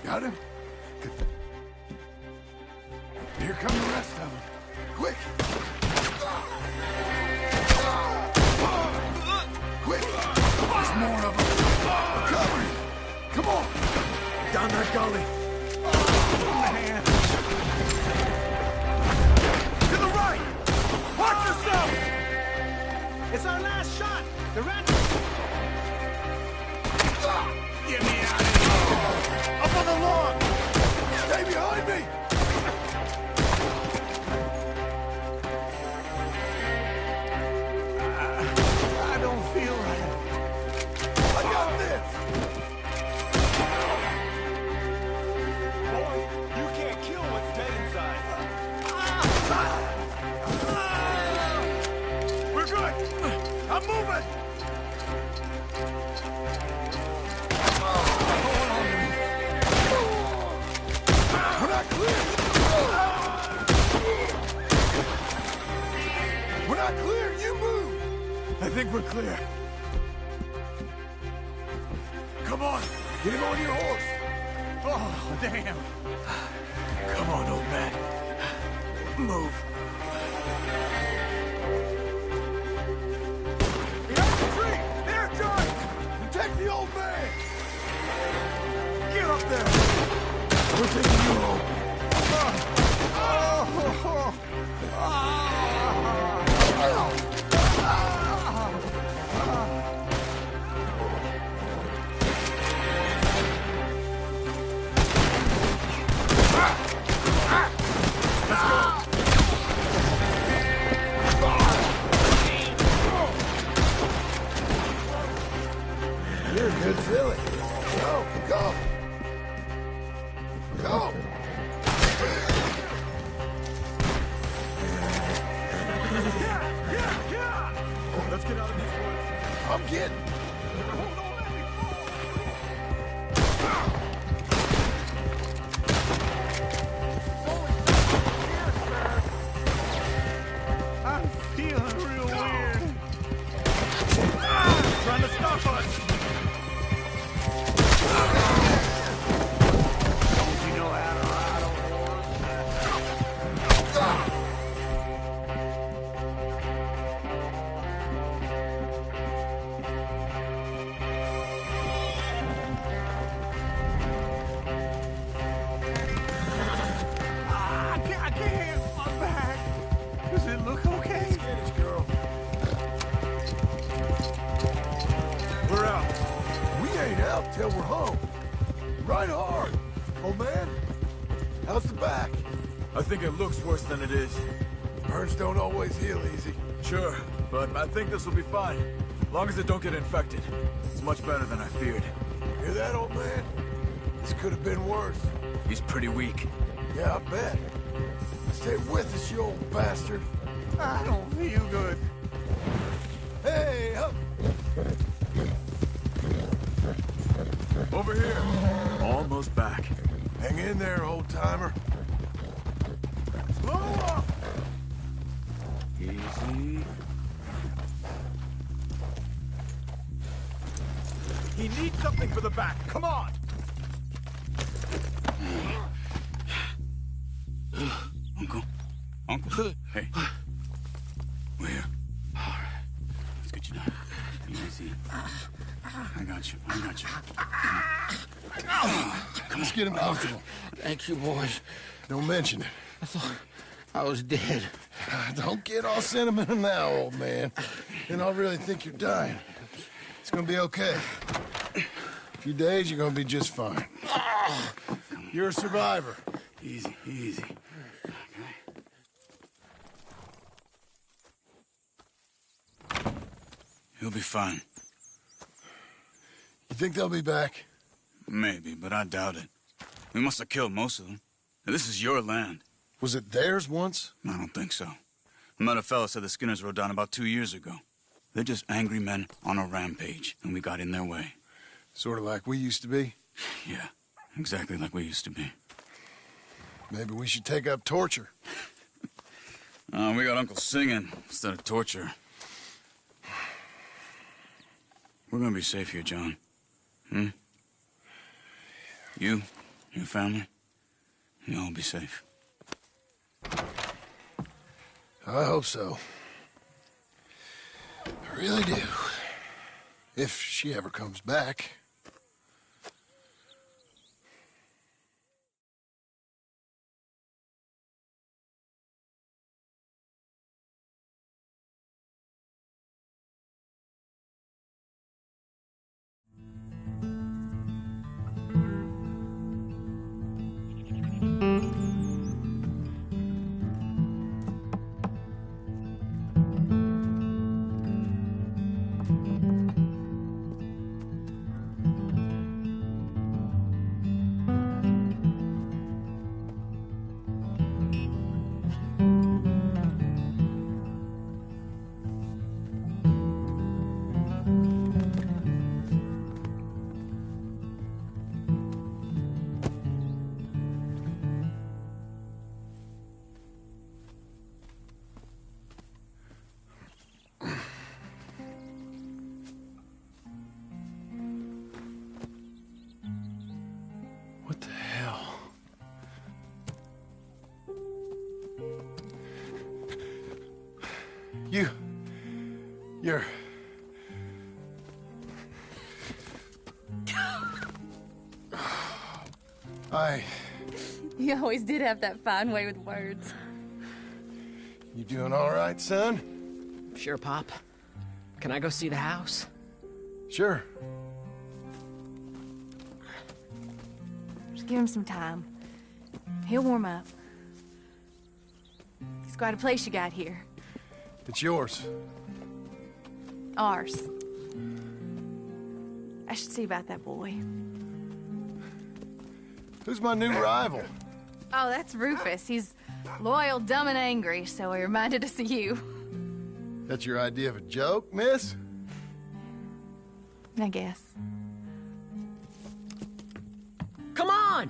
Got him? Good. Here come the rest of them. Quick! Quick! There's more of them. Cover you! Come on! Down that gully. Man. To the right! Watch yourself! It's our last shot! The ranch... Get me out of here! Up on the lawn! Stay behind me! I don't feel right. I got this! Boy, you can't kill what's dead inside. We're good! I'm moving! We're not clear! We're not clear! You move! I think we're clear. Come on! Get him on your horse! Oh, damn! Come on, old man. Move. Behind the tree! There, John! Protect the old man! Get up there! We're taking you home. You're a good filly. Go, go! Go! Yeah! Let's get out of these woods. I'm getting. Hold on, let me fall. I'm feeling real weird. Trying to stop us. Don't you know how to ride a horse? I can't. My back. Does it look okay? Skittish, girl. We're out. We ain't out till we're home. Ride hard, old man. How's the back? I think it looks worse than it is. Burns don't always heal easy. Sure, but I think this will be fine. As long as it don't get infected. It's much better than I feared. Hear that, old man? This could have been worse. He's pretty weak. Yeah, I bet. Stay with us, you old bastard. I don't feel good. Hey, up! Over here. Almost back. Hang in there, old-timer. Slow up! Easy. He needs something for the back. Come on! Uncle. Hey. We're here. All right. Let's get you down. Easy. I got you. Come on. Get him comfortable. Thank you, boys. Don't mention it. I thought I was dead. Don't get all sentimental now, old man. Then I'll really think you're dying. It's gonna be okay. A few days, you're gonna be just fine. You're a survivor. Easy. He'll be fine. You think they'll be back? Maybe, but I doubt it. We must have killed most of them. This is your land. Was it theirs once? I don't think so. I met a fella said the Skinners rode down about 2 years ago. They're just angry men on a rampage, and we got in their way. Sort of like we used to be? Yeah, exactly like we used to be. Maybe we should take up torture. We got Uncle singing instead of torture. We're gonna be safe here, John. You, your family, you'll all be safe. I hope so. I really do. If she ever comes back. You're... You always did have that fine way with words. You doing all right, son? Sure, Pop. Can I go see the house? Sure. Just give him some time. He'll warm up. It's quite a place you got here. It's yours. Ours. I should see about that boy. Who's my new rival? Oh, that's Rufus. He's loyal, dumb, and angry, so he reminded us of you. That's your idea of a joke, miss? I guess. Come on!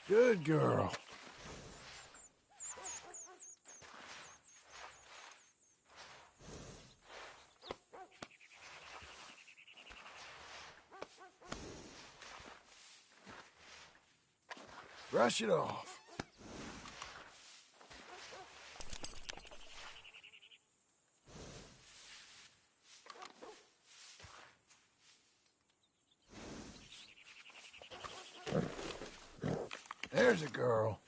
Good girl. Brush it off. There's a girl.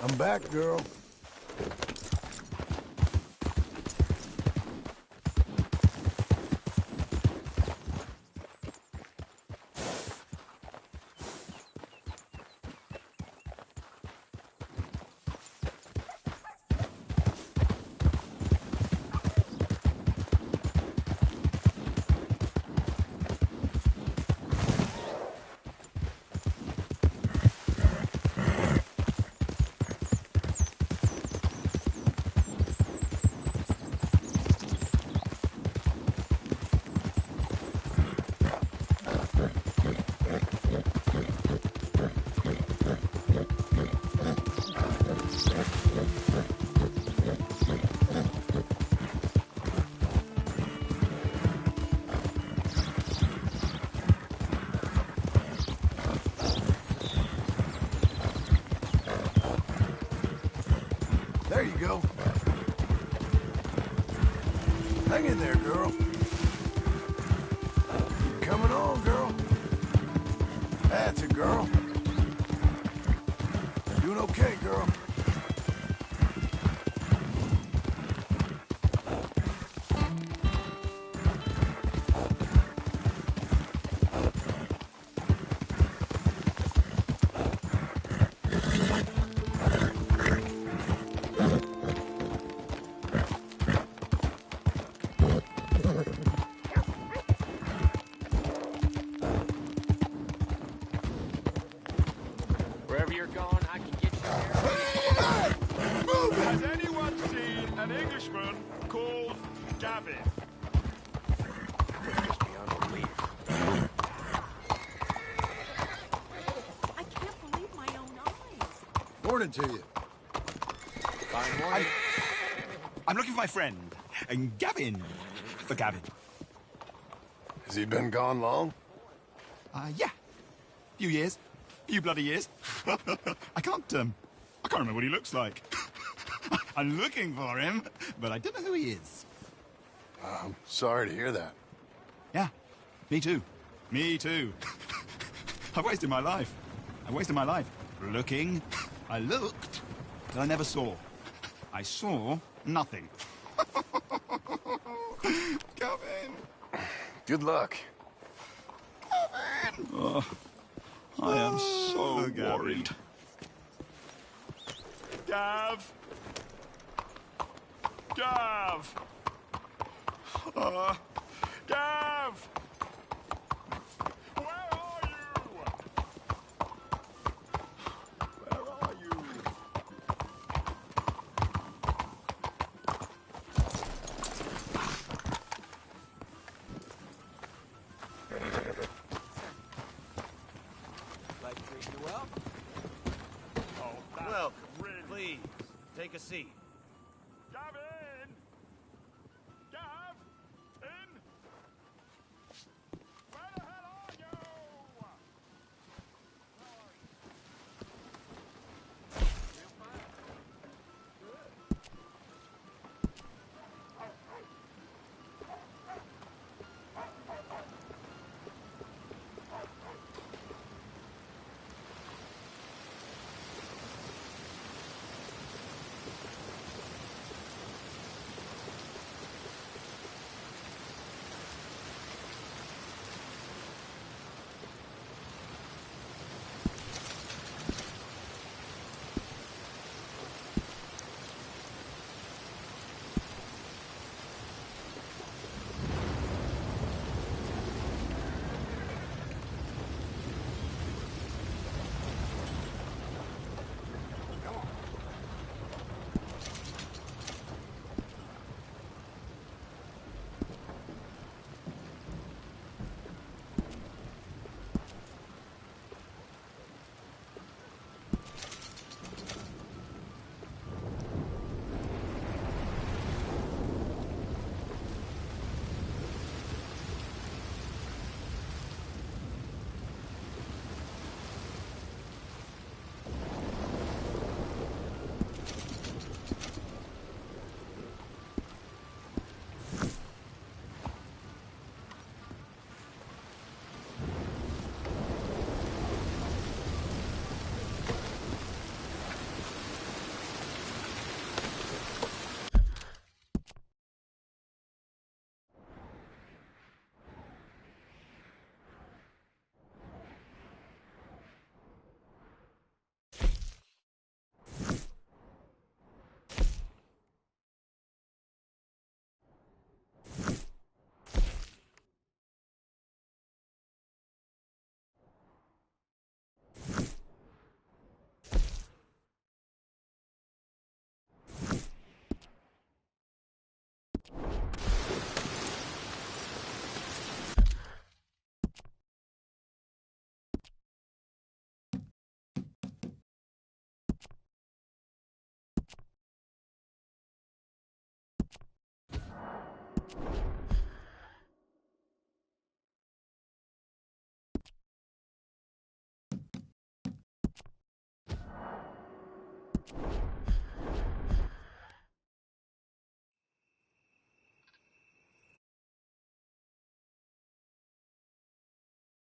I'm back, girl. There you go. Hang in there, girl. You're coming on, girl. That's it, girl. Doing okay, girl. Wherever you're going, I can get you there. Has anyone seen an Englishman called Gavin? I can't believe my own eyes. Morning to you. Fine morning. I'm looking for my friend, and Gavin. For Gavin. Has he been gone long? Yeah. Few years. Few bloody years. I can't remember what he looks like. I'm looking for him, but I don't know who he is. I'm sorry to hear that. Yeah, me too. Me too. I've wasted my life. Looking. I looked, but I never saw. I saw nothing. Gavin. Good luck. Gavin. Oh, I am so worried. Gav! Gav! Gav! Where are you? Where are you? Life treat you well? Oh, that's Welcome. really... Please, take a seat. Gavin!